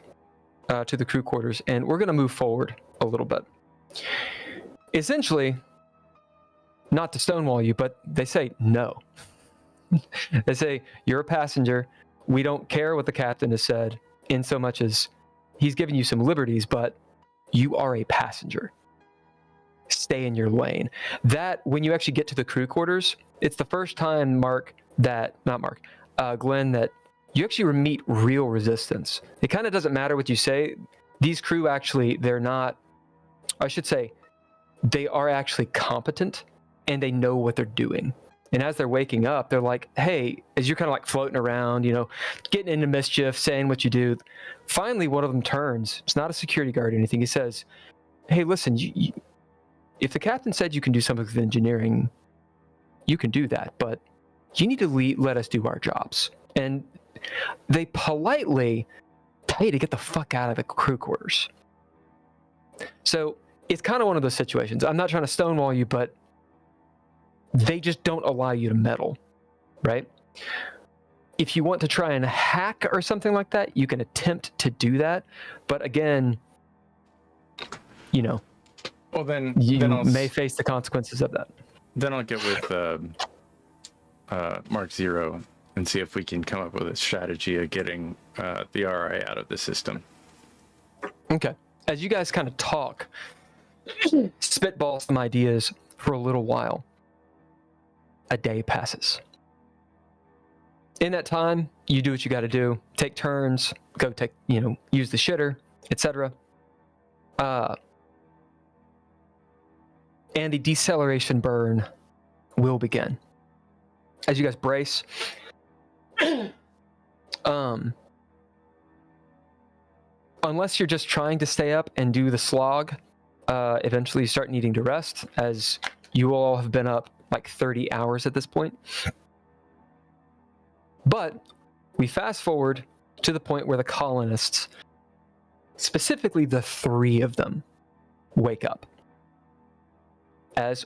to the crew quarters, and we're going to move forward a little bit. Essentially, not to stonewall you, but they say no. They say, you're a passenger. We don't care what the captain has said, in so much as he's giving you some liberties, but you are a passenger. Stay in your lane. That, when you actually get to the crew quarters, it's the first time, Glenn, that you actually meet real resistance. It kind of doesn't matter what you say. These crew actually, they are actually competent, and they know what they're doing. And as they're waking up, they're like, hey, as you're kind of like floating around, getting into mischief, saying what you do. Finally, one of them turns. It's not a security guard or anything. He says, hey, listen, if the captain said you can do something with engineering, you can do that, but you need to let us do our jobs. And they politely tell you to get the fuck out of the crew quarters. So it's kind of one of those situations. I'm not trying to stonewall you, but they just don't allow you to meddle, right? If you want to try and hack or something like that, you can attempt to do that. But again, Well, then you I'll may face the consequences of that. Then I'll get with Mark Zero and see if we can come up with a strategy of getting the RI out of the system. Okay. As you guys kind of talk, spitball some ideas for a little while, a day passes. In that time, you do what you got to do. Take turns, go take, use the shitter, etc. And the deceleration burn will begin. As you guys brace, unless you're just trying to stay up and do the slog, eventually you start needing to rest, as you all have been up like 30 hours at this point. But we fast forward to the point where the colonists, specifically the 3 of them, wake up as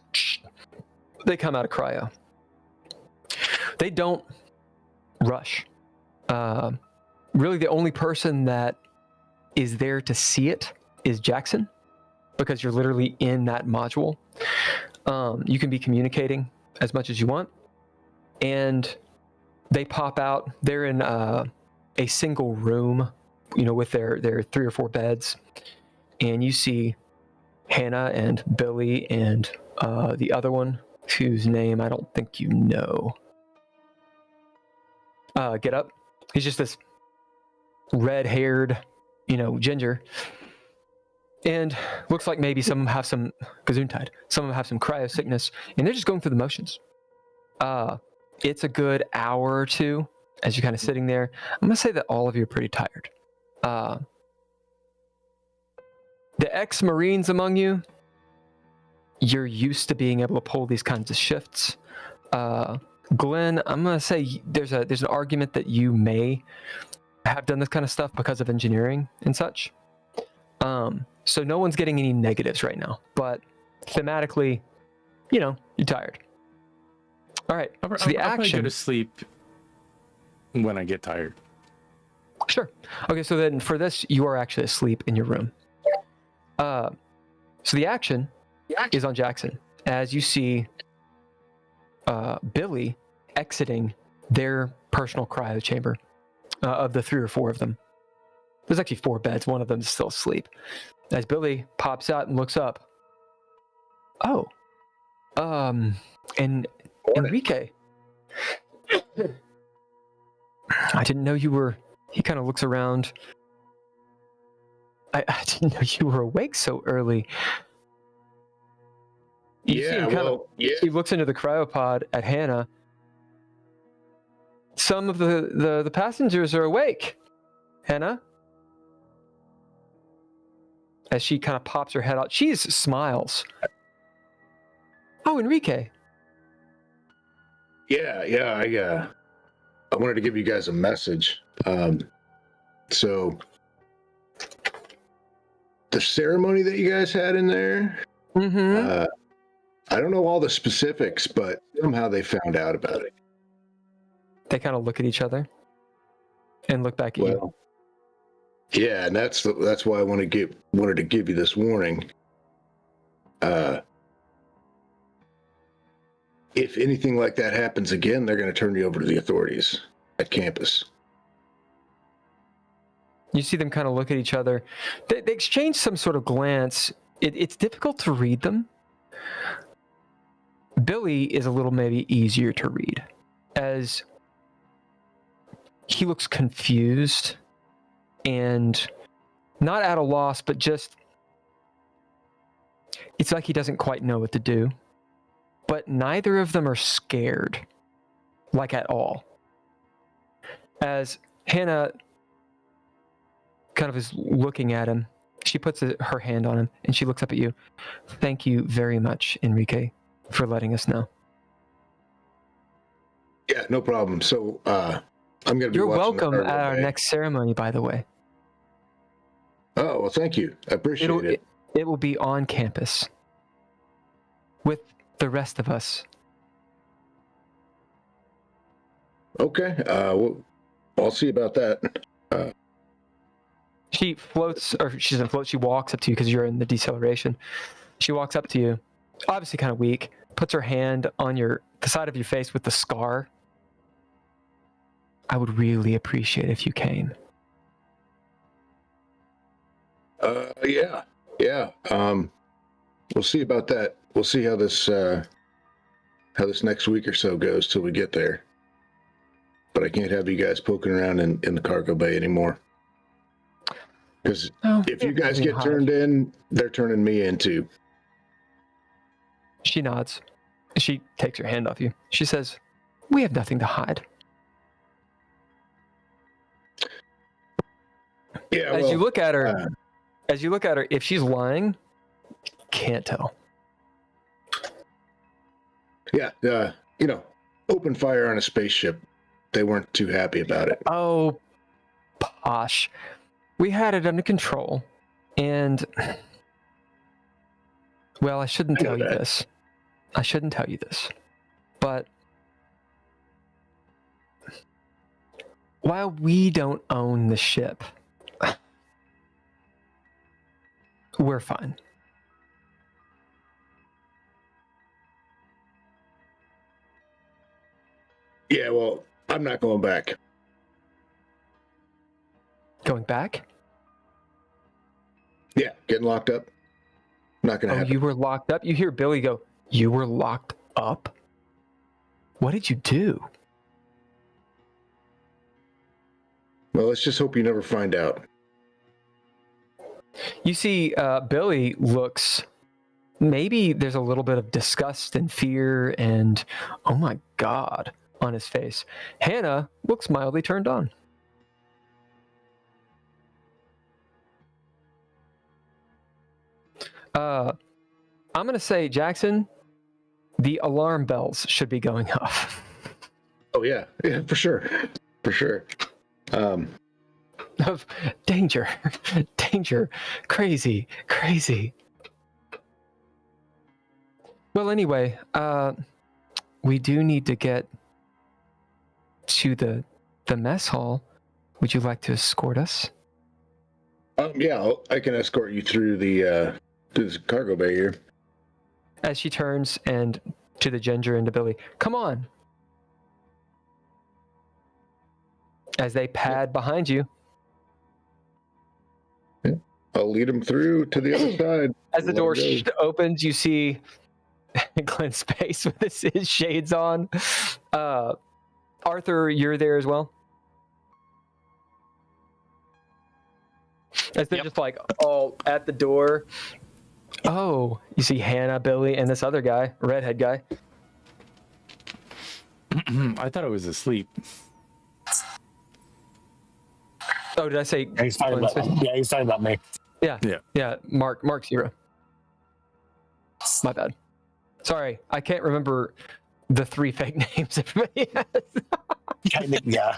they come out of cryo. They don't rush. Really, the only person that is there to see it is Jackson, because you're literally in that module. You can be communicating as much as you want, and they pop out. They're in a single room, with their 3 or 4 beds, and you see Hannah and Billy and the other one, whose name I don't think you know. Get up. He's just this red-haired, ginger. And looks like maybe some of them have some Gesundheit. Some of them have some cryo sickness, and they're just going through the motions. It's a good hour or 2 as you're kind of sitting there. I'm going to say that all of you are pretty tired. the ex-Marines among you, you're used to being able to pull these kinds of shifts. Glenn, I'm gonna say there's an argument that you may have done this kind of stuff because of engineering and such. So no one's getting any negatives right now, but thematically, you're tired. All right. I'll So the probably go action. to sleep when I get tired. Sure. Okay. So then for this, you are actually asleep in your room. So the action is on Jackson as you see Billy exiting their personal cryo chamber of the 3 or 4 of them. There's actually 4 beds. One of them is still asleep. As Billy pops out and looks up. Oh. And Enrique. I didn't know you were... He kind of looks around. I didn't know you were awake so early. You see him he looks into the cryopod at Hannah. Some of the passengers are awake. Hannah? As she kind of pops her head out. She smiles. Oh, Enrique. Yeah, I wanted to give you guys a message. So the ceremony that you guys had in there, Mm-hmm. I don't know all the specifics, but somehow they found out about it. They kind of look at each other and look back at you. Well, yeah, and that's why I wanted to give you this warning. If anything like that happens again, they're going to turn you over to the authorities at campus. You see them kind of look at each other. They exchange some sort of glance. It's difficult to read them. Billy is a little maybe easier to read, as he looks confused and not at a loss, but just it's like he doesn't quite know what to do. But neither of them are scared, like at all. As Hannah kind of is looking at him, she puts her hand on him and she looks up at you. Thank you very much, Enrique, for letting us know. Yeah, no problem. So I'm going to be You're watching welcome the at our next ceremony, by the way. Oh, well, thank you. I appreciate it. It will be on campus with the rest of us. Okay. Well, I'll see about that. She floats, or she doesn't float, she walks up to you because you're in the deceleration. She walks up to you, obviously kind of weak, puts her hand on the side of your face with the scar. I would really appreciate if you came. Yeah. We'll see about that. We'll see how this next week or so goes till we get there. But I can't have you guys poking around in the cargo bay anymore. Because if you guys get turned in, they're turning me in too. She nods. She takes her hand off you. She says, "We have nothing to hide." Yeah. As you look at her, if she's lying, can't tell. Yeah. Open fire on a spaceship. They weren't too happy about it. Oh, posh. We had it under control, and well, I shouldn't tell you this. I shouldn't tell you this, but while we don't own the ship, we're fine. Yeah, well, I'm not going back. Going back? Yeah, getting locked up. Not going to happen. You were locked up? You hear Billy go, "You were locked up? What did you do?" Well, let's just hope you never find out. You see Billy looks, maybe there's a little bit of disgust and fear and, oh my God, on his face. Hannah looks mildly turned on. I'm gonna say, Jackson, the alarm bells should be going off. Oh yeah, for sure, for sure. Of danger, danger, crazy, crazy. Well, anyway, we do need to get to the mess hall. Would you like to escort us? Yeah, I can escort you through this cargo bay here. As she turns and to the Ginger and to Billy, come on. As they pad behind you. I'll lead him through to the other side. As the Let door him go. opens, you see Glenn's face with his shades on. Arthur, you're there as well? As they're Yep. just like all at the door. Oh, you see Hannah, Billy, and this other guy, redhead guy. I thought it was asleep. Oh, did I say? He's talking about, he's talking about me. Yeah. Mark Zero. My bad. Sorry, I can't remember the 3 fake names everybody has. Yeah.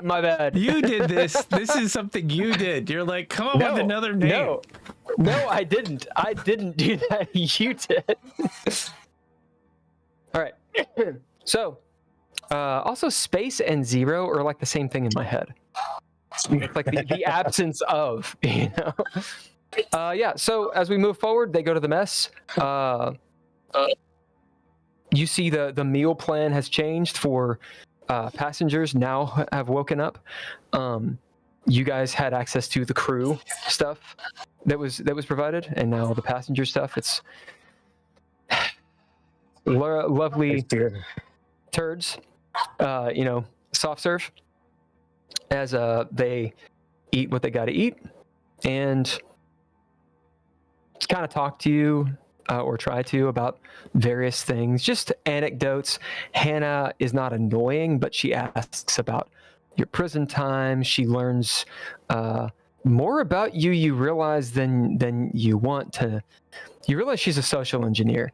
My bad. You did this. This is something you did. You're like, come up with another name. No, I didn't. I didn't do that. You did. All right. So, also space and zero are like the same thing in my head. It's like the absence of, you know. Yeah. So as we move forward, they go to the mess. You see the meal plan has changed for passengers now have woken up. You guys had access to the crew stuff that was provided, and now the passenger stuff. It's lovely turds, you know, soft serve. As they eat what they got to eat, and kind of talk to you or try to about various things, just anecdotes. Hannah is not annoying, but she asks about your prison time. She learns more about you. You realize than you want to. You realize she's a social engineer.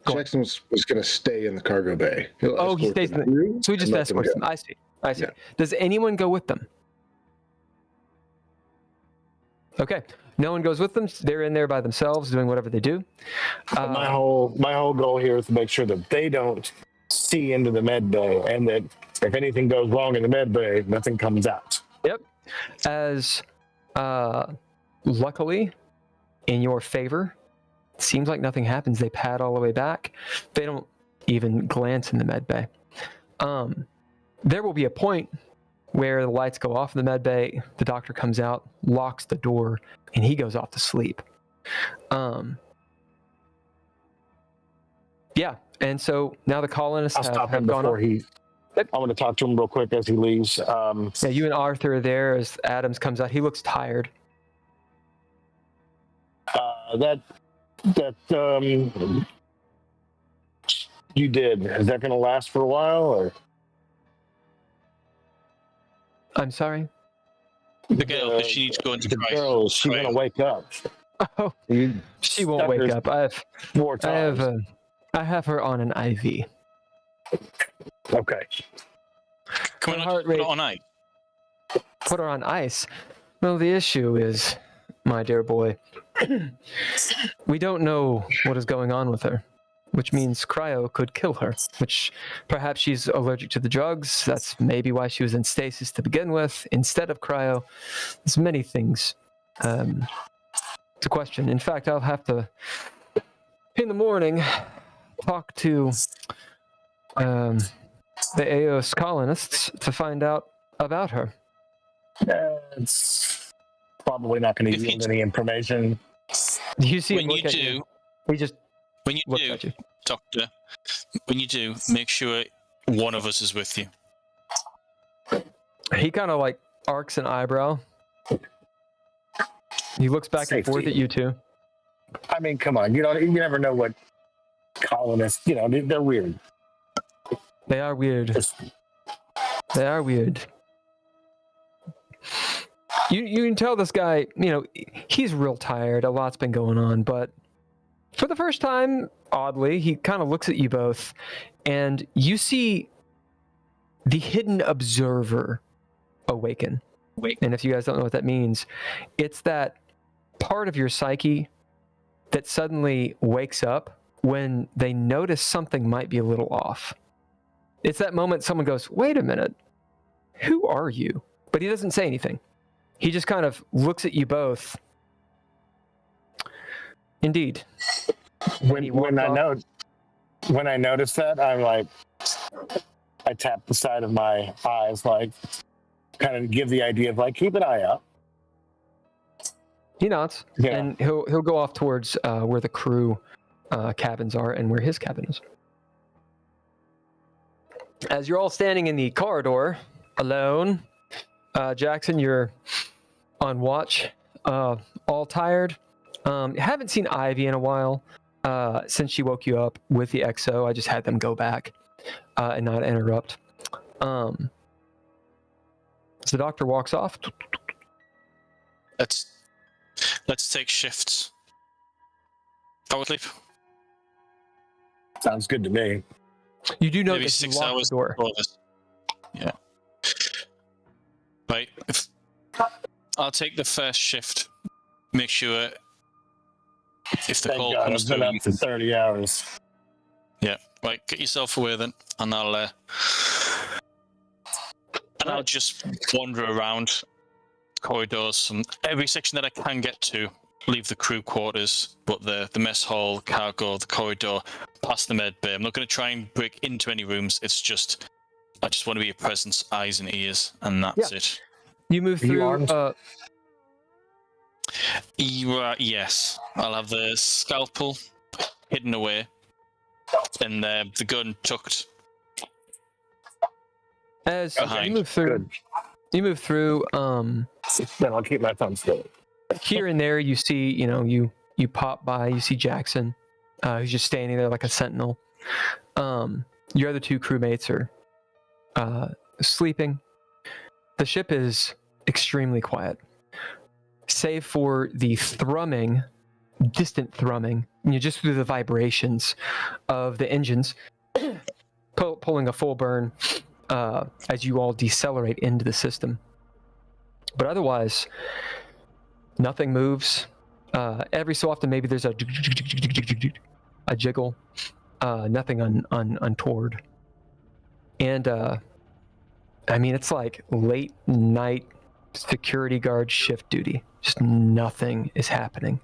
Jackson was gonna stay in the cargo bay. Oh, he stays in the room. So we just escort them. I see. Yeah. Does anyone go with them? Okay. No one goes with them. They're in there by themselves doing whatever they do. My whole goal here is to make sure that they don't see into the med bay, and that if anything goes wrong in the med bay, nothing comes out. Yep. As luckily, in your favor, it seems like nothing happens. They pad all the way back. They don't even glance in the med bay. There will be a point where the lights go off in the med bay. The doctor comes out, locks the door, and he goes off to sleep. Yeah, and so now the colonists I'll stop him have gone before off. I want to talk to him real quick as he leaves. Yeah, you and Arthur are there as Adams comes out. He looks tired. That you did. Is that going to last for a while, or I'm sorry. The girl, because she needs to go into the crisis. girl? She's going to wake up. Oh, You she won't wake up. I have her on an IV. Okay. Can we Her not heart just put it rate- on ice? Put her on ice. Well, the issue is, my dear boy, we don't know what is going on with her, which means cryo could kill her, which perhaps she's allergic to the drugs. That's maybe why she was in stasis to begin with instead of cryo. There's many things to question. In fact, I'll have to, in the morning, talk to the AOS colonists to find out about her. It's probably not going to If you yield any information. Do you see him When you look at do, you? He just when you looks do, at you. Doctor, when you do, make sure one of us is with you. He kind of like arcs an eyebrow. He looks back and forth Safety. at you two. I mean, come on. You never know what colonists. They're weird. They are weird. It's- They are weird. you can tell this guy, he's real tired. A lot's been going on, but for the first time, oddly, he kind of looks at you both, and you see the hidden observer awaken. And if you guys don't know what that means, it's that part of your psyche that suddenly wakes up when they notice something might be a little off. It's that moment someone goes, wait a minute, who are you? But he doesn't say anything. He just kind of looks at you both. Indeed. When I notice that, I'm like, I tap the side of my eyes, like, kind of give the idea of like, keep an eye out. He nods, and he'll go off towards where the crew cabins are and where his cabin is. As you're all standing in the corridor, alone, Jackson, you're on watch, all tired. Haven't seen Ivy in a while since she woke you up with the XO. I just had them go back and not interrupt. So the doctor walks off. Let's take shifts. Power sleep. Sounds good to me. You do know Maybe that 6 you locked hours the door. before this. Yeah. Right. I'll take the first shift. Make sure if the Thank call God, comes I've been through, up you for can. 30 hours. Yeah. Right. Get yourself away then, and I'll just wander around corridors and every section that I can get to. Leave the crew quarters, but the mess hall, cargo, the corridor, past the med bay. I'm not going to try and break into any rooms. I just want to be a presence, eyes and ears, and that's it. You move Are you through. armed? Yes, I'll have the scalpel hidden away and the gun tucked. As Behind. you move through, Then I'll keep my thumb straight. here and there you see, you pop by, you see Jackson, who's just standing there like a sentinel. Your other two crewmates are sleeping. The ship is extremely quiet, save for the thrumming, distant thrumming, just through the vibrations of the engines pulling a full burn as you all decelerate into the system. But otherwise, nothing moves. Every so often, maybe there's a jiggle. Nothing untoward. And it's like late night security guard shift duty. Just nothing is happening.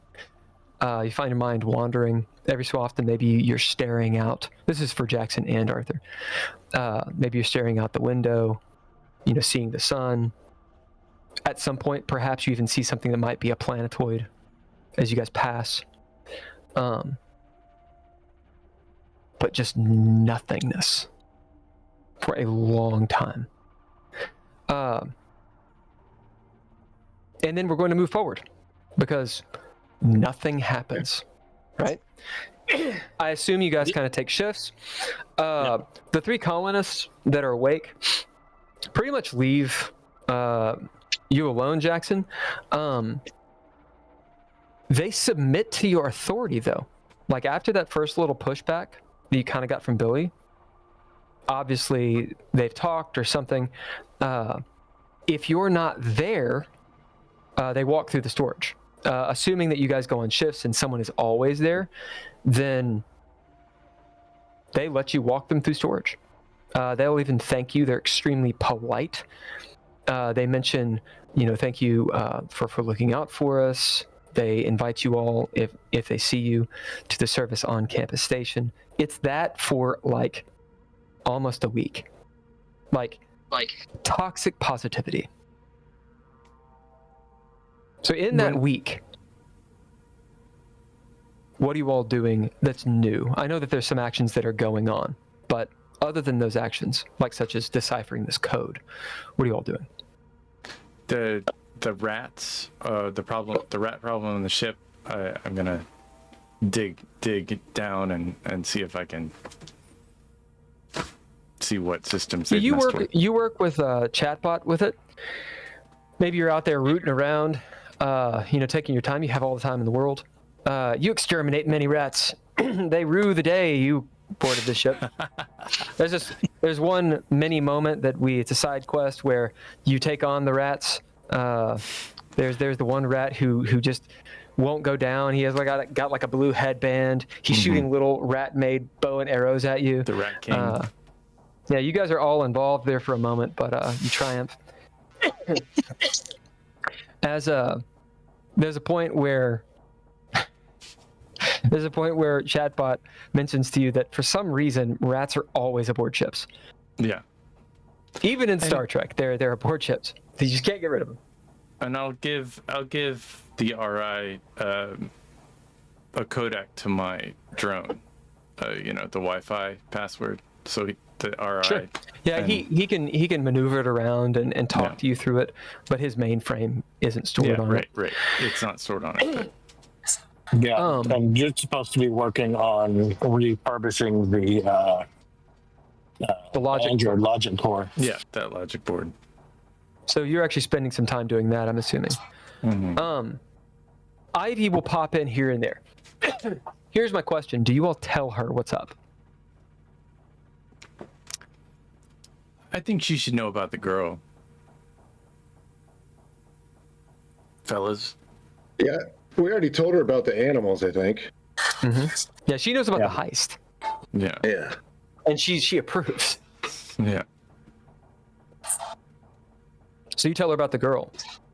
You find your mind wandering. Every so often, maybe you're staring out. This is for Jackson and Arthur. Maybe you're staring out the window, seeing the sun. At some point, perhaps you even see something that might be a planetoid as you guys pass. But just nothingness for a long time. And then we're going to move forward because nothing happens, right? I assume you guys kind of take shifts. The three colonists that are awake pretty much leave you alone, Jackson. They submit to your authority, though. Like, after that first little pushback that you kind of got from Billy, obviously they've talked or something. If you're not there, they walk through the storage. Assuming that you guys go on shifts and someone is always there, then they let you walk them through storage. They'll even thank you. They're extremely polite. They mention, thank you for looking out for us. They invite you all, if they see you, to the service on campus station. It's that for like almost a week. Like toxic positivity. So in that week, what are you all doing that's new? I know that there's some actions that are going on, but other than those actions, like such as deciphering this code, what are you all doing? The rats, the rat problem on the ship. I'm gonna dig down and see if I can see what systems they've messed with. You work with a chatbot with it. maybe you're out there rooting around, taking your time. You have all the time in the world. You exterminate many rats. They rue the day you boarded the ship. There's one mini moment it's a side quest where you take on the rats. There's the one rat who just won't go down. He has got like a blue headband. He's shooting little rat-made bow and arrows at you. The Rat King. Yeah, you guys are all involved there for a moment, but you triumph. There's a point where Chatbot mentions to you that for some reason rats are always aboard ships. Yeah. Even in Star Trek, they're aboard ships. You just can't get rid of them. And I'll give the RI a codec to my drone. The Wi-Fi password. So the RI. Sure. Yeah, he can maneuver it around and talk to you through it, but his mainframe isn't stored on it. Right. It's not stored on it. But... Yeah, and you're supposed to be working on refurbishing the logic core. Yeah, that logic board. So you're actually spending some time doing that, I'm assuming. Ivy will pop in here and there. Here's my question. Do you all tell her what's up? I think she should know about the girl. Fellas. Yeah, we already told her about the animals, I think. Yeah, she knows about the heist. Yeah. Yeah. And she approves. Yeah. So you tell her about the girl.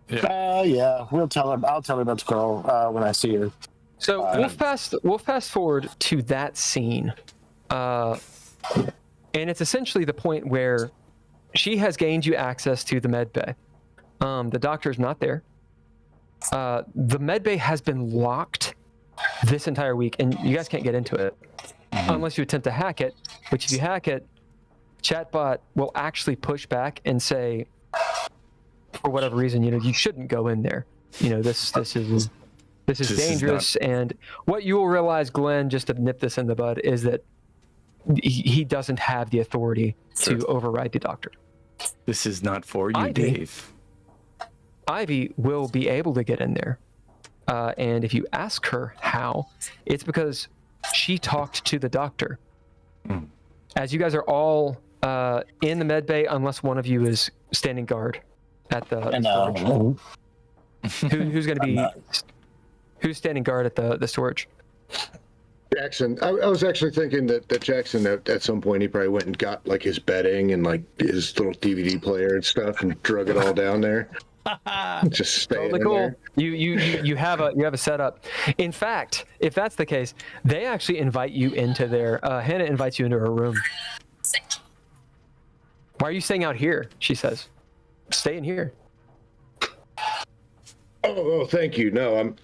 Yeah, I'll tell her about the girl when I see her. So we'll fast forward to that scene. And it's essentially the point where she has gained you access to the med bay. The doctor's not there. The med bay has been locked this entire week, and you guys can't get into it unless you attempt to hack it, which if you hack it, Chatbot will actually push back and say, for whatever reason, you shouldn't go in there. This is dangerous. And what you will realize, Glenn, just to nip this in the bud, is that he doesn't have the authority to override the doctor. This is not for you, Dave. Ivy will be able to get in there. And if you ask her how, it's because she talked to the doctor. As you guys are all in the med bay, unless one of you is standing guard at the storage. Who's going to be... Who's standing guard at the storage? Jackson. I was actually thinking that Jackson, at some point, he probably went and got like his bedding and like his little DVD player and stuff and drug it all down there. Just staying Totally in cool. there. You have a setup. In fact, if that's the case, they actually invite you into their. Hannah invites you into her room. Why are you staying out here? She says. Stay in here. Oh, thank you. No,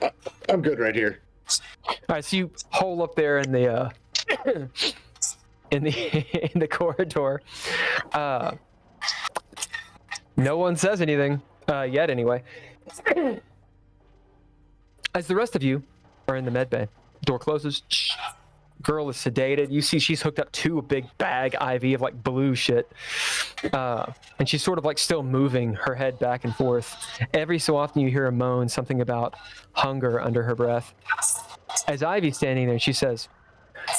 I'm good right here. All right, so you hole up there in the in the corridor. No one says anything yet, anyway. As the rest of you are in the med bay, door closes. Girl is sedated. You see she's hooked up to a big bag IV of like blue shit. And she's sort of like still moving her head back and forth. Every so often you hear her moan something about hunger under her breath. As Ivy's standing there, she says,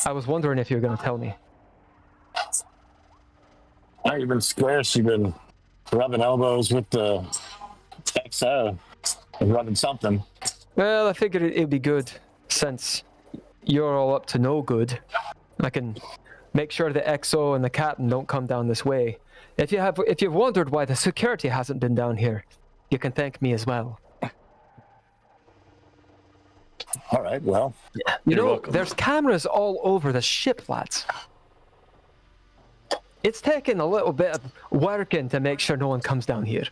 I was wondering if you were going to tell me. You've been square. You've been rubbing elbows with the XO and rubbing something. Well, I figured it'd be good since you're all up to no good. I can make sure the XO and the captain don't come down this way. If you've wondered why the security hasn't been down here, you can thank me as well. All right, well. You're welcome. There's cameras all over the ship, lads. It's taken a little bit of working to make sure no one comes down here.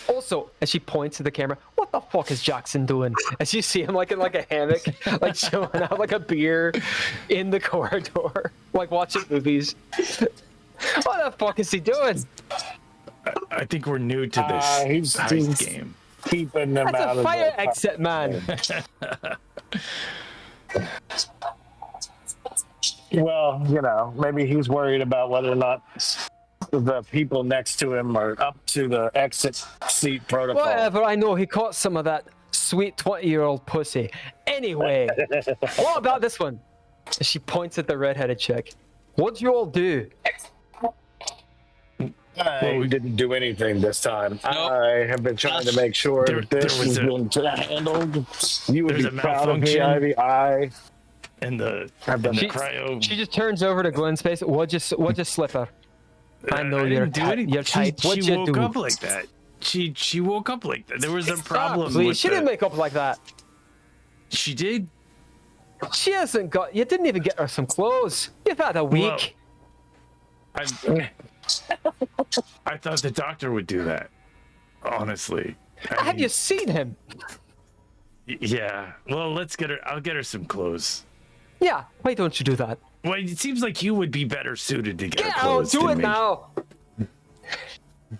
Also, as she points to the camera, what the fuck is Jackson doing? As you see him like in like a hammock, like chilling out like a beer in the corridor, like watching movies. What the fuck is he doing? I think we're new to this heist game. Keeping them That's out a of fire the exit, man. Well, maybe he's worried about whether or not rest of the people next to him are up to the exit seat protocol. Whatever, I know he caught some of that sweet 20-year-old pussy. Anyway, what about this one? She points at the redheaded chick. What'd you all do? I didn't do anything this time. Nope. I have been trying to make sure that this is being handled. You would be proud of me, Ivy. I And the have done cryo. She just turns over to Glenn's face. What'd you slip her? I know you're didn't do anything. You're tight. What'd She you woke do? up like that. She woke up like that. There was a problem. Please, with she didn't make up like that. She did. She hasn't got. You didn't even get her some clothes. You've had a week. I thought the doctor would do that. Honestly. Have you seen him? Yeah. Well, let's get her. I'll get her some clothes. Yeah. Why don't you do that? Well, it seems like you would be better suited to get her Get out. clothes. Do than it me. now.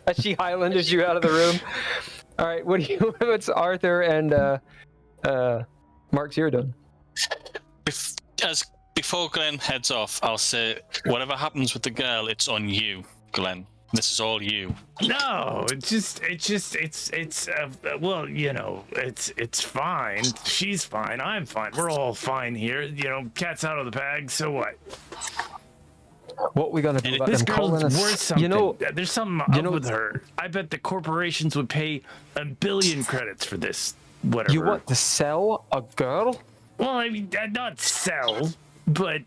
As she Highlanders you out of the room. All right. What do you? It's Arthur and Mark Zero. Before Glenn heads off, I'll say, whatever happens with the girl, it's on you, Glenn. This is all you. No, it's well, you know, it's fine. She's fine. I'm fine. We're all fine here. You know, cat's out of the bag. So what? What we gonna do about This them girl's calling us? worth something. You know, there's something up with her. I bet the corporations would pay 1 billion credits for this. Whatever. you want to sell a girl? Well, I mean, not sell, but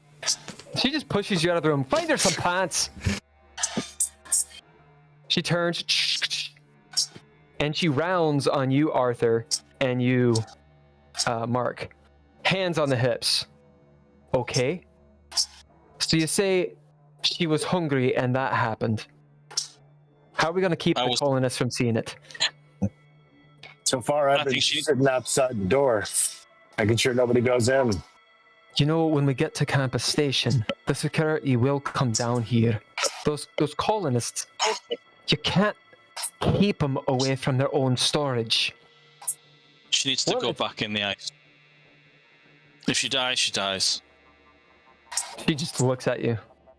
She just pushes you out of the room. Find her some pants. She turns and she rounds on you, Arthur, and you, Mark. Hands on the hips. Okay. So you say she was hungry and that happened. How are we going to keep the colonists from seeing it? So far, I've been sitting outside the door, making sure nobody goes in. You know, when we get to Campus Station, the security will come down here. Those colonists, you can't keep them away from their own storage. She needs to go back in the ice. If she dies, she dies. She just looks at you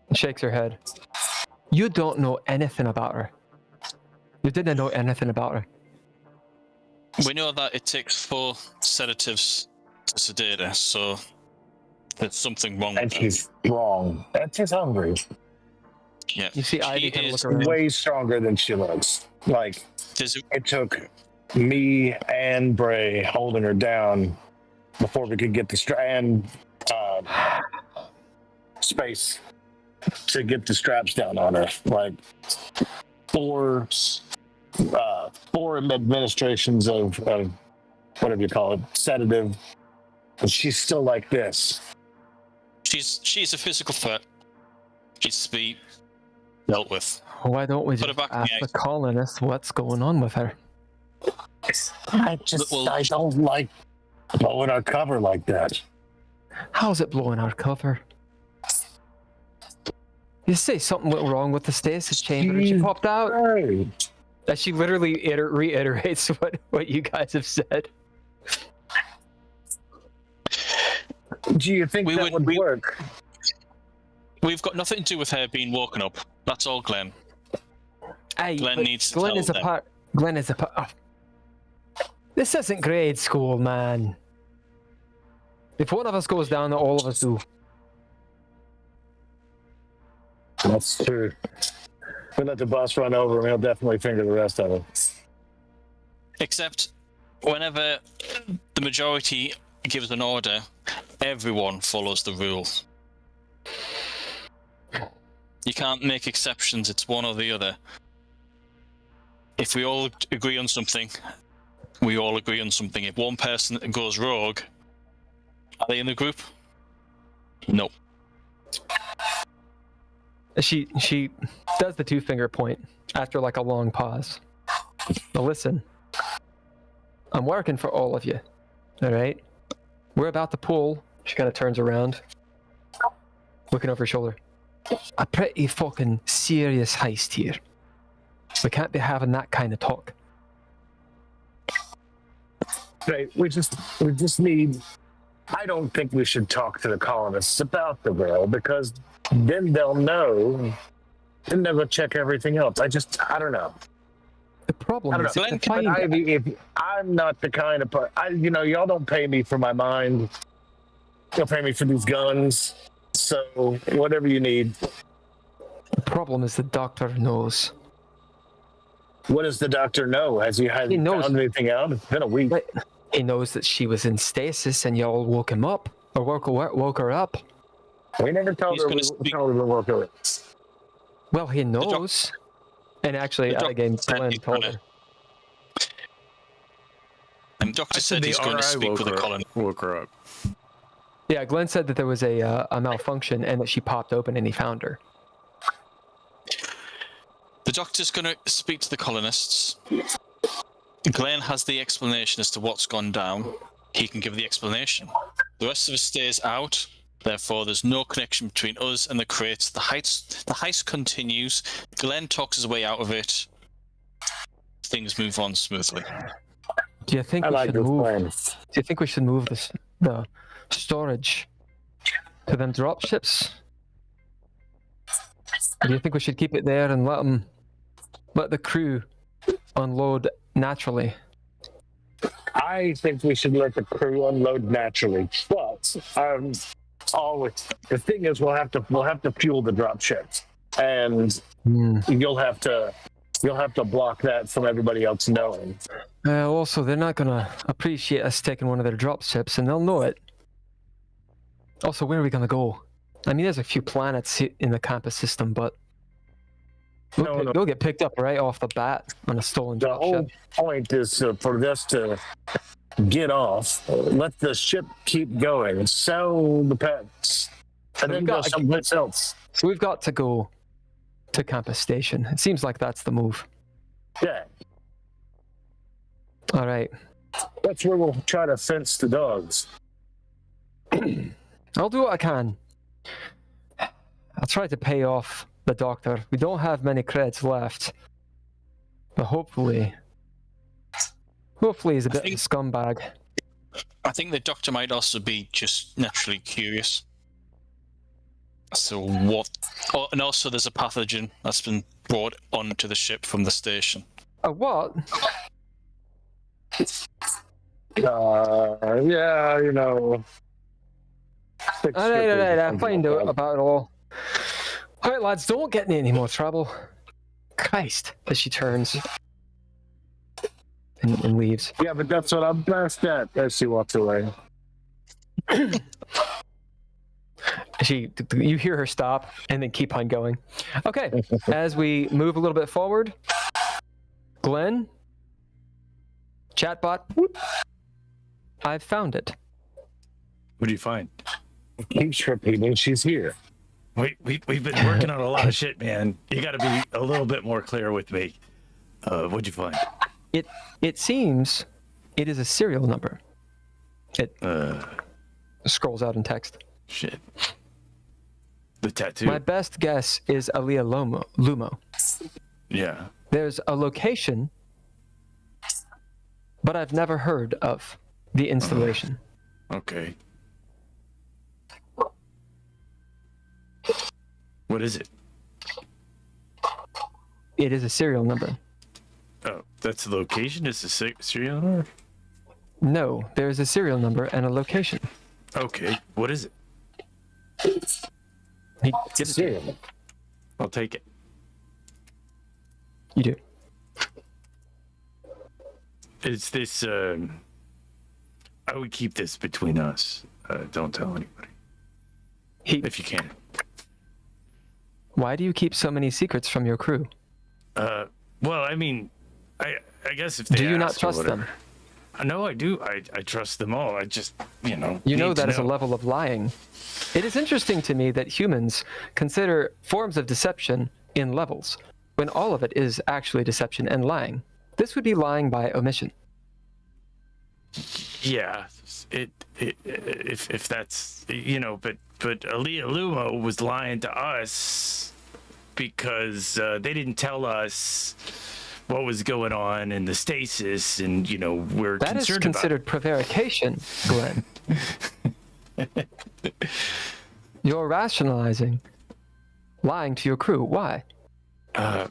and shakes her head. You don't know anything about her. You didn't know anything about her. We know that it takes 4 sedatives to sedate her, so there's something wrong And with her. she's wrong. And she's hungry. Yeah. You see Ivy kind of She's look around. way stronger than she looks. Like, There's a, it took me and Bray holding her down before we could get the and space to get the straps down on her. Like, 4 administrations of whatever you call it, sedative, and she's still like this. she's a physical threat. She needs to be dealt with. Why don't we Put her just back in ask the the ice. colonists what's going on with her? I don't like blowing our cover like that. How's it blowing our cover? You say something went wrong with the stasis chamber and she popped out? Hey. As she literally reiterates what you guys have said. Do you think that would work? We've got nothing to do with her being woken up. That's all, Glenn. Aye, Glenn but needs to Glenn tell is a them. part. Glenn is a part. This isn't grade school, man. If one of us goes down, all of us do. That's true. We let the bus run over him, he'll definitely finger the rest of it. Except whenever the majority gives an order, everyone follows the rules. You can't make exceptions, it's one or the other. If we all agree on something, we all agree on something. If one person goes rogue, are they in the group? No. She does the 2-finger point after like a long pause. Now listen, I'm working for all of you. All right, we're about to pull. She kind of turns around, looking over her shoulder. A pretty fucking serious heist here. We can't be having that kind of talk. Right, we just need. I don't think we should talk to the colonists about the girl because then they'll know and never check everything else. I don't know. The problem I don't is know. to But find if I'm not the kind of y'all don't pay me for my mind. You'll pay me for these guns. So whatever you need. the problem is the doctor knows. What does the doctor know? Has he knows. found anything out? It's been a week. Right. He knows that she was in stasis and y'all woke him up or woke her up. We never told He's her gonna we speak- told her to work her. Well, he knows. And actually, the at the game, doctor said Glenn he's told gonna- her. And Doctor said he's going to speak with the colony. woke her up. Yeah, Glenn said that there was a malfunction and that she popped open and he found her. The Doctor's going to speak to the colonists. Glenn has the explanation as to what's gone down. He can give the explanation. The rest of us stays out. Therefore, there's no connection between us and the crates. The heist continues. Glenn talks his way out of it. Things move on smoothly. Do you think I we like should this move? plan. Do you think we should move the storage to them drop ships? Or do you think we should keep it there and let the crew unload naturally? I think we should let the crew unload naturally. But always the thing is we'll have to fuel the drop ships. And you'll have to block that from everybody else knowing. Also, they're not gonna appreciate us taking one of their drop ships, and they'll know it. Also, where are we gonna go? I mean, there's a few planets in the campus system, but they'll get picked up right off the bat on a stolen The drop whole ship. point is for this to get off, let the ship keep going, sell the pets, and then go someplace else. So we've got to go to campus station. It seems like that's the move. Yeah, All right. that's where we'll try to fence the dogs. I'll do what I can. I'll try to pay off the doctor. We don't have many credits left. But hopefully he's a bit of a scumbag. I think the Doctor might also be just naturally curious. So what? Oh, and also there's a pathogen that's been brought onto the ship from the station. A what? Yeah, you know. All right, I'll find out about it all. All right, lads, don't get in any more trouble. Christ, as she turns and leaves. Yeah, but that's what I'm best at. As she walks away. You hear her stop and then keep on going. Okay, as we move a little bit forward, Glenn, chatbot, whoop, I've found it. What do you find? Keeps repeating she's here. We've been working on a lot of shit, man. You got to be a little bit more clear with me. What'd you find? It seems it is a serial number. It scrolls out in text. Shit. The tattoo. My best guess is Alea Lumo. Yeah. There's a location, but I've never heard of the installation. Okay. What is it? It is a serial number. Oh, that's the location? It's a serial number? No, there is a serial number and a location. Okay. What is it? He gives it to you. I'll take it. You do. It's this, I would keep this between us. Don't tell anybody. If you can. Why do you keep so many secrets from your crew? Well, I mean, I guess if they Do you not asked or trust whatever. them? No, I do. I trust them all. I just, You know need that to is a level of lying. It is interesting to me that humans consider forms of deception in levels, when all of it is actually deception and lying. This would be lying by omission. Yeah, if that's, but Alea Lumo was lying to us because they didn't tell us what was going on in the stasis, and we're That is concerned considered prevarication, Glenn. You're rationalizing lying to your crew. Why? I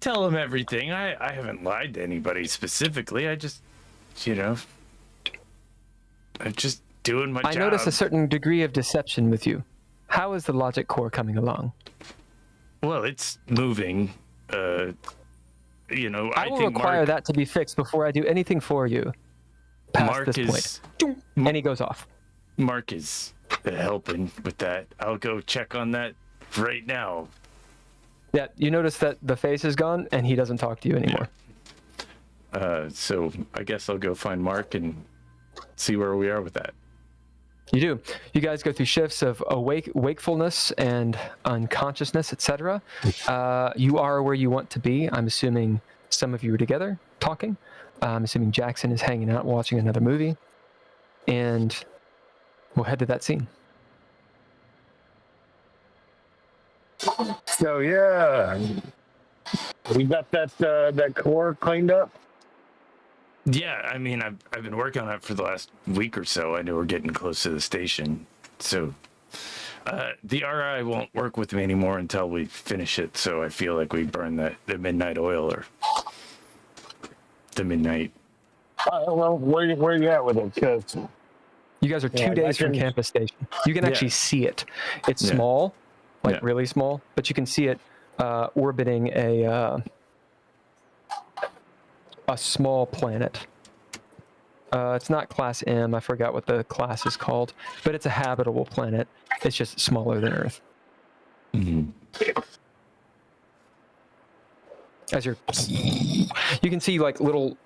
tell him everything. I haven't lied to anybody specifically. I just, I'm just doing my job. I notice a certain degree of deception with you. How is the logic core coming along? Well, it's moving. I will think require that to be fixed before I do anything for you. Past Mark this point. And he goes off. Mark is helping with that. I'll go check on that right now. Yeah, you notice that the face is gone and he doesn't talk to you anymore. So I guess I'll go find Mark and see where we are with that. You do. You guys go through shifts of wakefulness and unconsciousness, etc. You are where you want to be. I'm assuming some of you are together talking. I'm assuming Jackson is hanging out watching another movie. And we'll head to that scene. So yeah, we got that core cleaned up. Yeah, I mean, I've been working on it for the last week or so. I know we're getting close to the station, so the RI won't work with me anymore until we finish it. So I feel like we burn the midnight oil or the midnight. Well, where are you at with it? 'Cause you guys are 2 days from campus station. You can actually see it. It's small, really small, but you can see it orbiting a small planet. It's not class M. I forgot what the class is called, but it's a habitable planet. It's just smaller than Earth. Mm-hmm. As you can see, like little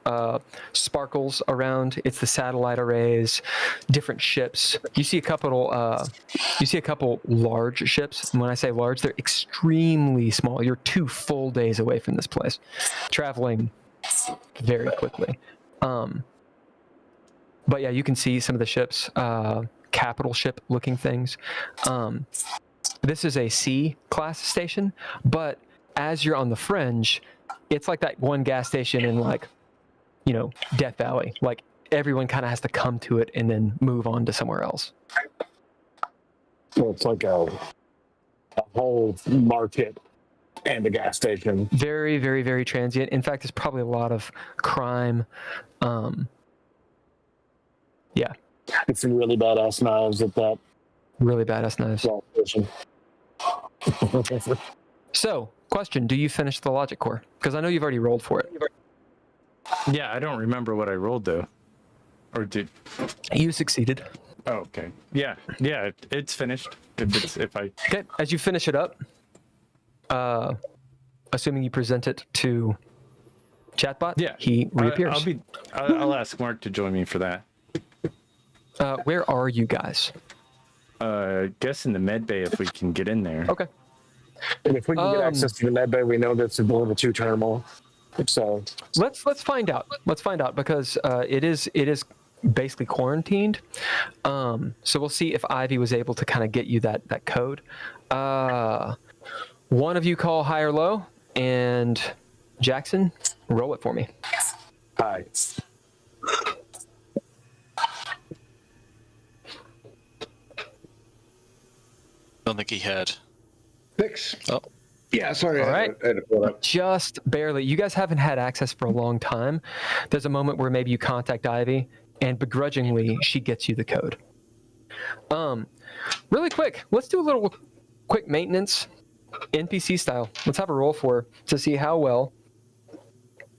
sparkles around. It's the satellite arrays, different ships. You see a couple large ships. And when I say large, they're extremely small. You're 2 full days away from this place, traveling very quickly. But yeah, you can see some of the ships, capital ship looking things. This is a C class station, but as you're on the fringe, it's like that one gas station in Death Valley. Like everyone kind of has to come to it and then move on to somewhere else. So it's like a whole market and a gas station. Very, very, very transient. In fact, there's probably a lot of crime. Yeah. It's some really badass knives at that. Really badass knives. Station. So, question, do you finish the logic core? Because I know you've already rolled for it. Yeah, I don't remember what I rolled though. Or did you succeeded? Oh, okay. Yeah, it's finished. Okay, as you finish it up, assuming you present it to Chatbot, he reappears. I'll ask Mark to join me for that. Where are you guys? Guess in the med bay if we can get in there. Okay. And if we can get access to the med bay, we know that's a level 2 terminal. So let's find out. Let's find out because it is basically quarantined. So we'll see if Ivy was able to kind of get you that code. One of you call high or low, and Jackson, roll it for me. Hi. Don't think he had. 6. Oh. Yeah, sorry. All right. I had to pull it up. Just barely. You guys haven't had access for a long time. There's a moment where maybe you contact Ivy, and begrudgingly, she gets you the code. Really quick, let's do a little quick maintenance, NPC style. Let's have a roll for her to see how well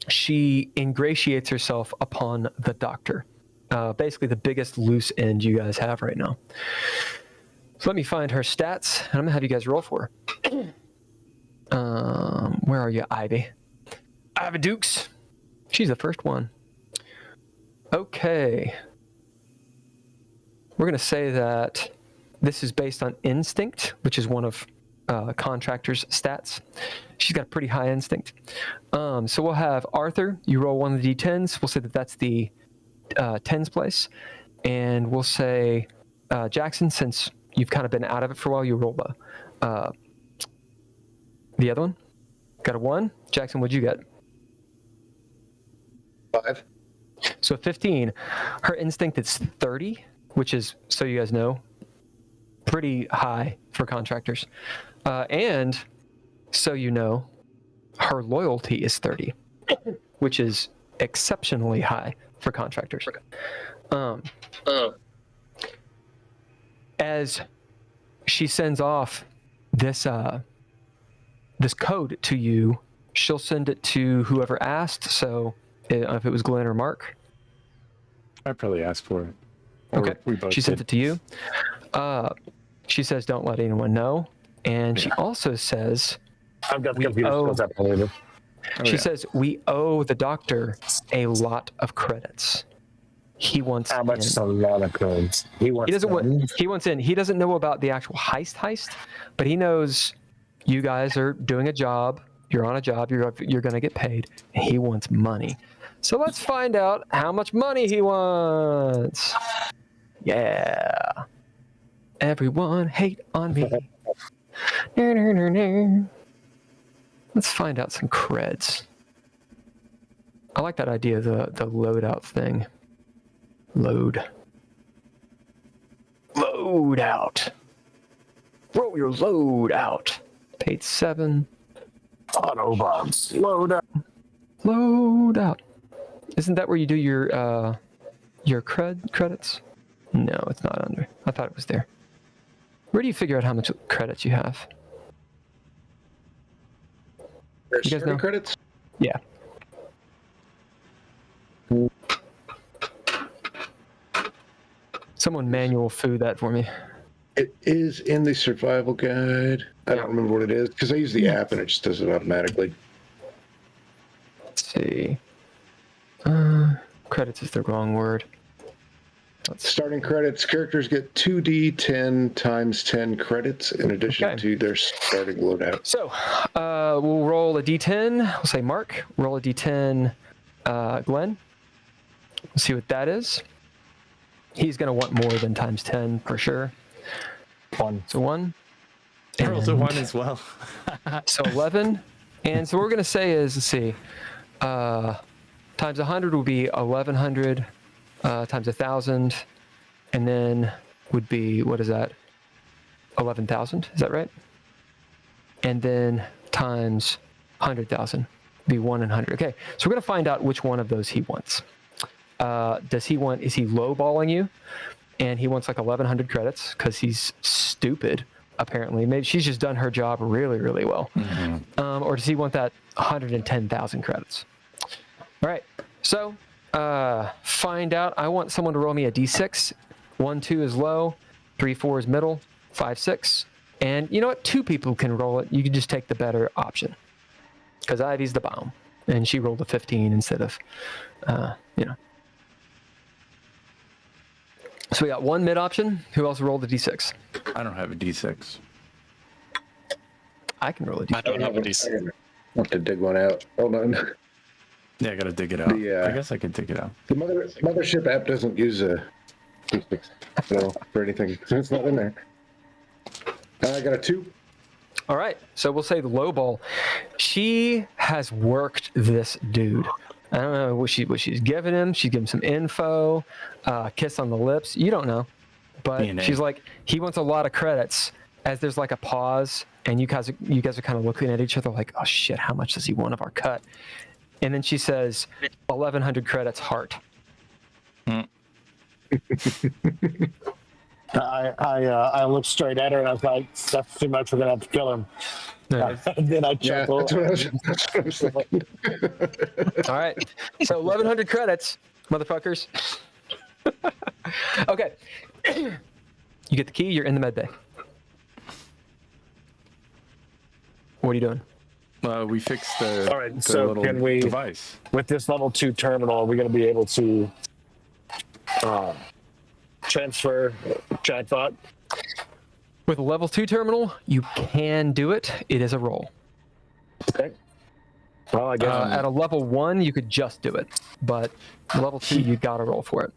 she ingratiates herself upon the doctor. Basically, the biggest loose end you guys have right now. So let me find her stats, and I'm gonna have you guys roll for her. Where are you, Ivy? Ivy Dukes. She's the first one. Okay. We're gonna say that this is based on instinct, which is one of Contractor's stats. She's got a pretty high instinct. So we'll have Arthur. You roll one of the d10s. We'll say that that's the tens place, and we'll say Jackson, since you've kind of been out of it for a while, you roll the other one. Got a 1. Jackson, what'd you get? 5. So 15. Her instinct is 30, which is, so you guys know, pretty high for contractors. And so you know, her loyalty is 30, which is exceptionally high for contractors. As she sends off this this code to you, she'll send it to whoever asked. So if it was Glenn or Mark. I probably asked for it. Or Okay. we both She sent did. it to you. She says, don't let anyone know. And she also says, I've got We computer owe- skills up later. she yeah. says, we owe the doctor a lot of credits. He wants How much in. is a lot of codes? He wants He doesn't want. them. He wants in. He doesn't know about the actual heist, but he knows you guys are doing a job. You're on a job. You're going to get paid. And he wants money. So let's find out how much money he wants. Yeah. Everyone hate on me. Let's find out some creds. I like that idea, the loadout thing. Load out. Roll your load out. Paid 7. Autobots, load up. Load out. Isn't that where you do your credits? No, it's not under. I thought it was there. Where do you figure out how much credits you have? There's You guys starting know? credits. Yeah. Someone manual food that for me. It is in the survival guide. I don't remember what it is because I use the app and it just does it automatically. Let's see. Credits is the wrong word. Starting credits, characters get 2d10 times 10 credits in addition Okay. to their starting loadout. So, we'll roll a d10. We'll say Mark. Roll a d10, Glenn. We'll see what that is. He's going to want more than times 10 for sure. 1. So 1. I rolled a 1 as well. So 11. And so what we're going to say is, let's see, times 100 will be 1,100 times 1,000. And then would be, what is that? 11,000. Is that right? And then times 100,000 be 1 in 100. Okay, so we're going to find out which one of those he wants. Is he lowballing you? And he wants like 1,100 credits because he's stupid, apparently. Maybe she's just done her job really, really well. Mm-hmm. Or does he want that 110,000 credits? All right, so find out. I want someone to roll me a d6. 1, 2 is low, 3, 4 is middle, 5, 6. And you know what? 2 people can roll it. You can just take the better option. Because Ivy's the bomb. And she rolled a 15 instead of, So we got 1 mid option. Who else rolled a d6? I don't have a D6. I can roll a I d6. don't have a decent. I have to dig one out. Hold on. Yeah, I gotta dig it out. The, I guess I could dig it out. The Mothership app doesn't use a D6 for anything. So it's not in there. I got a 2. All right. So we'll say the low ball. She has worked this dude. I don't know what she's giving him. She's giving him some info, kiss on the lips. You don't know. But DNA. she's like, he wants a lot of credits. As there's like a pause, and you guys are kind of looking at each other like, oh shit, how much does he want of our cut? And then she says, 1,100 credits, heart. I looked straight at her and I was like, that's too much. We're gonna have to kill him. And then I Yeah, chuckled. that's what I was thinking. All right. So 1,100 credits, motherfuckers. Okay. You get the key. You're in the med bay. What are you doing? We fixed the, All right, the so little can we- device. With this level 2 terminal, are we going to be able to transfer chatbot? With a level 2 terminal, you can do it. It is a roll. Okay. Well, I guess. At a level 1, you could just do it. But level 2, you got to roll for it.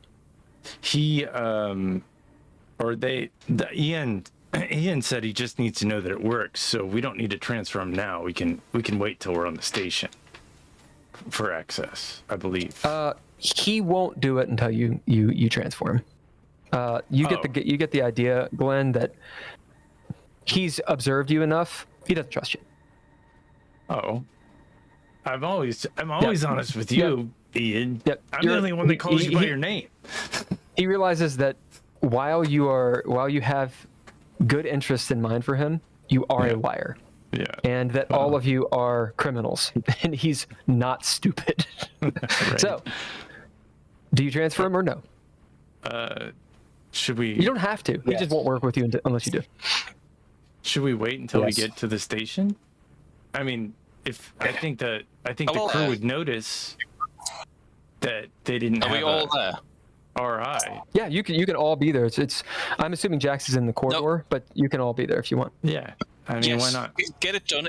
Ian said he just needs to know that it works, so we don't need to transfer him now. We can wait till we're on the station for access, I believe. He won't do it until you transform. You get the idea, Glenn, that he's observed you enough. He doesn't trust you. Oh. I'm always honest with you, Ian. Yep. I'm the only one that calls you by your name. He realizes that while you have good interests in mind for him, you are a liar. Yeah. And that all of you are criminals, and he's not stupid. Right. So, do you transfer him or no? Should we? You don't have to. He just won't work with you unless you do. Should we wait until we get to the station? I mean, if I think the crew would notice that they didn't. Are we all there? RI. Yeah, you can all be there. It's I'm assuming Jax is in the corridor, but you can all be there if you want. Yeah. I mean, why not? Get it done.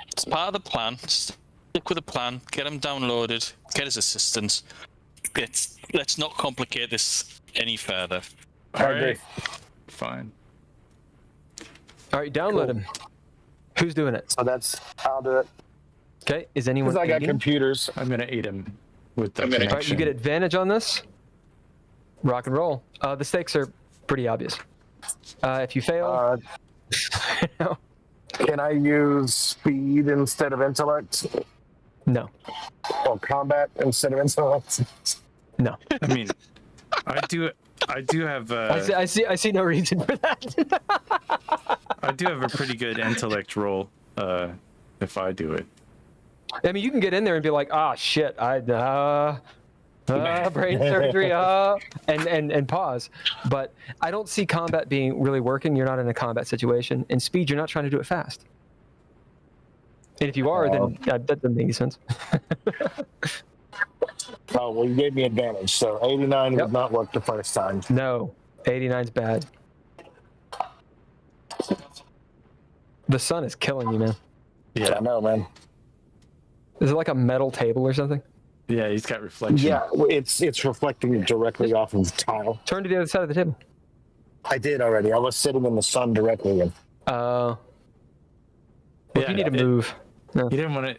It's part of the plan. Stick with the plan. Get him downloaded. Get his assistance. Let's not complicate this any further. All right. Fine. All right, download him. Who's doing it? So I'll do it. Okay, is anyone? Because I got aiding? computers. I'm gonna aid him with the connection. All right, you get advantage on this. Rock and roll. The stakes are pretty obvious. If you fail, no. Can I use speed instead of intellect? No. Or combat instead of intellect? No. I mean, I do have. I see no reason for that. I do have a pretty good intellect roll. If I do it. I mean, you can get in there and be like, "Ah, shit, brain surgery, and pause." But I don't see combat being really working. You're not in a combat situation. In speed, you're not trying to do it fast. And if you are, then that doesn't make any sense. Oh, well, you gave me advantage, so 89 would not work the first time. No, 89's bad. The sun is killing you, man. Yeah. I know, man. Is it like a metal table or something? Yeah, he's got reflection. Yeah, it's reflecting directly off of the tile. Turn to the other side of the table. I did already. I was sitting in the sun directly. If you need to move. No. You don't want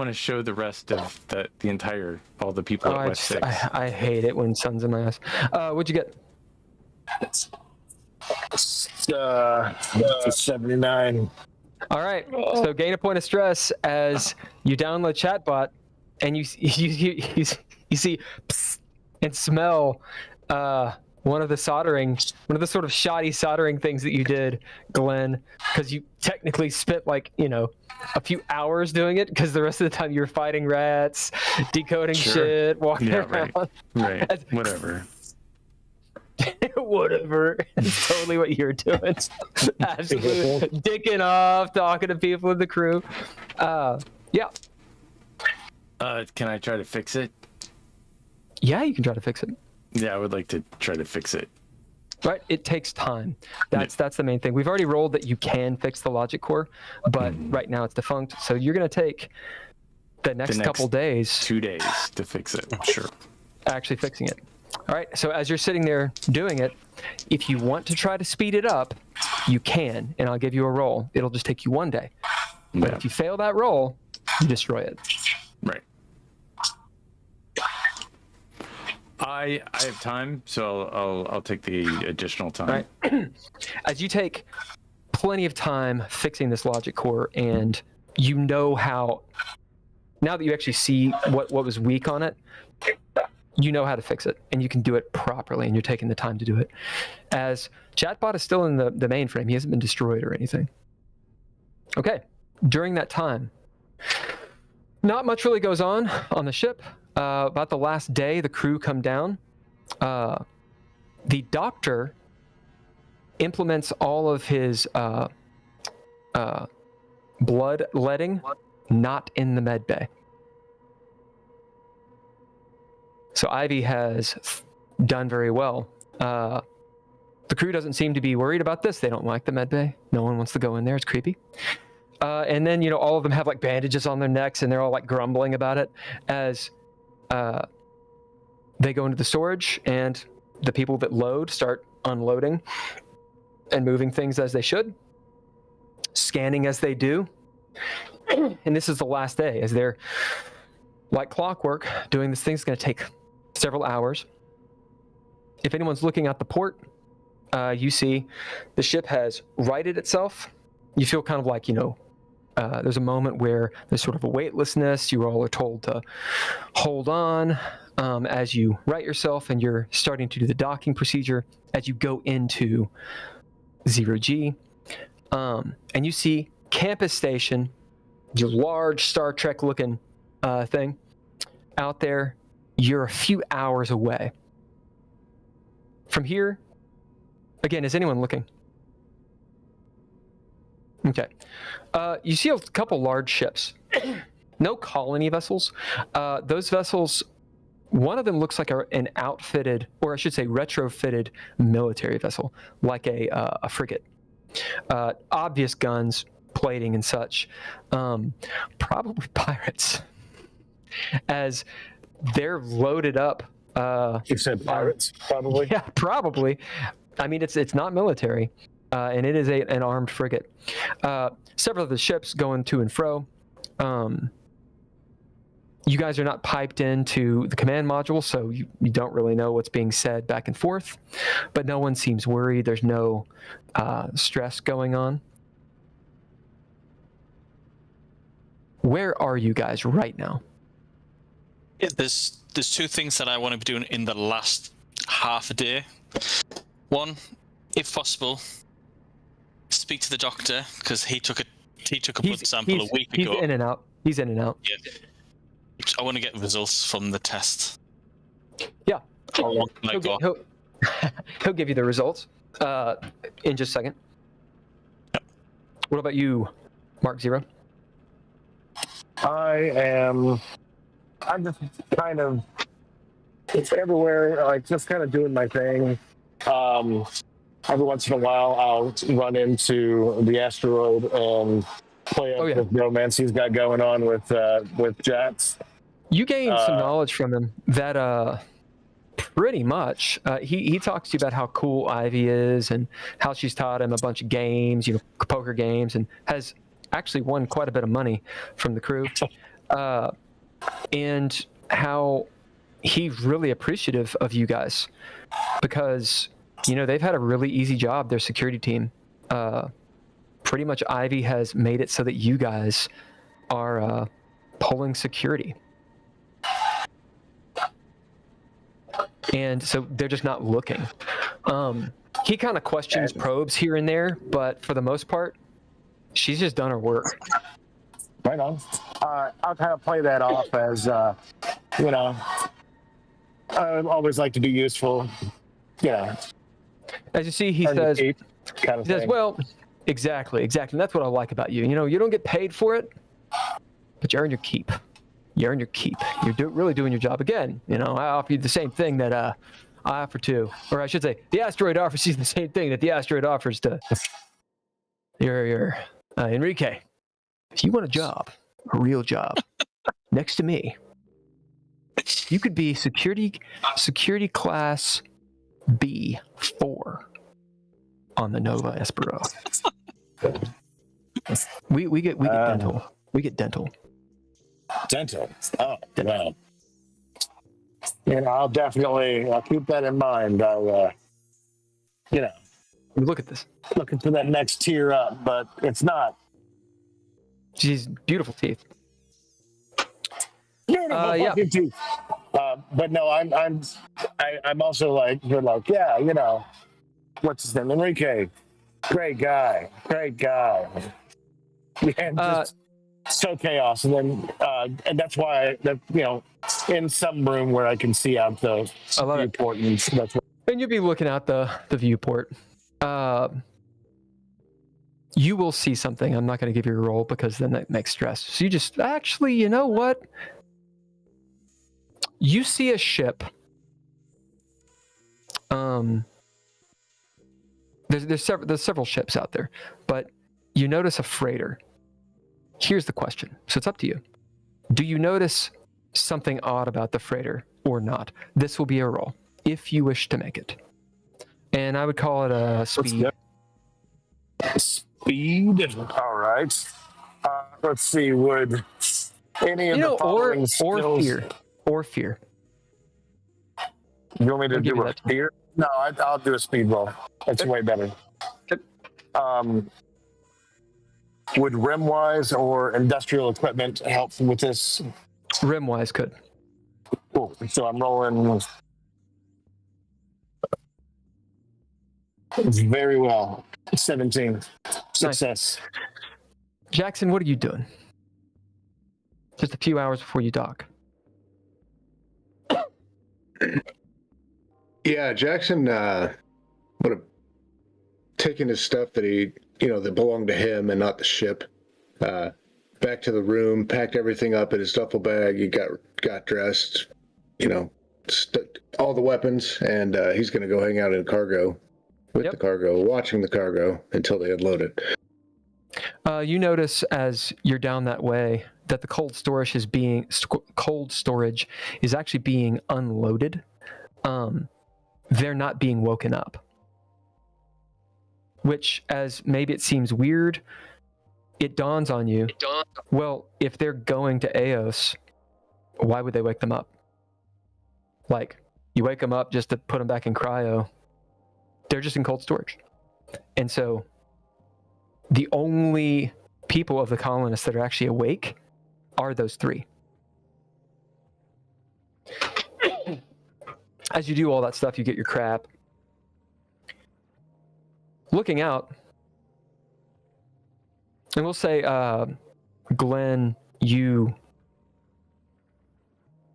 to show the rest of all the people at West 6. I hate it when sun's in my eyes. What'd you get? 79. All right. So gain a point of stress as you download chatbot, and you see psst, and smell one of the sort of shoddy soldering things that you did, Glenn, because you technically spent a few hours doing it, because the rest of the time you were fighting rats, decoding shit, walking around. Right. Whatever. Whatever. It's totally what you're doing. Absolutely dicking off, talking to people in the crew. Yeah. Can I try to fix it? Yeah, you can try to fix it. Yeah, I would like to try to fix it. Right, it takes time. That's the main thing. We've already rolled that you can fix the logic core, but right now it's defunct. So you're going to take the next couple days. 2 days to fix it. Sure. Actually fixing it. All right, so as you're sitting there doing it, if you want to try to speed it up, you can, and I'll give you a roll. It'll just take you 1 day. But if you fail that roll, you destroy it. Right. I have time, so I'll take the additional time. Right. As you take plenty of time fixing this logic core, and you know how, now that you actually see what was weak on it, you know how to fix it, and you can do it properly, and you're taking the time to do it. As chatbot is still in the mainframe, he hasn't been destroyed or anything. Okay, during that time, not much really goes on the ship. About the last day, the crew come down. The doctor implements all of his blood letting not in the med bay. So Ivy has done very well. The crew doesn't seem to be worried about this. They don't like the med bay. No one wants to go in there. It's creepy. And then, all of them have bandages on their necks, and they're all grumbling about it as they go into the storage, and the people that load start unloading and moving things as they should, scanning as they do. And this is the last day, as they're like clockwork doing this thing's going to take several hours. If anyone's looking at the port, you see the ship has righted itself. You feel kind of there's a moment where there's sort of a weightlessness. You all are told to hold on as you right yourself, and you're starting to do the docking procedure as you go into 0G. And you see Campus Station, your large Star Trek looking thing out there. You're a few hours away. From here, again, is anyone looking? Okay. You see a couple large ships. No colony vessels. Those vessels, one of them looks like an outfitted, or I should say retrofitted military vessel, like a frigate. Obvious guns, plating and such. Probably pirates, as they're loaded up. You said pirates, probably? Yeah, probably. I mean, it's not military, and it is an armed frigate. Several of the ships going to and fro. You guys are not piped into the command module, so you don't really know what's being said back and forth, but no one seems worried. There's no stress going on. Where are you guys right now? There's two things that I want to be doing in the last half a day. One, if possible, speak to the doctor, because he took a blood sample a week ago. He's in and out. Yeah. I want to get results from the test. Yeah. How long can I go? He'll give you the results in just a second. Yep. What about you, Mark Zero? I'm just kind of, it's everywhere, like just kind of doing my thing. Every once in a while, I'll run into the asteroid and play up with romance he's got going on with Jats. You gained some knowledge from him that pretty much he talks to you about how cool Ivy is and how she's taught him a bunch of games, poker games, and has actually won quite a bit of money from the crew, and how he's really appreciative of you guys because they've had a really easy job, their security team. Pretty much Ivy has made it so that you guys are pulling security. And so they're just not looking. He kind of questions, probes here and there, but for the most part, she's just done her work. Right on. I'll kind of play that off as, I always like to be useful. As you see, he says, well, exactly. And that's what I like about you. You don't get paid for it, but you earn your keep. You're really doing your job. Again, I offer you the same thing that I offer to, or I should say, the asteroid offers you the same thing that the asteroid offers to your Enrique. If you want a job, a real job, next to me, you could be security class B4 on the Nova Espero. We get dental. We get dental. Dental. Oh, wow. I'll keep that in mind. I'll, look at this. Looking for that next tier up, but it's not. She's beautiful teeth. Beautiful fucking teeth. But no, I'm also like, you're like, what's his name? Enrique. Great guy. And just so chaos. And then, and that's why, in some room where I can see out the viewport. And you'll be looking out the viewport. You will see something. I'm not going to give you a roll because then that makes stress. So you just, actually, you know what? You see a ship. There's several ships out there, but you notice a freighter. Here's the question. So it's up to you. Do you notice something odd about the freighter or not? This will be a roll if you wish to make it. And I would call it a speed. Speed? All right. Let's see. Would any of the following skills... Or fear. You want me to do a fear? No, I'll do a speed roll. That's way better. Okay. Would rim-wise or industrial equipment help with this? Rim-wise could. Cool. So I'm rolling very well. 17. Success. Jackson, what are you doing? Just a few hours before you dock. Yeah, Jackson would have taken his stuff that that belonged to him and not the ship, back to the room, packed everything up in his duffel bag. He got dressed, all the weapons, and he's going to go hang out in cargo with the cargo, watching the cargo until they unload it. You notice as you're down that way that the cold storage is actually being unloaded. They're not being woken up. Which, as maybe it seems weird, it dawns on you. Well, if they're going to Eos, why would they wake them up? Like, you wake them up just to put them back in cryo. They're just in cold storage. And so, the only people of the colonists that are actually awake are those three. As you do all that stuff, you get your crap. Looking out, and we'll say, Glenn, you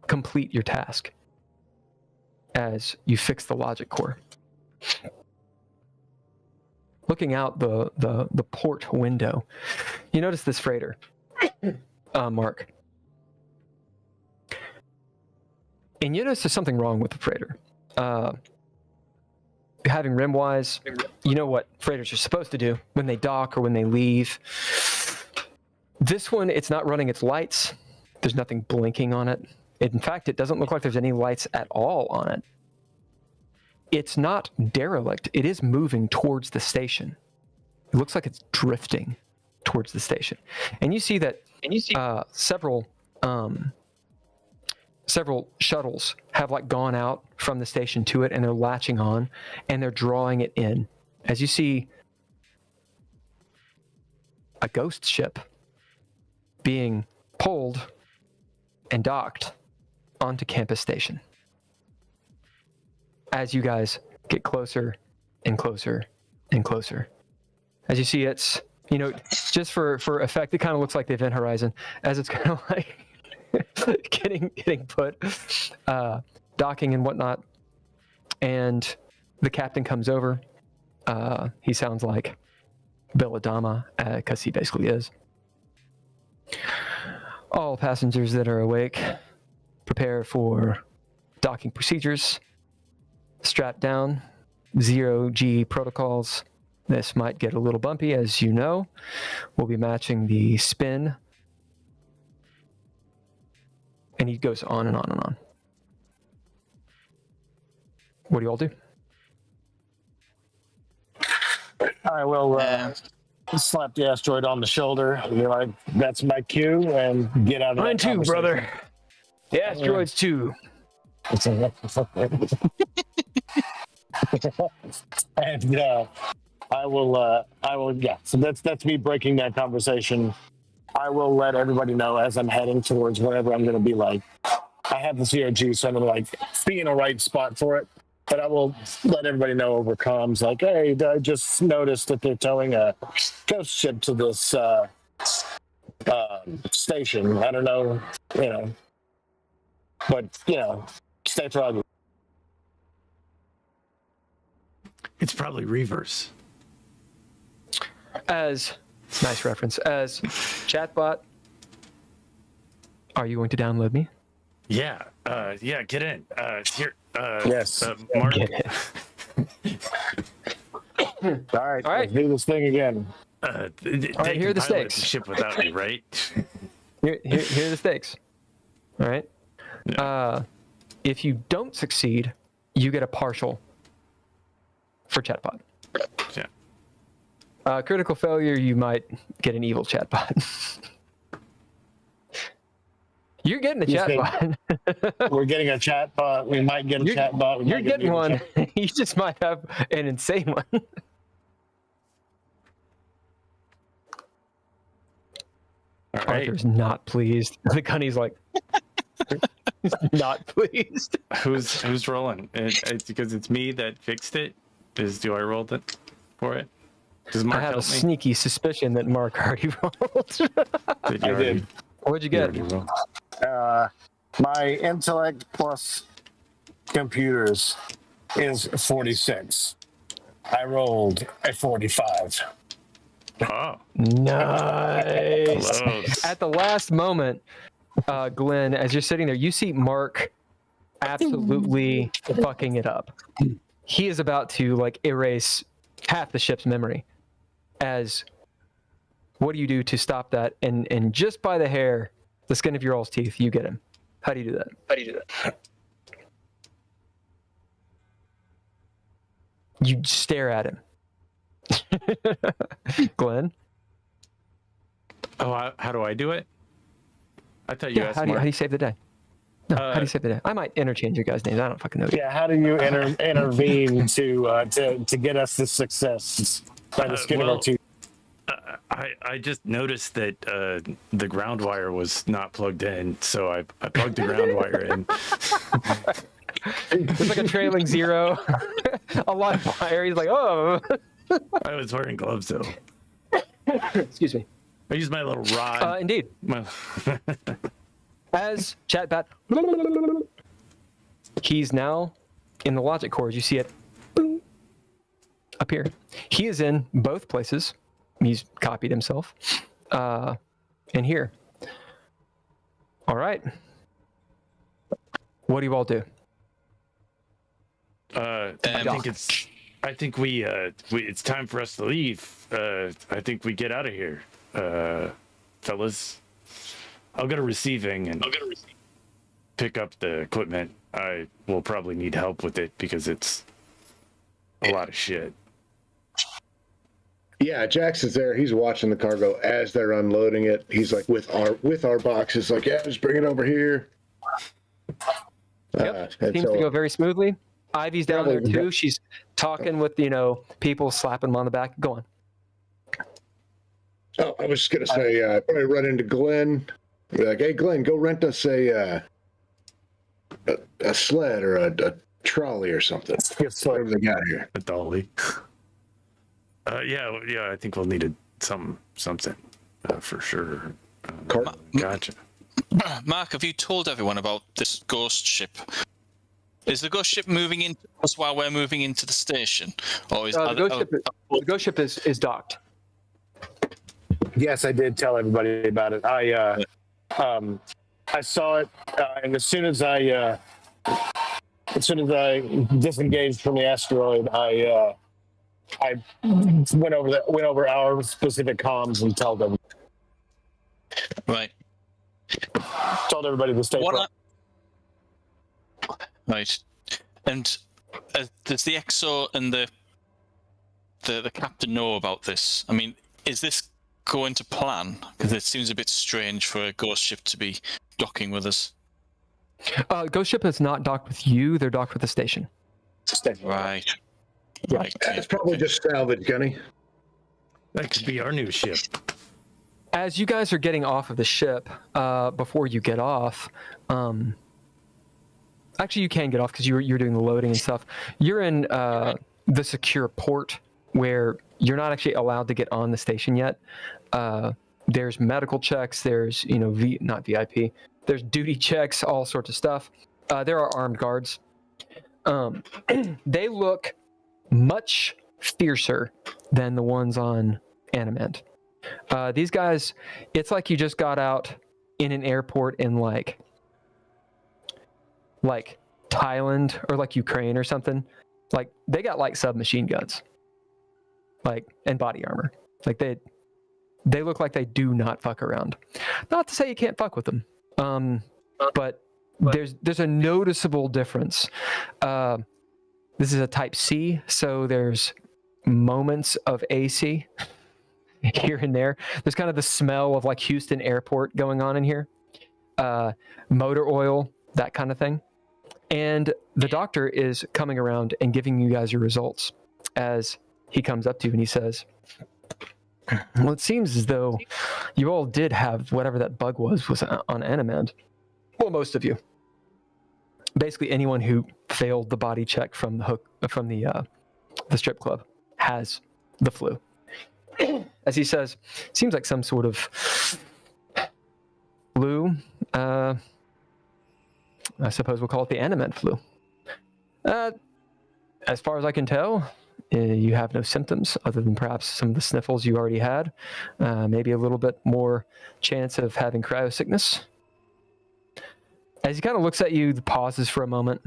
complete your task as you fix the logic core. Looking out the port window, you notice this freighter, Mark. And you notice there's something wrong with the freighter. Having rim-wise, you know what freighters are supposed to do when they dock or when they leave. This one, it's not running its lights. There's nothing blinking on it. In fact, it doesn't look like there's any lights at all on it. It's not derelict. It is moving towards the station. It looks like it's drifting towards the station. And you see that several shuttles have gone out from the station to it, and they're latching on and they're drawing it in. As you see a ghost ship being pulled and docked onto Campus Station. As you guys get closer and closer and closer. As you see, it's, just for effect, it kind of looks like the Event Horizon, as it's kind of like getting put, docking and whatnot. And the captain comes over. He sounds like Belladama, because he basically is. All passengers that are awake, prepare for docking procedures. Strap down, 0G protocols. This might get a little bumpy, as you know. We'll be matching the spin. And he goes on and on and on. What do you all do? I will slap the asteroid on the shoulder and be like, that's my cue, and get out of Mine that too, conversation. brother. The asteroids too. And I will, yeah. So that's me breaking that conversation. I will let everybody know as I'm heading towards wherever I'm going to be. Like, I have the CRG, so I'm going to be in a right spot for it. But I will let everybody know over comms, like, hey, I just noticed that they're towing a ghost ship to this station. I don't know, but stay froggy. It's probably Reavers. Nice reference. As chatbot, are you going to download me? Yeah. Yeah. Get in. Here. Yes. Mark. All right. Right. Let's do this thing again. They here are the can pilot stakes. the ship without me, right? Here are the stakes. All right. Yeah. If you don't succeed, you get a partial for chatbot. Yeah. Critical failure, you might get an evil chatbot. You're getting a chatbot. We're getting a chatbot. We might get a chatbot. You're getting one. You just might have an insane one. Arthur's not pleased. The gunny's like, not pleased. Who's rolling? It's because it's me that fixed it. Do I roll it for it? Does Mark I have a help me? sneaky suspicion that Mark already rolled. Did you I already- did. What'd you you get? already roll? My intellect plus computers is 46. I rolled a 45. Oh, Nice. close. At the last moment, Glenn, as you're sitting there, you see Mark absolutely fucking it up. He is about to like erase half the ship's memory. As what do you do to stop that? And just by the hair, the skin of your all's teeth, you get him. How do you do that? You stare at him. Glenn? Oh, how do I do it? I thought you Yeah, asked how do Mark. you save the day? No, how do you save the day? I might interchange your guys' names. I don't fucking know. Yeah, how do you intervene to get us this success by the skin of our teeth? I just noticed that the ground wire was not plugged in, so I plugged the ground wire in. It's like a trailing zero, a live wire. He's like, oh. I was wearing gloves though. Excuse me. I used my little rod. Indeed. My- As Chatbat, he's now in the logic cores. You see it boom, up here. He is in both places. He's copied himself. And here. All right. What do you all do? I think we it's time for us to leave. I think we get out of here, fellas. I'll go to receiving and pick up the equipment. I will probably need help with it because it's a lot of shit. Yeah, Jackson's there. He's watching the cargo as they're unloading it. He's like with our boxes, like, yeah, just bring it over here. Yep. And Seems so- to go very smoothly. Ivy's down there Probably- too. She's talking with, people slapping them on the back. Go on. Oh, I was just gonna say, probably run into Glenn. Be like, hey, Glenn, go rent us a sled or a trolley or something. Whatever they got here. A dolly. Yeah. I think we'll need something for sure. Cart- Gotcha. Mark, have you told everyone about this ghost ship? Is the ghost ship moving in us while we're moving into the station, or is The ghost ship is docked. Yes, I did tell everybody about it. I saw it, and as soon as I disengaged from the asteroid, I went over our specific comms and told them. right? Told everybody to stay. Right, and does the XO and the captain know about this? I mean, is this going to plan? Because it seems a bit strange for a ghost ship to be docking with us. Ghost ship is not docked with you. They're docked with the station. Right. Yeah. Right. It's probably just salvage, Gunny. That could be our new ship. As you guys are getting off of the ship, before you get off, actually you can get off because you're doing the loading and stuff. You're in the secure port where you're not actually allowed to get on the station yet. There's medical checks. There's not VIP. There's duty checks, all sorts of stuff. There are armed guards. They look much fiercer than the ones on Anamand. These guys, it's like you just got out in an airport in like Thailand or like Ukraine or something. Like they got like submachine guns, and body armor. Like they look like they do not fuck around. Not to say you can't fuck with them, but there's a noticeable difference. This is a Type C, so there's moments of AC here and there. There's kind of the smell of like Houston Airport going on in here. Motor oil, that kind of thing. And the doctor is coming around and giving you guys your results as he comes up to you and he says, Well, it seems as though you all did have whatever that bug was on Anamand. Well, most of you. Basically, anyone who failed the body check from the strip club has the flu. As he says, seems like some sort of flu. I suppose we'll call it the Anamand flu. As far as I can tell, you have no symptoms other than perhaps some of the sniffles you already had. Maybe a little bit more chance of having cryo sickness. As he kind of looks at you, pauses for a moment,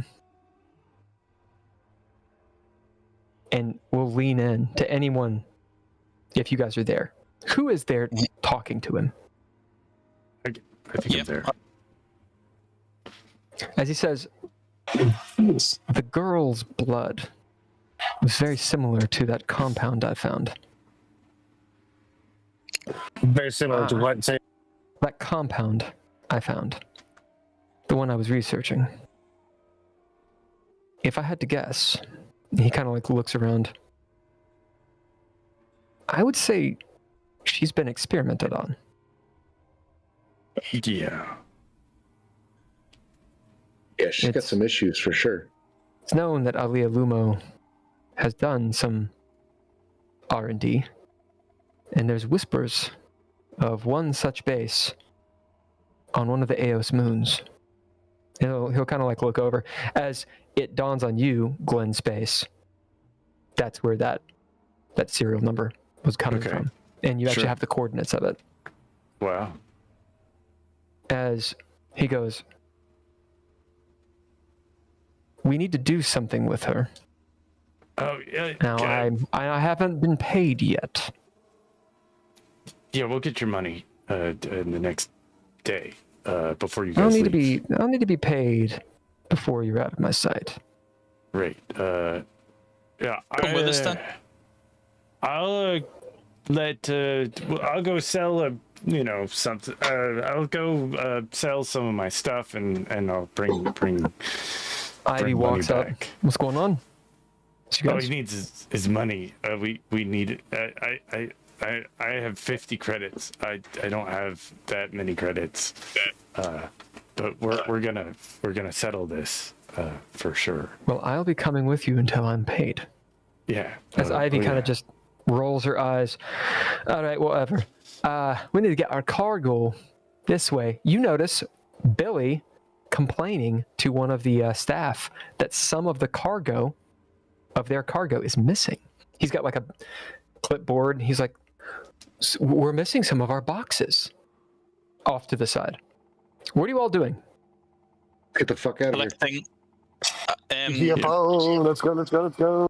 and we'll lean in to anyone if you guys are there. Who is there talking to him? I think I'm there. As he says, the girl's blood was very similar to that compound I found. Very similar to what? Say, That compound I found. The one I was researching. If I had to guess, he kind of like looks around. I would say she's been experimented on. Yeah. Yeah, she's got some issues for sure. It's known that Alia Lumo has done some R&D, and there's whispers of one such base on one of the Eos moons. He'll kind of like look over as it dawns on you, Glenn Space. That's where that serial number was coming from, and you actually have the coordinates of it. Wow. As he goes, we need to do something with her. Oh, yeah. Now, I haven't been paid yet. Yeah, we'll get your money in the next day before you I'll guys need leave. to be paid before you're out of my sight. Great. Yeah. Come with us then. I'll I'll go sell something. I'll go sell some of my stuff and I'll bring Ivy money walks up. back. What's going on? All he needs is money. We need it. I have 50 credits. I don't have that many credits. But we're gonna settle this for sure. Well, I'll be coming with you until I'm paid. Yeah. As Ivy kind of just rolls her eyes. All right, whatever. We need to get our cargo this way. You notice Billy complaining to one of the staff that some of the cargo of their cargo is missing. He's got like a clipboard. He's like, we're missing some of our boxes off to the side. What are you all doing? Get the fuck out of here. Collecting. CFO, let's go.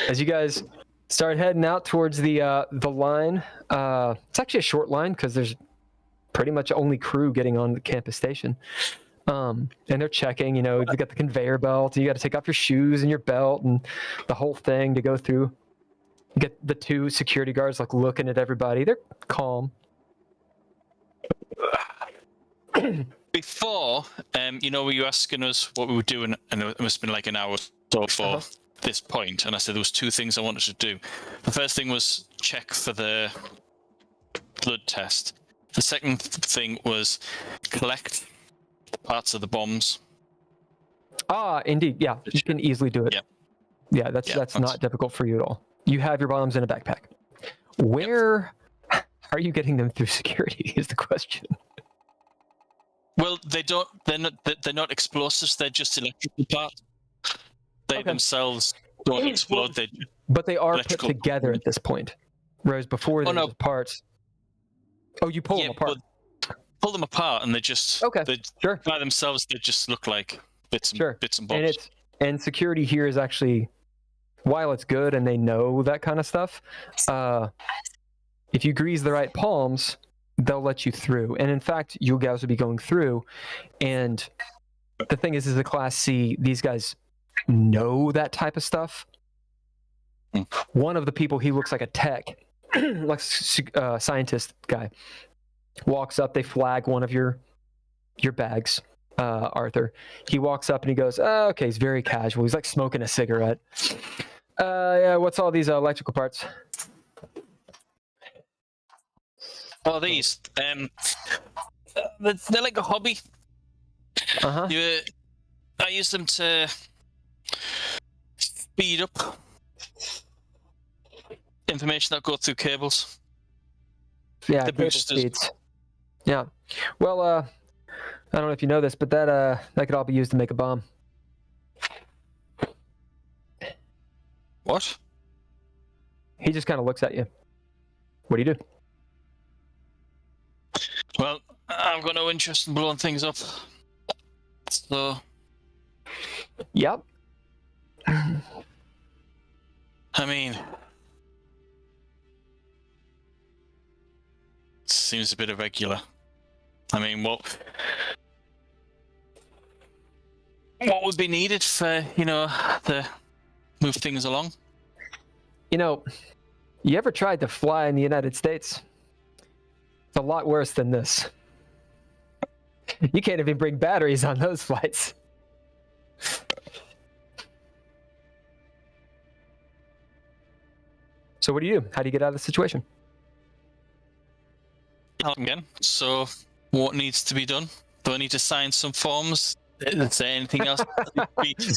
As you guys start heading out towards the line, it's actually a short line because there's pretty much only crew getting on the campus station. And they're checking, you got the conveyor belt, you got to take off your shoes and your belt and the whole thing to go through. You get the two security guards like looking at everybody. They're calm. Before, were you asking us what we were doing, and it must have been like an hour or so before this point, and I said there was two things I wanted to do. The first thing was check for the blood test. The second thing was collect parts of the bombs. Ah, indeed. Yeah, you can easily do it. Yep. Yeah, that's not difficult for you at all. You have your bombs in a backpack. Where are you getting them through security is the question. Well, they're not explosives, they're just electrical parts. They themselves don't explode. But they are put electrical together at this point. Whereas before they were just parts. Oh, you pull them apart. Pull them apart and they just sure. By themselves they just look like bits and bobs. And security here is actually, while it's good and they know that kind of stuff, if you grease the right palms, they'll let you through. And in fact, you guys will be going through. And the thing is a Class C, these guys know that type of stuff. One of the people, he looks like a tech, like a scientist guy, walks up, they flag one of your bags, Arthur. He walks up and he goes, okay, he's very casual. He's like smoking a cigarette. Yeah, what's all these electrical parts? Oh, these. They're like a hobby. Uh-huh. I use them to speed up information that goes through cables. Yeah, The cable boosters. speeds. Yeah. Well, I don't know if you know this, but that could all be used to make a bomb. What? He just kind of looks at you. What do you do? Well, I've got no interest in blowing things up. So, Yep. I mean, seems a bit irregular. I mean, what would be needed for, to move things along? You ever tried to fly in the United States? It's a lot worse than this. You can't even bring batteries on those flights. So what do you do? How do you get out of the situation? Again. So, what needs to be done? Do I need to sign some forms? Is there anything else?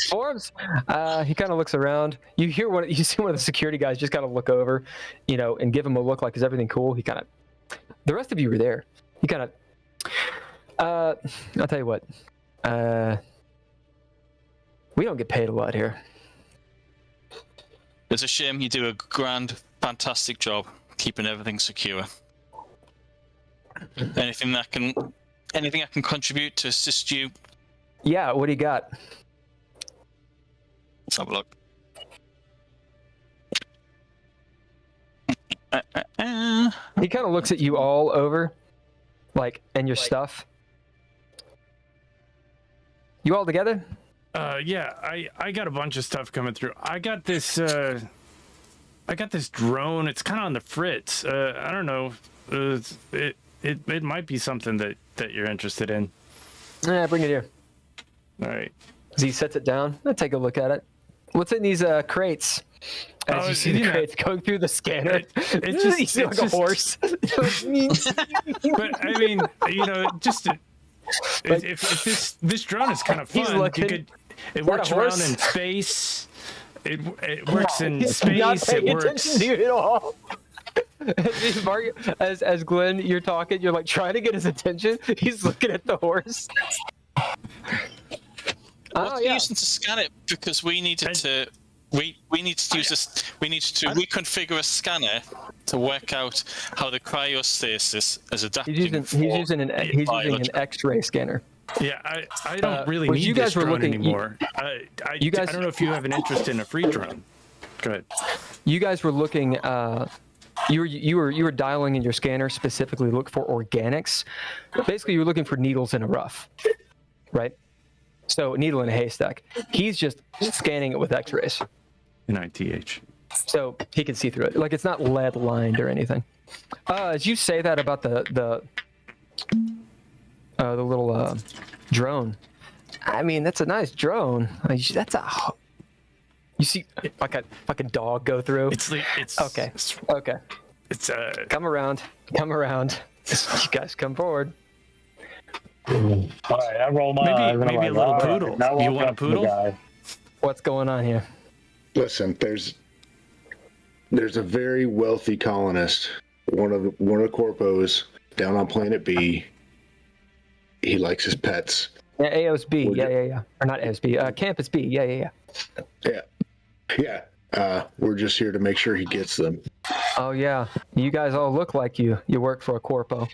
Forms? He kind of looks around. You see one of the security guys just kind of look over, and give him a look like, is everything cool? He kind of, the rest of you were there. He kind of, I'll tell you what, we don't get paid a lot here. It's a shame. You do a grand, fantastic job keeping everything secure. Anything I can contribute to assist you? Yeah, what do you got? Let's have a look. He kind of looks at you all over, and your stuff. You all together? Yeah, I got a bunch of stuff coming through. I got this drone. It's kind of on the fritz. I don't know. It might be something that you're interested in. Yeah, bring it here. All right. As he sets it down, I'll take a look at it. What's in these crates? As you see the crates going through the scanner, it's just you see like a horse. But I mean, just if this drone is kind of fun, it works around in space. It works in space. Not paying it works. attention to you at all. As Glenn, you're talking, you're trying to get his attention. He's looking at the horse. What's the using to scan it? Because we needed to. We need to use this. We need to reconfigure a scanner to work out how the cryostasis is adapting. He's using an X-ray scanner. Yeah, I don't really well, need you guys this drone looking, anymore. I don't know if you have an interest in a free drone. Go ahead. You guys were looking. You were dialing in your scanner specifically look for organics. Basically, you were looking for needles in a rough, right? So needle in a haystack. He's just scanning it with X-rays. NITH. So he can see through it. It's not lead lined or anything. As you say that about the little drone, I mean that's a nice drone. That's a. You see like a dog go through. It's okay. It's Come around. You guys come forward. All right, I roll my eyes. Maybe a little poodle. You want a poodle? What's going on here? Listen, there's a very wealthy colonist, one of the corpos down on Planet B. He likes his pets. Yeah, AOS B. Yeah. Or not AOS B. Campus B. Yeah. Yeah. We're just here to make sure he gets them. Oh yeah, you guys all look like you work for a corpo.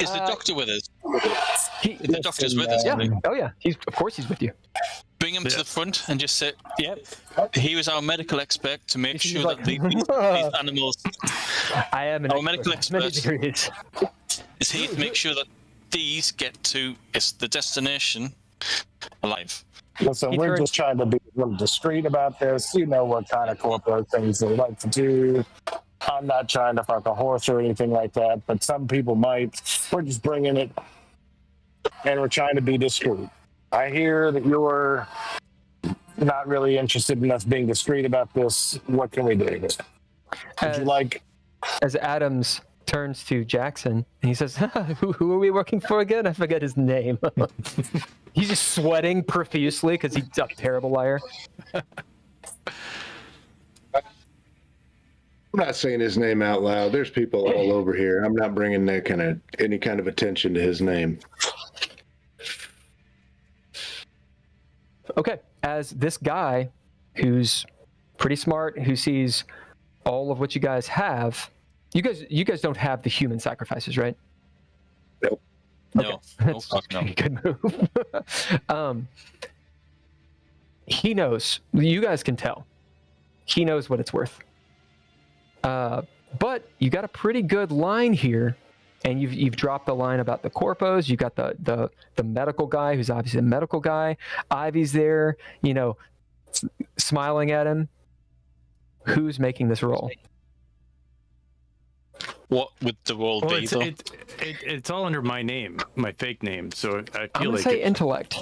Is the doctor with us? The doctor's with us. Yeah. Oh yeah. Of course he's with you. Bring him to the front and just say, "Yep, he was our medical expert to make sure that these animals." I am our medical expert. Degrees. Is here to make sure that these get to the destination alive. Listen, we're just trying to be a little discreet about this. You know what kind of corporate things they like to do. I'm not trying to fuck a horse or anything like that, but some people might. We're just bringing it, and we're trying to be discreet. I hear that you're not really interested in us being discreet about this. What can we do? Would you like? As Adams turns to Jackson and he says, who are we working for again? I forget his name. He's just sweating profusely because he's a terrible liar. I'm not saying his name out loud. There's people all over here. I'm not bringing that any kind of attention to his name. Okay, as this guy who's pretty smart, who sees all of what you guys have, you guys don't have the human sacrifices, right? Nope. No. That's fuck no. a good move. He knows. You guys can tell. He knows what it's worth. But you got a pretty good line here, and you've dropped the line about the corpos. You got the medical guy, who's obviously a medical guy. Ivy's there, smiling at him. Who's making this roll? What would the role Well, be, though? it's all under my name, my fake name. So I I'm feel gonna like say intellect.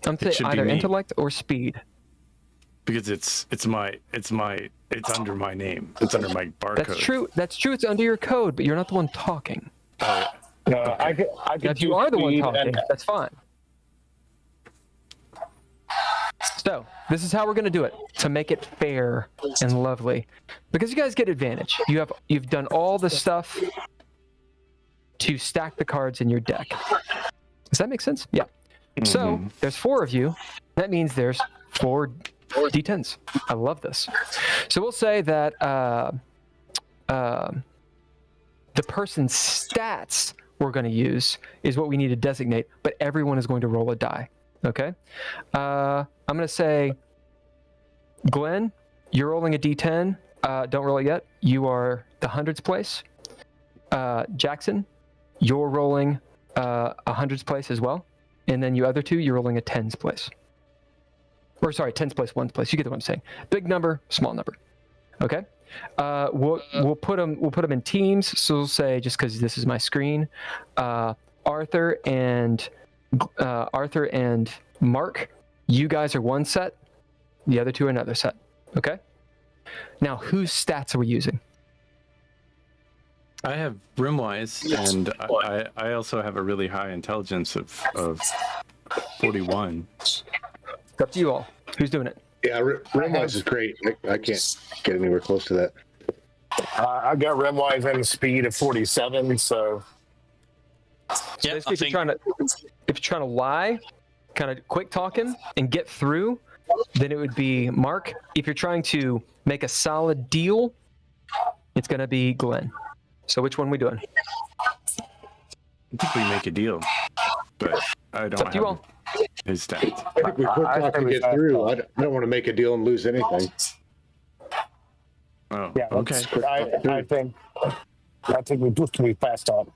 I'm gonna say should be either me. intellect or speed. because it's under my name. It's under my barcode. That's true. That's true. It's under your code, but you're not the one talking. I could If do you are the one speed talking, and- that's fine. So this is how we're gonna do it to make it fair and lovely, because you guys get advantage. You've done all the stuff to stack the cards in your deck. Does that make sense? Yeah. So there's 4 of you. That means there's 4 D10s. I love this. So we'll say that the person's stats we're going to use is what we need to designate, but everyone is going to roll a die. Okay? I'm going to say, Glenn, you're rolling a D10. Don't roll it yet. You are the hundreds place. Jackson, you're rolling a hundreds place as well. And then you other 2, you're rolling a tens place. Or sorry, tens place, ones place. You get what I'm saying. Big number, small number. Okay. We'll put them in teams. So we'll say, just because this is my screen, Arthur and Mark, you guys are one set. The other 2 are another set. Okay. Now, whose stats are we using? I have Rimwise, and I also have a really high intelligence of 41. It's up to you all. Who's doing it? Yeah, Rimwise is great. I can't get anywhere close to that. I've got Rimwise and a speed of 47, so Yeah, Basically, if you're trying to lie, kind of quick talking and get through, then it would be Mark. If you're trying to make a solid deal, it's going to be Glenn. So which one are we doing? I think we make a deal, but I don't up to you have all. his stats. I think we quick talk to get through. I don't want to make a deal and lose anything. Oh, yeah. okay. I think we just be fast talk.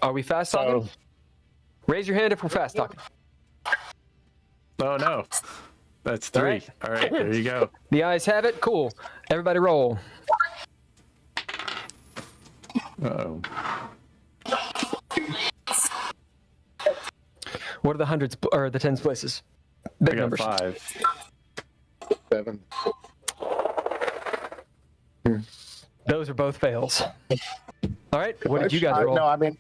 Are we fast talking? Raise your hand if we're fast talking. Oh no, that's 3. All right, there you go. The ayes have it. Cool. Everybody roll. Uh-oh. What are the hundreds or the tens places? Big I got numbers. 5. 7. Those are both fails. All right. What did you guys roll? No, I mean,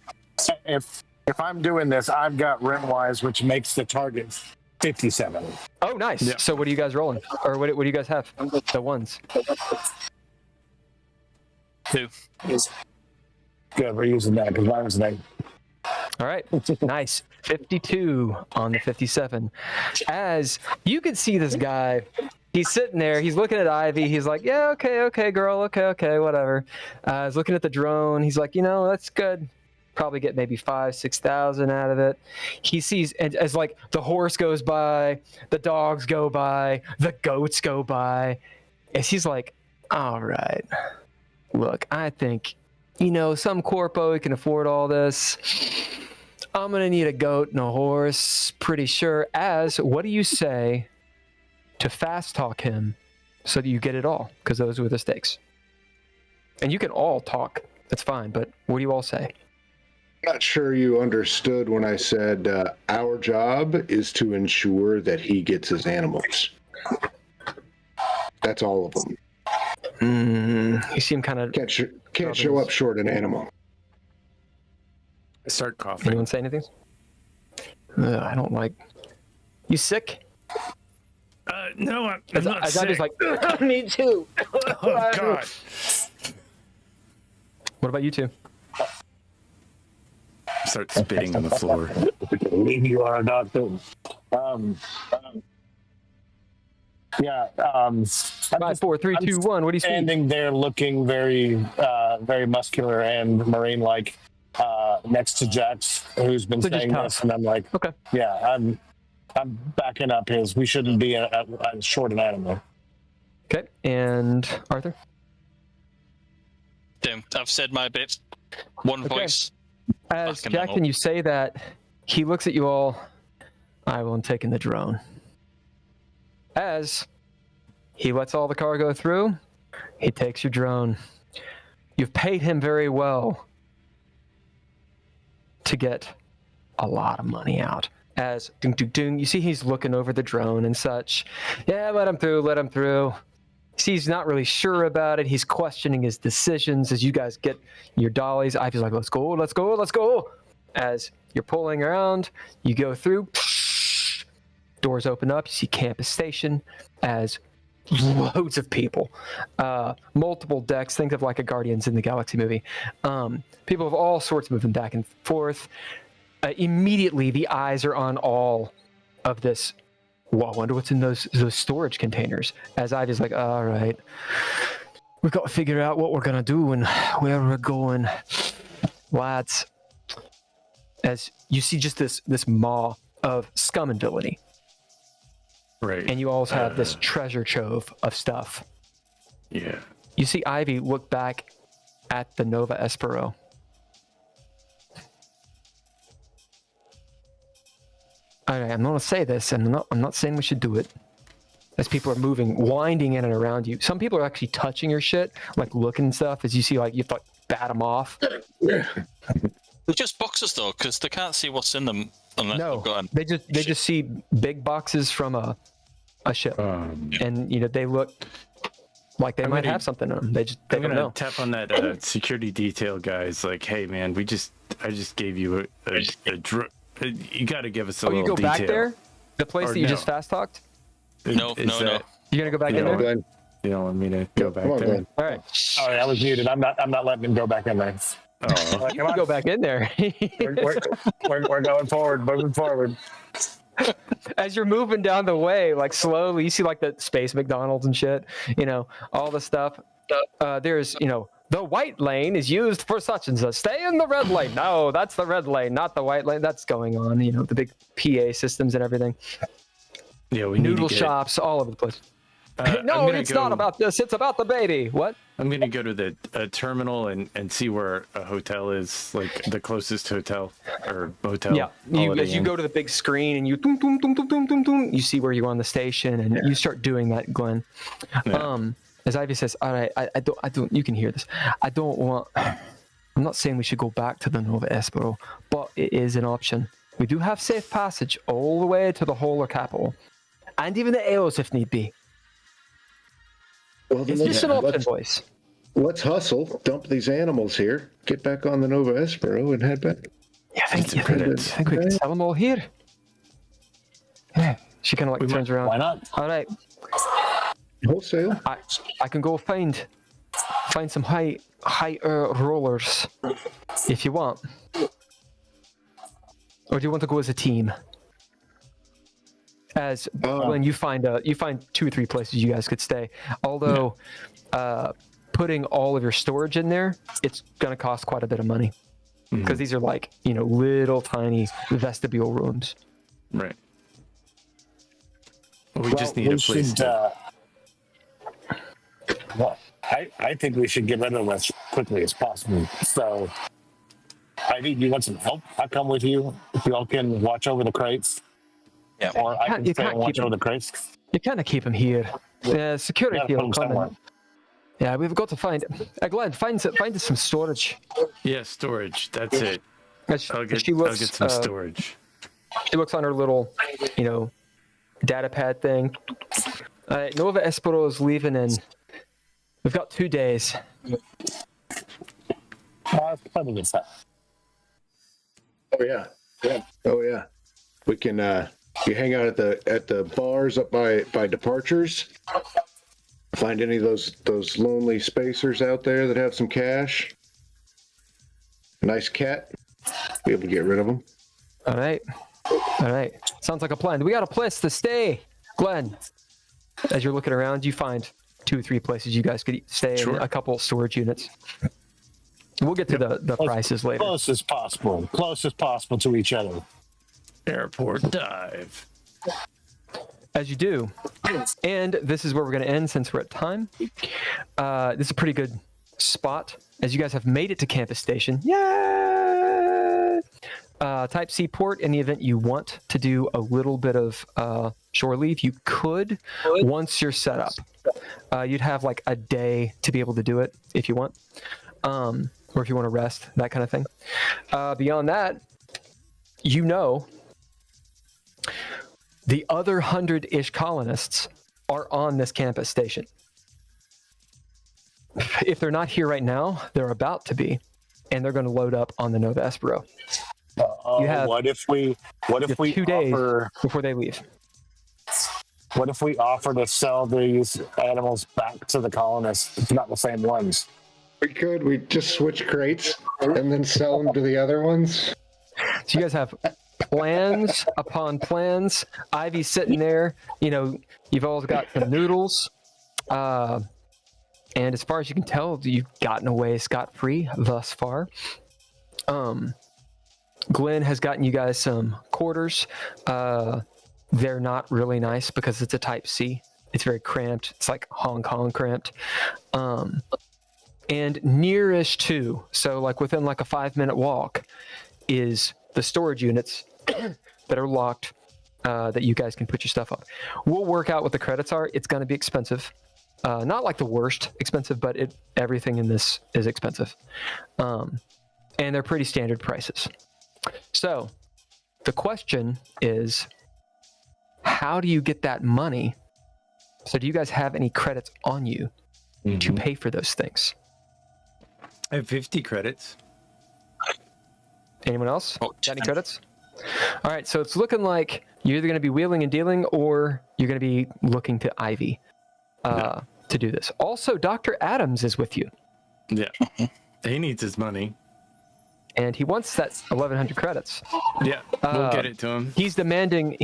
if I'm doing this, I've got Rimwise, which makes the target 57. Oh, nice. Yeah. So what are you guys rolling? Or what do you guys have? The ones. 2. Good, we're using that because mine's name. All right. Nice. 52 on the 57. As you can see this guy, he's sitting there, he's looking at Ivy, he's like, yeah, okay, girl, okay, whatever. He's looking at the drone, he's like, that's good. Probably get maybe 5,000-6,000 out of it. He sees as like the horse goes by, the dogs go by, the goats go by. As he's like, all right, look, I think, some corpo can afford all this. I'm going to need a goat and a horse, pretty sure. What do you say to fast talk him so that you get it all? Because those were the stakes. And you can all talk. That's fine. But what do you all say? Not sure you understood when I said our job is to ensure that he gets his animals. That's all of them. You seem kind of. Can't show up short an animal. I start coughing. Anyone say anything? I don't like. You sick? No, I'm As not I sick. just like. Me too. Oh God. What about you two? Start spitting on the floor. You are a doctor. Yeah. 5, 4, 3, 2, 1. What do you speak? Standing there, looking very, very muscular and marine-like, next to Jax, who's been So just saying tough. this, and I'm like, Okay. yeah, I'm backing up his. We shouldn't be a short an animal. Okay. And Arthur. Damn, I've said my bit. One Okay. voice. As Backing them Jackson, up. you say that, he looks at you all. I will take in the drone. As he lets all the cargo through, he takes your drone. You've paid him very well to get a lot of money out. As ding, ding, ding, you see he's looking over the drone and such. Yeah, let him through, let him through. See, he's not really sure about it. He's questioning his decisions as you guys get your dollies. Ivy's like, let's go, let's go, let's go. As you're pulling around, you go through. Doors open up. You see Campus Station as loads of people. Multiple decks. Think of like a Guardians in the Galaxy movie. People of all sorts moving back and forth. Immediately, the eyes are on all of this. Well, I wonder what's in those storage containers. As Ivy's like, all right, we've got to figure out what we're gonna do and where we're going, lads. As you see, just this maw of scum and villainy, Right. and you all have this treasure trove of stuff. Yeah. You see Ivy look back at the Nova Espero. All right, I'm going to say this, and I'm not saying we should do it. As people are moving, winding in and around you. Some people are actually touching your shit, like looking and stuff. As you see, like you have to bat them off. They're just boxes though, because they can't see what's in them unless No, they've gone. they just see big boxes from a ship, and they look like they might gonna- have something in them. They I'm don't gonna know. tap on that security detail guys. Like, hey man, I just gave you you got to give us a Oh, you little go detail. back there? The place Or that you no. just fast talked? No. You're gonna go back in Yeah. there? Glenn. You don't want me to go back Come on, there? Glenn. All right, Sorry, I was muted. I'm not letting him go back in there. Oh, Like, you can go back in there. we're going forward, moving forward. As you're moving down the way, like slowly, you see like the space McDonald's and shit. All the stuff. There's the white lane is used for such and such. Stay in the red lane. No, that's the red lane, not the white lane. That's going on. The big PA systems and everything. yeah. We need Noodle to get, shops all over the place. I'm No, gonna it's not about this. It's about the baby. What? I'm gonna go to the terminal and see where a hotel is, like the closest hotel or motel. Yeah. Holiday As you Inn. go to the big screen and you doom, doom, doom, doom, doom, doom, doom, you see where you're on the station and you start doing that, Glenn. Yeah. As Ivy says, all right, I don't. You can hear this. I don't want. I'm not saying we should go back to the Nova Espero, but it is an option. We do have safe passage all the way to the Holler Capital, and even the Eos if need be. Well, then It's just an option, let's, boys. let's hustle, dump these animals here, get back on the Nova Espero, and head back. Yeah, I think, Some credits. I think we can sell them all here. Yeah. She kind of like turns around. Why not? All right, Wholesale. I can go find some higher rollers if you want. Or do you want to go as a team? As when you find 2 or 3 places you guys could stay. Although putting all of your storage in there, it's gonna cost quite a bit of money. Because these are like, little tiny vestibule rooms. Right. Well, we just need a place to. I think we should get rid of this as quickly as possible. So, Ivy, you want some help? I'll come with you. If y'all can watch over the crates. Yeah. Or I You can can't stay and watch keep over the crates. You kind of keep them here. Yeah, Security put will them come somewhere. in. Yeah, we've got to find. Glenn, find some storage. Yeah, storage. That's it. As I'll get she looks, some storage. She looks on her little, data pad thing. Nova Espero is leaving in We've got 2 days. Plenty of time. Oh yeah, yeah. Oh yeah. We can. You hang out at the bars up by departures. Find any of those lonely spacers out there that have some cash. A nice cat. Be able to get rid of them. All right. Sounds like a plan. We got a place to stay, Glenn. As you're looking around, you find 2 or 3 places you guys could stay Sure. in, a couple storage units. We'll get to the prices later. Close as possible to each other. Airport dive. As you do, and this is where we're going to end since we're at time. This is a pretty good spot as you guys have made it to Campus Station. Yay! Type C port in the event you want to do a little bit of shore leave. You could once you're set up. You'd have like a day to be able to do it if you want, or if you want to rest, that kind of thing. Beyond that, you know, the other 100-ish colonists are on this campus station. If they're not here right now, they're about to be, and they're going to load up on the Nova Espero. You have what if we 2 days offer before they leave. What if we offer to sell these animals back to the colonists? It's not the same ones. We just switch crates and then sell them to the other ones. So you guys have plans upon plans. Ivy's sitting there. You know, you've all got some noodles. And as far as you can tell, you've gotten away scot-free thus far. Glenn has gotten you guys some quarters. They're not really nice because it's a Type C. It's very cramped. It's like Hong Kong cramped. And nearish to, so like within like a 5-minute walk, is the storage units that are locked that you guys can put your stuff up. We'll work out what the credits are. It's going to be expensive. Not like the worst expensive, but everything in this is expensive. And they're pretty standard prices. So the question is, how do you get that money? So do you guys have any credits on you to pay for those things? I have 50 credits. Anyone else? Got any credits? All right, so it's looking like you're either going to be wheeling and dealing or you're going to be looking to Ivy to do this. Also, Dr. Adams is with you. Yeah. He needs his money. And he wants that 1,100 credits. Yeah, we'll get it to him. He's demanding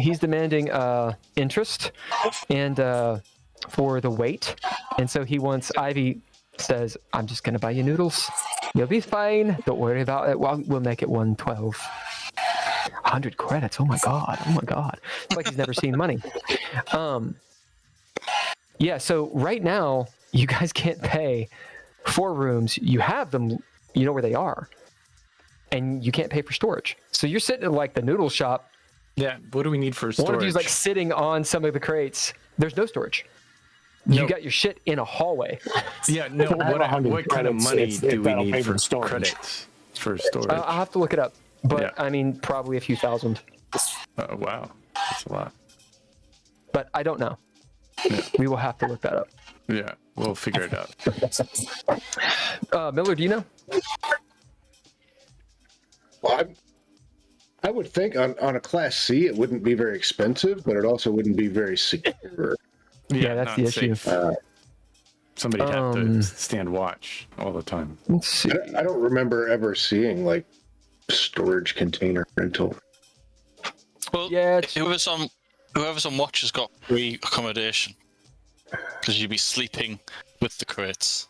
interest and for the weight. And so he wants, Ivy says, I'm just going to buy you noodles. You'll be fine. Don't worry about it. We'll make it 112. 100 credits. Oh my God. It's like he's never seen money. Yeah, so right now, you guys can't pay 4 rooms. You have them, you know where they are. And you can't pay for storage. So you're sitting in like the noodle shop. Yeah, what do we need for storage? One of you's like sitting on some of the crates. There's no storage. You got your shit in a hallway. Yeah, no, what kind of money do we need for credits for storage? I'll have to look it up. But Yeah. I mean, probably a few thousand. Oh, wow. That's a lot. But I don't know. Yeah. We will have to look that up. Yeah, we'll figure it out. Miller, do you know? Well, I would think on a Class C it wouldn't be very expensive, but it also wouldn't be very secure. Yeah, that's not the issue. safe. Somebody have to stand watch all the time. Let's see. I don't remember ever seeing like storage container rental. Well, Yeah, whoever's on watch has got free accommodation because you'd be sleeping with the crates.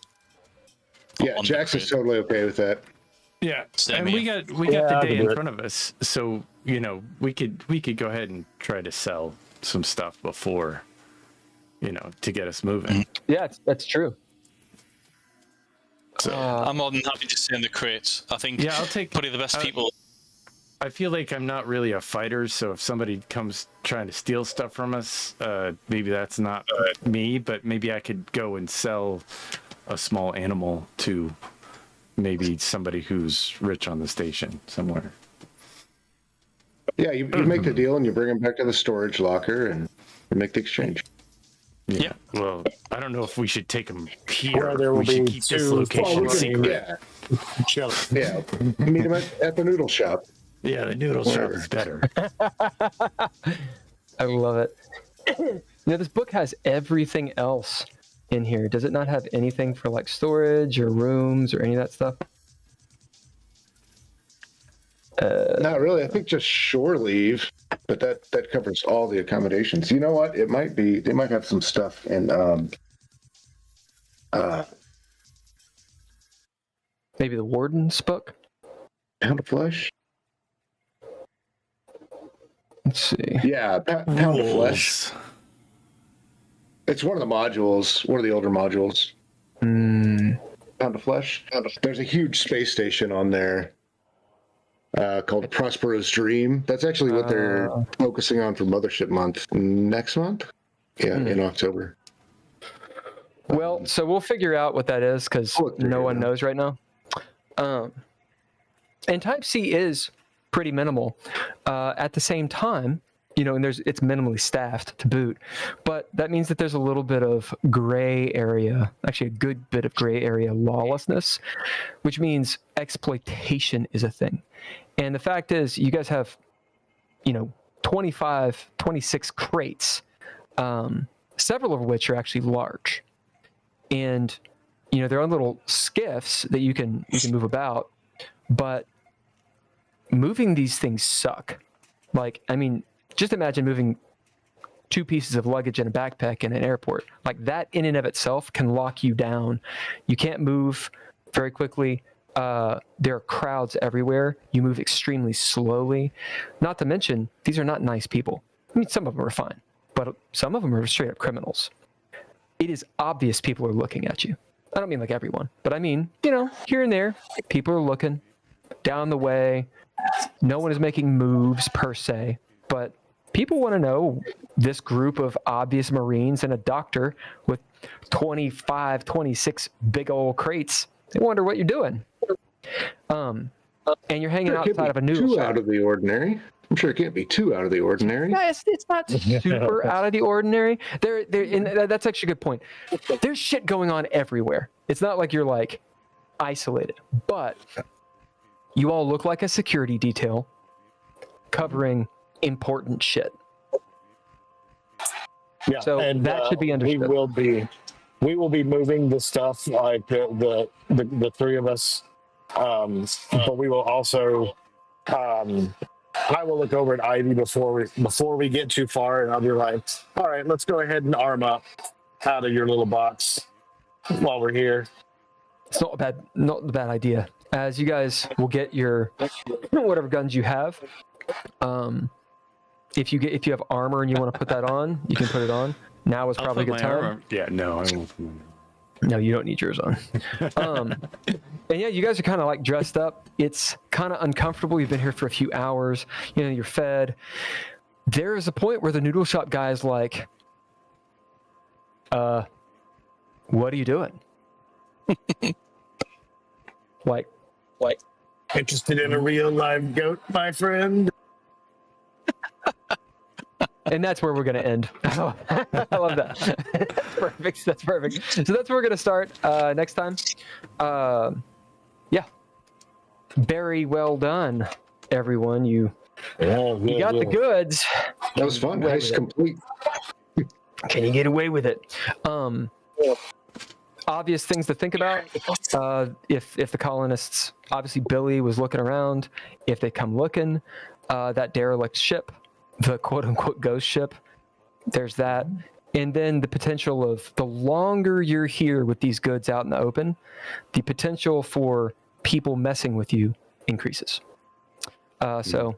Yeah, On the Jackson's crate. totally okay with that. Yeah, Same and we here. got Yeah, the day I can in do it. front of us, so you know we could go ahead and try to sell some stuff before, to get us moving. Yeah, that's true. So I'm more than happy to stay in the crates. I think yeah, I'll take. probably the best people. I feel like I'm not really a fighter, so if somebody comes trying to steal stuff from us, maybe that's not me, but maybe I could go and sell a small animal to maybe somebody who's rich on the station somewhere. Yeah, you make the deal and you bring them back to the storage locker and you make the exchange. Yeah. Well, I don't know if we should take them here. Where there will we should be keep this two location secret. Yeah, Chill. yeah. Meet him at the noodle shop. Yeah, the noodle shop Whatever. is better. I love it. This book has everything else in here. Does it not have anything for like storage or rooms or any of that stuff? Not really. I think just shore leave, but that covers all the accommodations. You know what? It might be. They might have some stuff in Maybe the warden's book. Pound of Flesh. Let's see. Yeah, Pound of Flesh. It's one of the modules. One of the older modules. Pound of Flesh. There's a huge space station on there. Called Prospero's Dream. That's actually what they're focusing on for Mothership Month next month. Yeah, in October. Well, so we'll figure out what that is because no one knows right now. And Type C is pretty minimal. At the same time, and it's minimally staffed to boot, but that means that there's a little bit of gray area, actually a good bit of gray area lawlessness, which means exploitation is a thing. And the fact is, you guys have, 26 crates, several of which are actually large. And, they're on little skiffs that you can move about, but moving these things suck. Just imagine moving 2 pieces of luggage in a backpack in an airport. Like that in and of itself can lock you down. You can't move very quickly. There are crowds everywhere. You move extremely slowly. Not to mention, these are not nice people. Some of them are fine, but some of them are straight up criminals. It is obvious people are looking at you. I don't mean like everyone, but I mean, here and there, people are looking down the way. No one is making moves per se, but people want to know this group of obvious Marines and a doctor with 26 big old crates. They wonder what you're doing. And you're hanging outside of a noodle shop. Out of the ordinary. I'm sure it can't be too out of the ordinary. Yeah, it's not super out of the ordinary. That's actually a good point. There's shit going on everywhere. It's not like you're isolated, but you all look like a security detail covering important shit. Yeah, so and that should be understood. We will be moving the stuff like the 3 of us, but we will also. I will look over at Ivy before we get too far, and I'll be like, "All right, let's go ahead and arm up out of your little box while we're here." It's not a bad idea. As you guys will get your whatever guns you have. If you have armor and you want to put that on, you can put it on. Now is probably a good time. Armor. Yeah, no, I won't. No, you don't need yours on. And yeah, you guys are kind of dressed up. It's kind of uncomfortable. You've been here for a few hours. You're fed. There is a point where the noodle shop guy is like, what are you doing? like, Interested in a real live goat, my friend? And that's where we're going to end. I love that. That's perfect. So that's where we're going to start next time. Yeah. Very well done, everyone. You got the goods. That was fun. Nice, complete. Can you get away with it? Obvious things to think about. If the colonists, obviously Billy was looking around. If they come looking, that derelict ship, the quote-unquote ghost ship, there's that. And then the potential of the longer you're here with these goods out in the open, the potential for people messing with you increases. So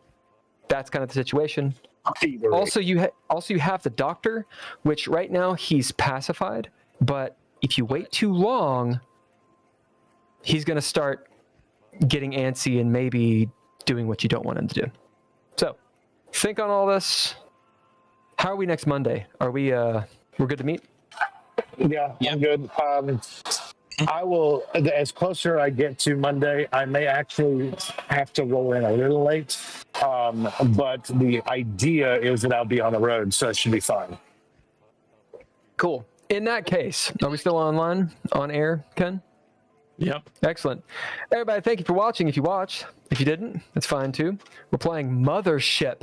that's kind of the situation. Also, you have the doctor, which right now he's pacified, but if you wait too long, he's going to start getting antsy and maybe doing what you don't want him to do. So think on all this. How are we next Monday? Are we we're good to meet? Yeah, I'm good. I will, as closer I get to Monday, I may actually have to roll in a little late. But the idea is that I'll be on the road, so it should be fine. Cool. In that case, are we still online, on air, Ken? Yep. Excellent. Everybody, thank you for watching. If you watched, if you didn't, that's fine too. We're playing Mothership,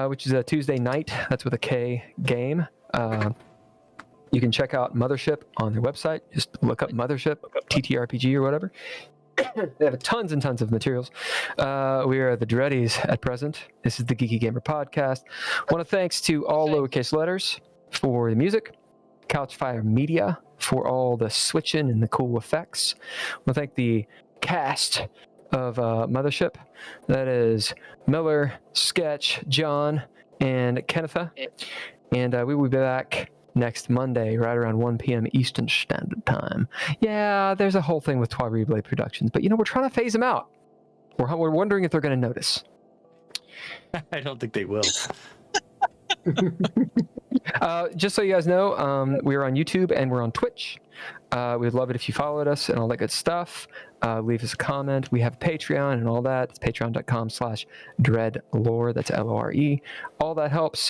which is a Tuesday night. That's with a K game. You can check out Mothership on their website. Just look up Mothership, TTRPG or whatever. They have tons and tons of materials. We are the Dreadies at present. This is the Geeky Gamer Podcast. Want to thanks to all lowercase letters for the music, Couchfire Media for all the switching and the cool effects. I want to thank the cast of Mothership. That is Miller, Sketch, John, and Kennetha. And we will be back next Monday, right around 1 p.m. Eastern Standard Time. Yeah, there's a whole thing with Twa Replay Productions, but we're trying to phase them out. We're wondering if they're going to notice. I don't think they will. Just so you guys know, we're on YouTube and we're on Twitch. We'd love it if you followed us and all that good stuff. Leave us a comment. We have Patreon and all that. It's patreon.com/dreadlore. That's LORE. All that helps.